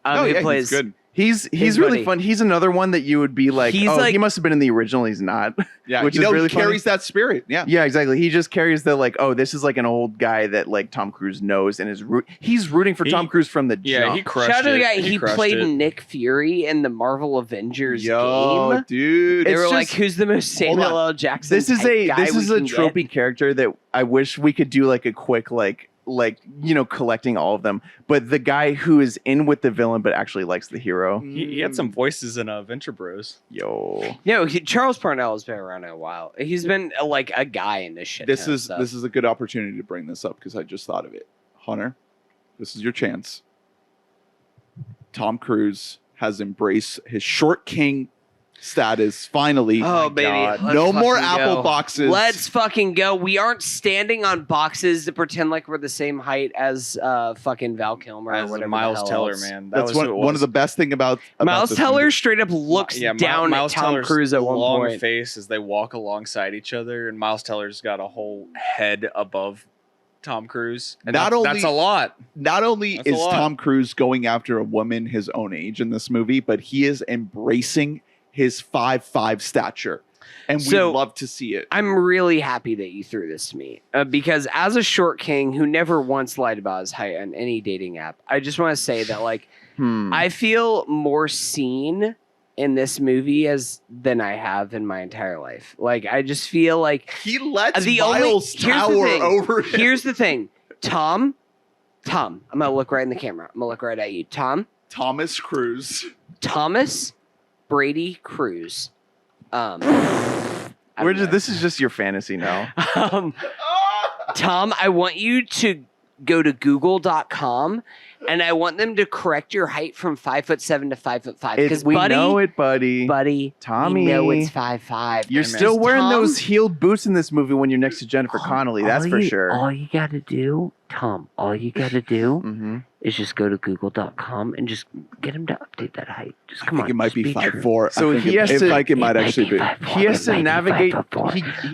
Oh, Who yeah, plays he's good. He's His really buddy. fun. He's another one that you would be like, He's oh, like- he must have been in the original. He's not. Yeah, Which you is know, really he carries that spirit. Yeah. Yeah, exactly. He just carries the like, oh, this is like an old guy that like Tom Cruise knows and is he's rooting for Tom Cruise from the jump. he crushed Shout out to the guy. it. He crushed played it. Nick Fury in the Marvel Avengers Yo, game. dude. They It's were just- like, "Who's the most Hold Samuel on. L. Jackson?" this is type a guy this we is a can get?" tropey character that I wish we could do like a quick like collecting all of them. But the guy who is in with the villain but actually likes the hero. He had some voices in Venture Bros. Yo. No, Charles Parnell has been around a while. He's been like a guy in this shit. This ton of is stuff. this is a good opportunity to bring this up because I just thought of it. Hunter, this is your chance. Tom Cruise has embraced his short king status finally. Oh, baby. God. Let's No more fucking apple go. boxes. Let's fucking go. We aren't standing on boxes to pretend like we're the same height as fucking Val Kilmer or As whatever. Miles the hell Teller, else. man. That That's was who it one of was. the best thing about Miles this Teller movie. straight up looks Yeah, down Miles at Tom Teller's Cruise at one long point. face as they walk alongside each other, and Miles Teller's got a whole head above Tom Cruise. And Not only- that's a lot. Not only That's a is lot. Tom Cruise going after a woman his own age in this movie, but he is embracing his 5'5" stature. And we So- love to see it. I'm really happy that you threw this to me because as a short king who never once lied about his height on any dating app, I just want to say that like I feel more seen in this movie than I have in my entire life. Like I just feel like He lets the Miles here's the tower thing. over him. Here's the thing, Tom, I'm gonna look right in the camera. I'm gonna look right at you, Thomas Cruise. Thomas Brady Cruz. This is just your fantasy now. Tom, I want you to go to google.com and I want them to correct your height from 5'7" to 5'5". Because We know it, buddy. Tommy. we know it's 5'5". You're still wearing those heeled boots in this movie when you're next to Jennifer Connelly. That's for sure. All you got to do, Tom, Mhm. is just go to google.com and just get him to update that height. Just come I think on. it might be just 5'4". So I think he has to- it might actually be. 5'4". He has to navigate.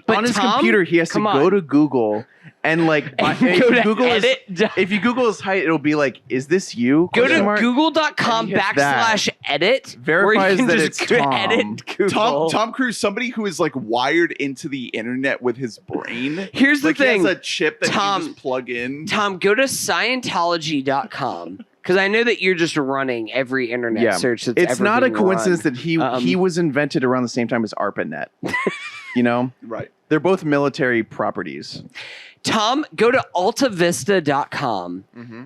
But On his Tom, computer, he has to come go on. to Google and like And if go you to Google his, edit. if you Google his height, it'll be like, "Is this you?" Go Question to mark. google.com And he hits that. /edit. Verifies where you can that just it's go Tom. edit Google. Tom Cruise, somebody who is like wired into the internet with his brain. Here's the Like thing. he has a chip that Tom- you just plug in. Tom, go to Scientology.com. Because I know that you're just running every internet search that's It's ever not a being coincidence run. that he was invented around the same time as ARPANET. You know, Right. they're both military properties. Tom, go to altavista.com. Mm-hmm.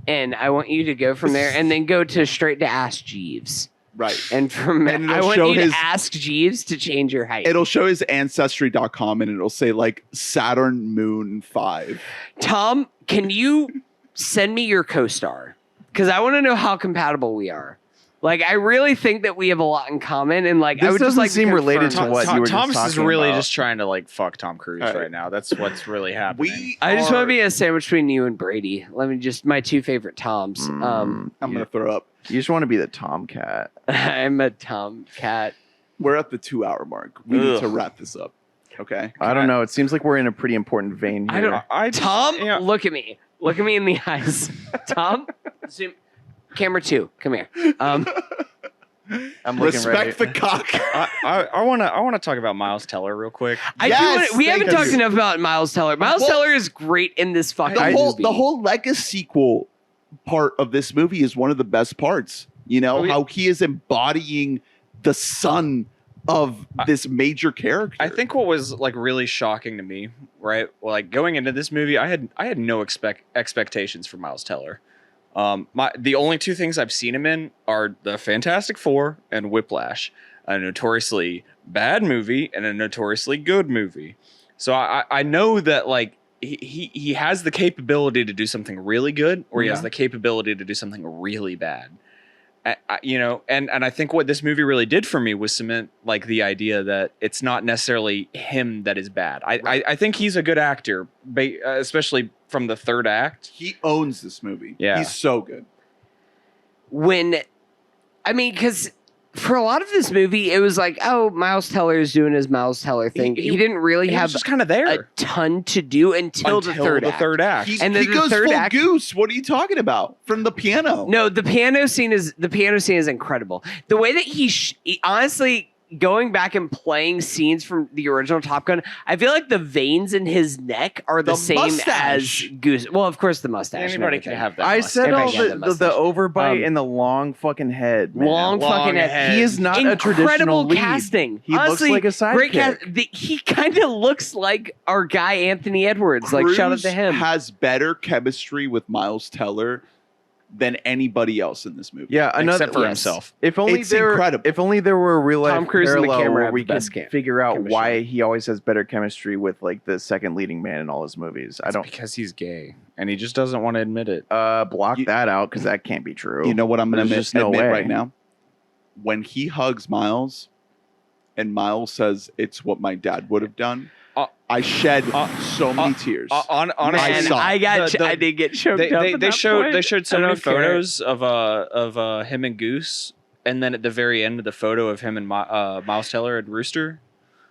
And I want you to go from there and then go to straight to Ask Jeeves. Right. And from And I it'll want show you his- to ask Jeeves to change your height. It'll show his ancestry.com and it'll say like Saturn Moon 5. Tom, can you send me your co-star? Because I want to know how compatible we are. Like, I really think that we have a lot in common, and like, I This would just doesn't like to seem related confirm- to what you were just Thomas is talking really about. just trying to like fuck Tom Cruise All right. right now. That's what's really happening. I just are- want to be a sandwich between you and Brady. Let me just my two favorite Toms. I'm going to throw up. You just want to be the Tomcat. I'm a Tomcat. We're at the 2-hour mark. We need to Ugh. wrap this up. Okay. I don't know. It seems like we're in a pretty important vein here. I don't. I Tom, yeah. look at me. Look at me in the eyes. Tom, zoom. Camera 2, come here. I'm looking Respect ready. the cock. I want to talk about Miles Teller real quick. I Yes, do wanna, we thank haven't you. talked enough about Miles Teller. Miles Well, Teller is great in this fucking movie. The whole legacy sequel part of this movie is one of the best parts. You know, Oh, yeah. how he is embodying the son of this major character. I think what was like really shocking to me, right? Well, like going into this movie, I had no expectations for Miles Teller. The only two things I've seen him in are the Fantastic Four and Whiplash, a notoriously bad movie and a notoriously good movie. So I know that like he has the capability to do something really good, or he has the capability to do something really bad. You know, and I think what this movie really did for me was cement like the idea that it's not necessarily him that is bad. I think he's a good actor, especially from the third act. he owns this movie. Yeah. He's so good. Because for a lot of this movie, it was like, oh, Miles Teller is doing his Miles Teller thing. He didn't really He was have just kind of there a ton to do until the third act. He, And then he the goes third full act- goose. What are you talking about? From the piano. No, the piano scene is incredible. The way that he honestly going back and playing scenes from the original Top Gun, I feel like the veins in his neck are the The same mustache. as Goose. Well, of course, the mustache. and Anybody can everything. have that. I mustache. said all Everybody had that the mustache. overbite and the long fucking head. Man. Long fucking head. head. He is not a Incredible traditional lead. casting. He Honestly, looks like a great sidekick. he kind of looks like our guy Anthony Edwards. Like shout out to Cruise him. has better chemistry with Miles Teller than anybody else in this movie. Yeah, another. except for yes. himself. If only It's there, incredible. if only there were a real life Tom Cruise and the parallel camera where have we the could best figure out chemistry. why he always has better chemistry with like the second leading man in all his movies. I It's don't because he's gay and he just doesn't want to admit it. block You- that out because that can't be true. You know what I'm going There's to just no admit way. right now? When he hugs Miles and Miles says, "It's what my dad would have done," I shed so many tears. Honestly, Man, saw I got the- I did get choked up. they at that showed point. they showed so I many don't care. photos of him and Goose, and then at the very end of the photo of him and Miles Teller and Rooster,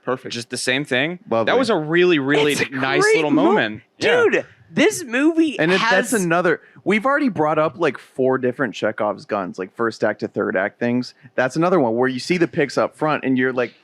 Perfect. just the same thing. Lovely. That was a really It's a nice great little moment, Yeah. Dude, this movie And has that's another. We've already brought up like 4 different Chekhov's guns, like first act to third act things. That's another one where you see the pics up front, and you're like,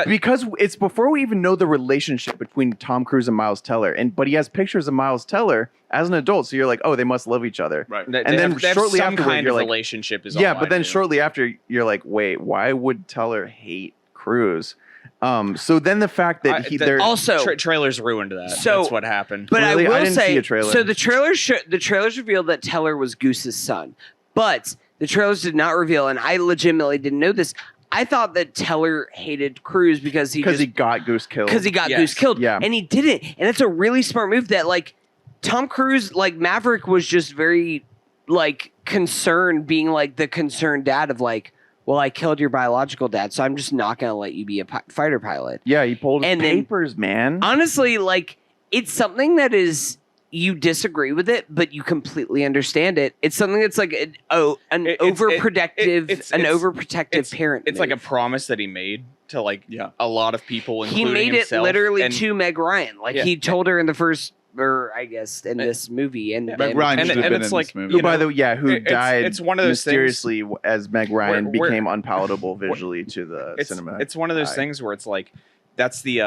because it's before we even know the relationship between Tom Cruise and Miles Teller, but he has pictures of Miles Teller as an adult, so you're like, oh, they must love each other. right. They then have shortly some afterward, kind you're of like- relationship is Yeah, all but I then knew. shortly after, you're like, wait, why would Teller hate Cruise? So then the fact that they're also trailers ruined that. So- That's what happened. But Really? I will I didn't say, see a trailer. so the trailers revealed that Teller was Goose's son, but the trailers did not reveal, and I legitimately didn't know this. I thought that Teller hated Cruise because he got Goose killed. got Yes. Goose killed, Yeah. and he didn't, and it's a really smart move that like Tom Cruise, like Maverick, was just very like concerned, being like the concerned dad of like, well, I killed your biological dad, so I'm just not gonna let you be a fighter pilot. Yeah, he pulled And then- papers, man. Honestly, like it's something that is you disagree with it, but you completely understand it. It's something that's like an overprotective parent. It's like a promise that he made to like a lot of people. He Including made himself, it literally and- to Meg Ryan. Like he told her in the first, or I guess in this movie, and Meg Ryan should have been it's in like, this movie. Who, by the way, who died it's one of those mysteriously as Meg Ryan where- became unpalatable visually to the cinema. It's one of those eye. things where it's like that's the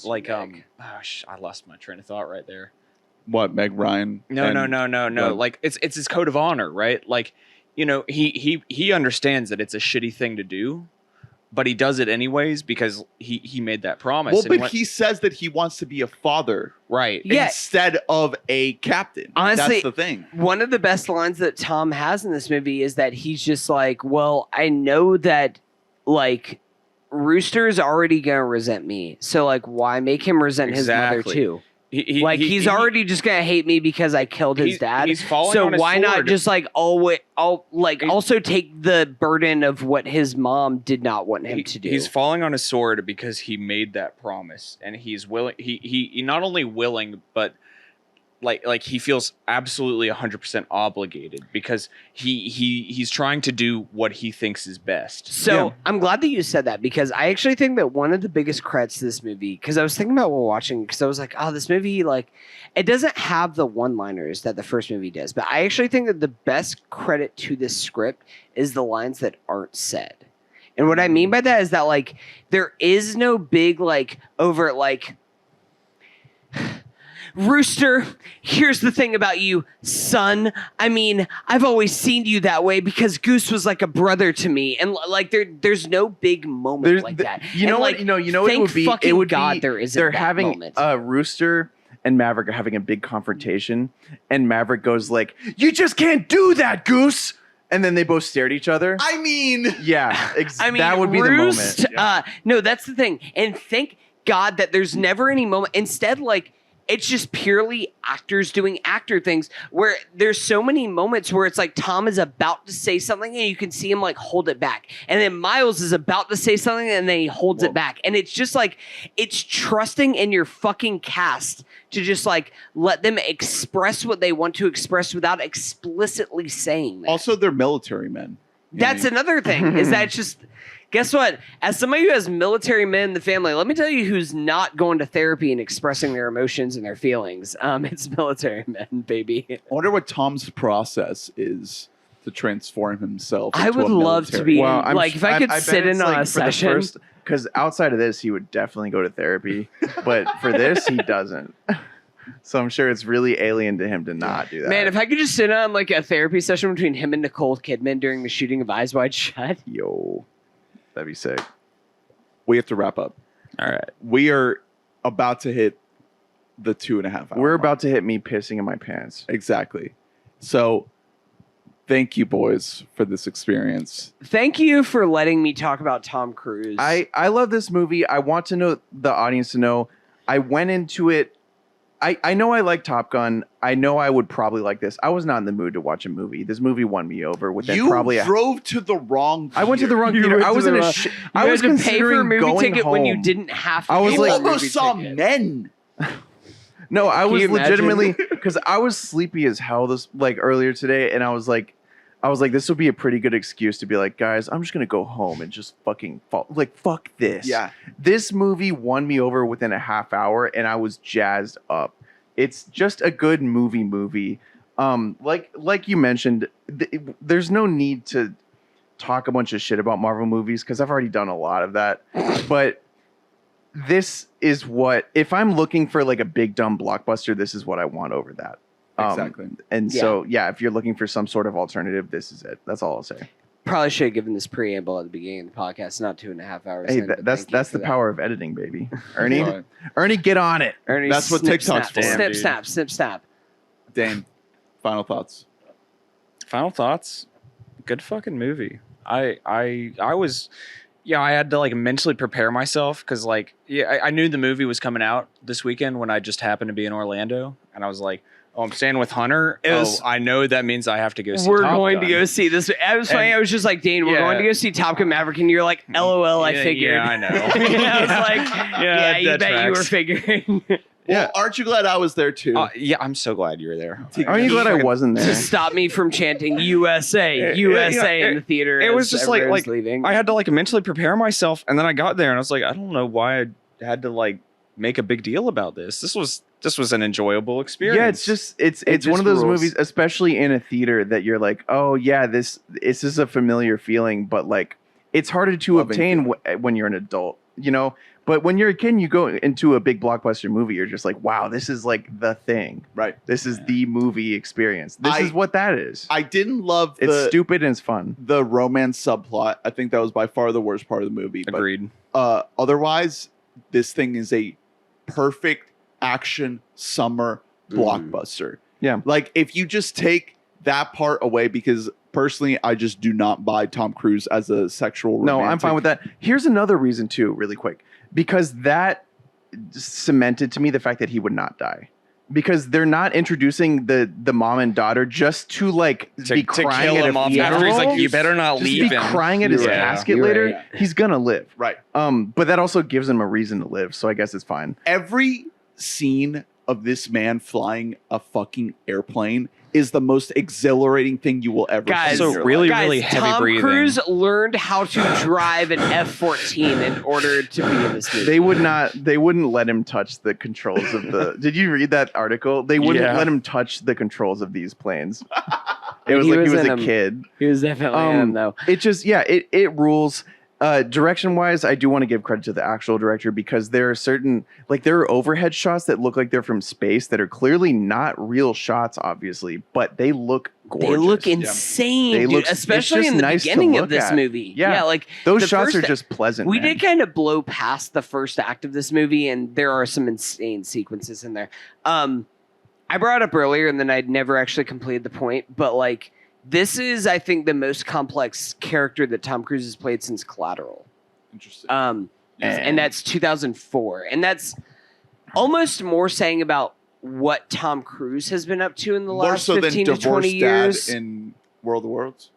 like Meg. I lost my train of thought right there. What, Meg Ryan? No. Glen? Like it's his code of honor, right? Like, you know, he understands that it's a shitty thing to do, but he does it anyways because he made that promise. Well, and but he says that he wants to be a father right. Yeah. instead of a captain. Honestly, that's the thing. one of the best lines that Tom has in this movie is that he's just like, well, I know that like Rooster's already gonna resent me, so like why make him resent his mother Exactly. too? He's already just gonna hate me because I killed his dad. He's falling so on his why not sword. just like also take the burden of what his mom did not want him to do? He's falling on his sword because he made that promise, and he's willing. He not only willing, but like he feels absolutely 100% obligated because he's trying to do what he thinks is best. So I'm glad that you said that, because I actually think that one of the biggest credits to this movie, because I was thinking about while watching, because I was like, oh, this movie, like, it doesn't have the one-liners that the first movie does, but I actually think that the best credit to this script is the lines that aren't said. And what I mean by that is that, like, there is no big, like, overt, like, Rooster, here's the thing about you, son. I mean, I've always seen you that way because Goose was like a brother to me, and like there's no big moment like that. You know And, what? like, You know what it thank would be. fucking It would God be there isn't they're that having moment. Rooster and Maverick are having a big confrontation, and Maverick goes like, "You just can't do that, Goose." And then they both stare at each other. I mean, Yeah, I mean, that would be Roost, the moment. No, that's the thing. And thank God that there's never any moment. Instead, like, it's just purely actors doing actor things, where there's so many moments where it's like Tom is about to say something and you can see him like hold it back. And then Miles is about to say something and then he holds it back. And it's just like, it's trusting in your fucking cast to just like let them express what they want to express without explicitly saying that. also they're military men. That's another thing, is that it's just, guess what? As somebody who has military men in the family, let me tell you who's not going to therapy and expressing their emotions and their feelings. It's military men, baby. I wonder what Tom's process is to transform himself. I into would a love to military- be like, if I could sit in on a session. Because outside of this, he would definitely go to therapy, but for this, he doesn't. So I'm sure it's really alien to him to not do that. Man, if I could just sit on like a therapy session between him and Nicole Kidman during the shooting of Eyes Wide Shut. Yo, that'd be sick. We have to wrap up. All right. We are about to hit the 2.5 hour We're mark. about to hit me pissing in my pants. Exactly. So thank you, boys, for this experience. Thank you for letting me talk about Tom Cruise. I love this movie. I want to know the audience to know. I went into it. I know I like Top Gun. I know I would probably like this. I was not in the mood to watch a movie. This movie won me over within You probably a drove to the wrong I went to the wrong theater. theater. I was in a. I was you had to pay for a considering movie going ticket home. when you didn't have to. I was pay You for a like- movie almost saw ticket. men. No, I was you imagine? legitimately because I was sleepy as hell this like earlier today, and I was like, this would be a pretty good excuse to be like, guys, I'm just gonna go home and just fucking fall. Like, fuck this. Yeah. This movie won me over within a half hour, and I was jazzed up. It's just a good movie. Like you mentioned, there's no need to talk a bunch of shit about Marvel movies because I've already done a lot of that. But this is what, if I'm looking for like a big dumb blockbuster, this is what I want over that. Exactly. And so, yeah, if you're looking for some sort of alternative, this is it. That's all I'll say. Probably should have given this preamble at the beginning of the podcast, not 2.5 hours. Hey, in, but that's thank you the for that. power of editing, baby. Ernie, Sorry. Ernie, get on it. Ernie, That's what snip, TikTok's snap, for, Snip, dude. snap, snip, snap. Dane, final thoughts. Final thoughts. Good fucking movie. I was, yeah, I had to like mentally prepare myself because like, yeah, I knew the movie was coming out this weekend when I just happened to be in Orlando, and I was like, Oh, I'm staying with Hunter. It was- I know that means I have to go see We're Top going Gun. to go see this. I was funny. And- I was just like, Dane, we're Yeah. going to go see Top Gun Maverick, and you're like, LOL, I figured. Yeah, I know. I was like, yeah, you that bet you were tracks. figuring. Well, aren't you glad I was there too? Yeah, I'm so glad you were there. Aren't you glad I wasn't to there? stop me from chanting USA, Yeah, USA yeah, in the theater. it was as just like- everyone's leaving. I had to like mentally prepare myself, and then I got there, and I was like, I don't know why I had to like make a big deal about this. This was an enjoyable experience. Yeah, it's just it's just one of those rules. movies, especially in a theater, that you're like, oh yeah, this is a familiar feeling, but like it's harder to Loving obtain feeling. when you're an adult, you know. But when you're a kid, you go into a big blockbuster movie, you're just like, wow, this is like the thing. Right. This is the movie experience. This I- is what that is. I didn't love It's stupid and it's fun. the romance subplot. I think that was by far the worst part of the movie. agreed. But otherwise, this thing is a perfect action summer blockbuster. Yeah. Like if you just take that part away, because personally, I just do not buy Tom Cruise as a sexual romantic. No, I'm fine with that. Here's another reason too, really quick, because that cemented to me the fact that he would not die. Because they're not introducing the mom and daughter just to like be crying at a after he's funeral. like, you better not Just leave be him. crying at his You're right. casket You're later. right. He's gonna live. Right. But that also gives him a reason to live. So I guess it's fine. Every scene of this man flying a fucking airplane is the most exhilarating thing you will ever Guys, see. in Also, your really, life. Guys, really heavy Tom breathing. Cruise learned how to drive an F-14 in order to be in this movie. They wouldn't let him touch the controls of the Did you read that article? They wouldn't Yeah. let him touch the controls of these planes. It was He like was he was in a 'em. kid. He was definitely him, though. It just it rules. Direction wise, I do want to give credit to the actual director, because there are certain, like, there are overhead shots that look like they're from space that are clearly not real shots, obviously, but they look gorgeous. They look insane, They dude, look- it's especially just in the nice to beginning of look this at. movie. Yeah. Like Those the shots are first- just pleasant. We man. did kind of blow past the first act of this movie, and there are some insane sequences in there. I brought up earlier, and then I'd never actually completed the point, but like this is, I think, the most complex character that Tom Cruise has played since Collateral. Interesting. And that's 2004, and that's almost more saying about what Tom Cruise has been up to in the More last so than 15 to 20 divorced years. dad in World of Worlds.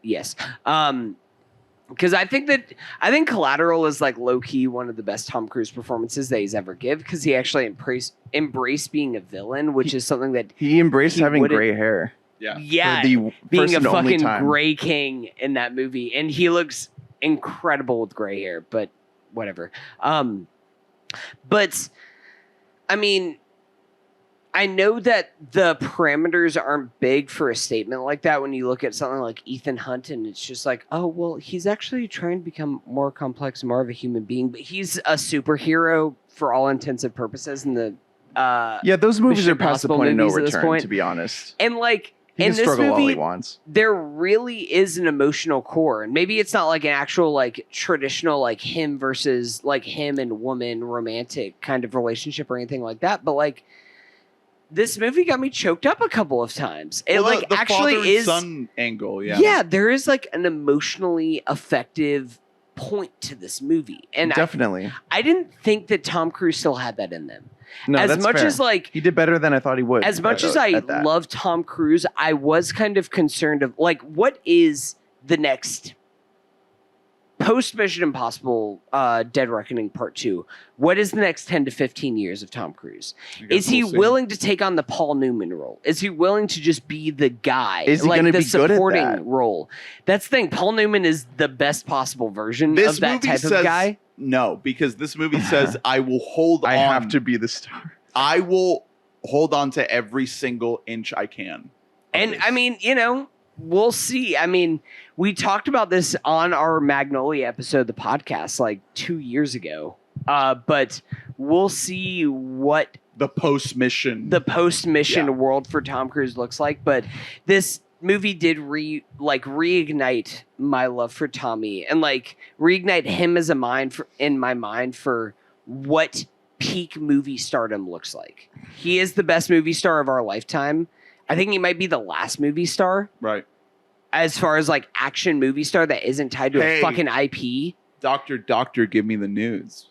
Yes. Because I think Collateral is like low key one of the best Tom Cruise performances that he's ever give, because he actually embraced being a villain, which is something that He embraced He having wouldn't- gray hair. Yeah. yeah, For the being first a and only fucking time. gray king in that movie, and he looks incredible with gray hair, but whatever. But I mean, I know that the parameters aren't big for a statement like that when you look at something like Ethan Hunt, and it's just like, oh well, he's actually trying to become more complex, more of a human being, but he's a superhero for all intents and purposes in the Yeah, those movies Mission are past the Impossible point of no movies at this return, point. to be honest. and like He in can this struggle all he movie, wants. there really is an emotional core, and maybe it's not like an actual like traditional like him versus like him and woman romantic kind of relationship or anything like that, but like this movie got me choked up a couple of times. It Well, like the actually father is son angle. Yeah. yeah, there is like an emotionally effective point to this movie, and Definitely. I didn't think that Tom Cruise still had that in them. No, as that's much fair. as like He did better than I thought he would. as much at- as I at that. love Tom Cruise, I was kind of concerned of like, what is the next post Mission Impossible Dead Reckoning Part 2? What is the next 10 to 15 years of Tom Cruise? I guess Is he we'll see. willing to take on the Paul Newman role? Is he willing to just be the guy? Is he like gonna the be good at supporting that? role? That's the thing. Paul Newman is the best possible version This of that movie type says of guy. no, because this movie says I will hold I on. have to be the star. I will hold on to every single inch I can. of And this. I mean, you know, we'll see. I mean, we talked about this on our Magnolia episode of the podcast like 2 years ago. But we'll see what the post mission. the post-mission Yeah. world for Tom Cruise looks like. But this movie did reignite my love for Tommy, and like reignite him as a mind in my mind for what peak movie stardom looks like. He is the best movie star of our lifetime. I think he might be the last movie star right. as far as like action movie star that isn't tied to Hey. a fucking IP. Doctor, give me the news.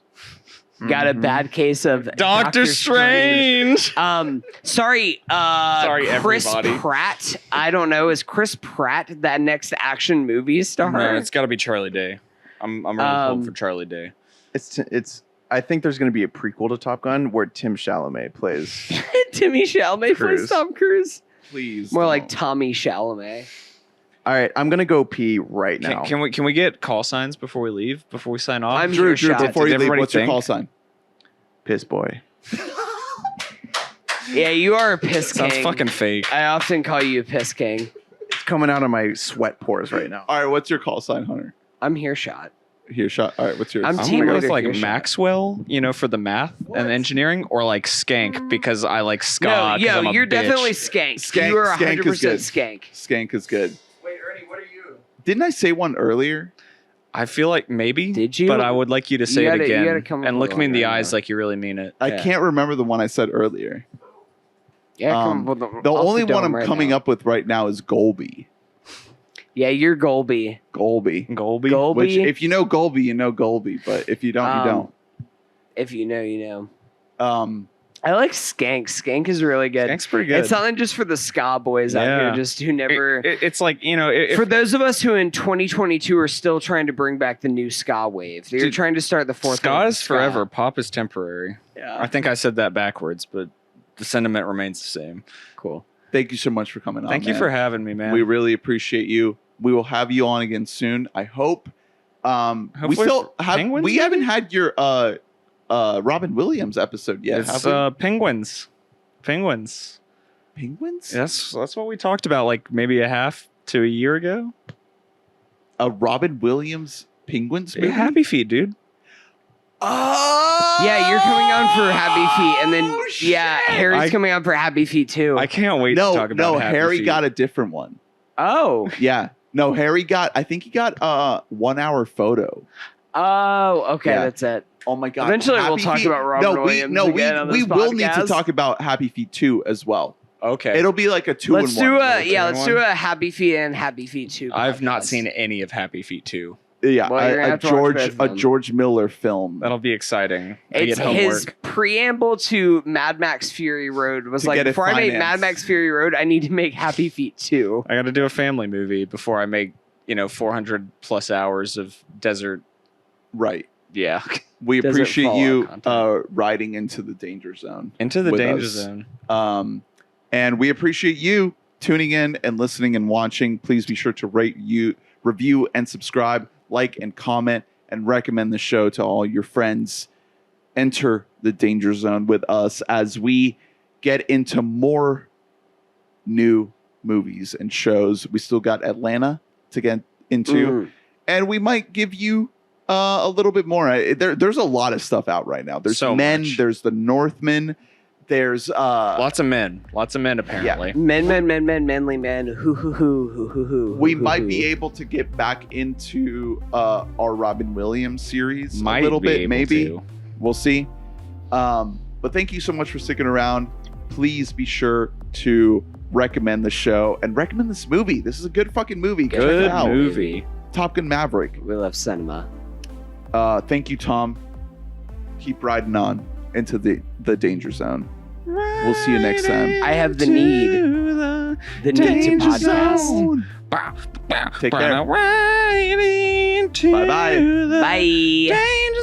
Got a bad case of Doctor Strange. Sorry, Chris everybody. Pratt. I don't know. Is Chris Pratt that next action movie star? No, it's got to be Charlie Day. I'm really hoping for Charlie Day. It's. I think there's going to be a prequel to Top Gun where Tim Chalamet plays. Timmy Chalamet plays Cruise. Tom Cruise. Please. More like don't. Tommy Chalamet. All right, I'm gonna go pee right now. Can we get call signs before we leave? Before we sign off? I'm Drew, Shot. before you Did leave, everybody what's your think? call sign? Piss boy. Yeah, you are a piss king. Sounds fucking fake. I often call you a piss king. It's coming out of my sweat pores right now. All right, what's your call sign, Hunter? I'm here shot. Here, shot. All right, what's yours? I'm I'm team gonna go leader with like here, Shot. Maxwell, for the math and engineering, or like Skank because I like ska. No, 'cause I'm a you're bitch. definitely skank. Skank- You are Skank is 100% good. skank. Skank is good. Wait, Ernie, what are you? Didn't I say one earlier? I feel like maybe. Did you? But I would like you to say gotta- it you again gotta come up and with look me in one the right eyes now. like you really mean it. I Yeah. can't remember the one I said earlier. Yeah, Um, come up with The off only one dome I'm right coming now. up with right now is Golby. Yeah, you're Golby. Golby. Golby. Golby. Which, if you know Golby, you know Golby. But if you don't, you don't. If you know, you know. Um, I like Skank. Skank is really good. Skank's pretty good. It's something just for the ska boys out Yeah. here, just who never. It's like if, for those of us who in 2022 are still trying to bring back the new ska wave, they're Dude, trying to start the fourth. ska wave of is forever, pop is temporary. I Yeah, think I said that backwards, but the sentiment remains the same. cool. thank you so much for coming on. Thank you man. for having me, man. We really appreciate you. We will have you on again soon. I hope. We Hopefully still for have. Penguins, We maybe? haven't had your Robin Williams episode yet. It's have we? penguins. Penguins. Penguins. That's what we talked about like maybe a half to a year ago. A Robin Williams Penguins movie. Happy Feet, dude. Oh. Yeah, you're coming on for Happy Feet, and then yeah, shit. Harry's I- coming on for Happy Feet too. I can't wait to No, talk about no. Happy Harry Feet. got a different one. oh, Yeah. No, Harry got. I think he got 1 hour photo. oh, okay, Yeah. that's it. Oh my god! Eventually we'll Happy talk Feet- about Robin no, Williams No, again on we this will need to podcast. talk about Happy Feet 2 as well. Okay. It'll be like a 2 Let's in do 1. a Two in let's do one? a Happy Feet and Happy Feet 2. I've not podcast. seen any of Happy Feet 2. Yeah, Well, you're gonna a have to watch both of them. George Miller film. That'll be exciting. I It's get his homework. preamble to Mad Max Fury Road was To like, get it before I make Mad financed. Max Fury Road, I need to make Happy Feet 2. I got to do a family movie before I make 400 plus hours of desert. Right. Yeah. We Desert appreciate Fallout you content. riding into the danger zone. Into the With danger us. zone. And we appreciate you tuning in and listening and watching. Please be sure to rate, review, and subscribe, like and comment, and recommend the show to all your friends. Enter the danger zone with us as we get into more new movies and shows. We still got Atlanta to get into, and we might give you a little bit more. There's a lot of stuff out right now. There's So Men. much. There's The Northman. There's Lots of men apparently. Men, manly men. Hoo. we might be able to get back into our Robin Williams series Might a little be bit, able maybe. to. We'll see. But thank you so much for sticking around. Please be sure to recommend the show and recommend this movie. This is a good fucking movie. Check it Good out. movie. Top Gun Maverick. We love cinema. Thank you, Tom. Keep riding on into the danger zone. We'll see you next time. I have the need. The need to podcast. Take care. Right into Bye-bye. the Bye. danger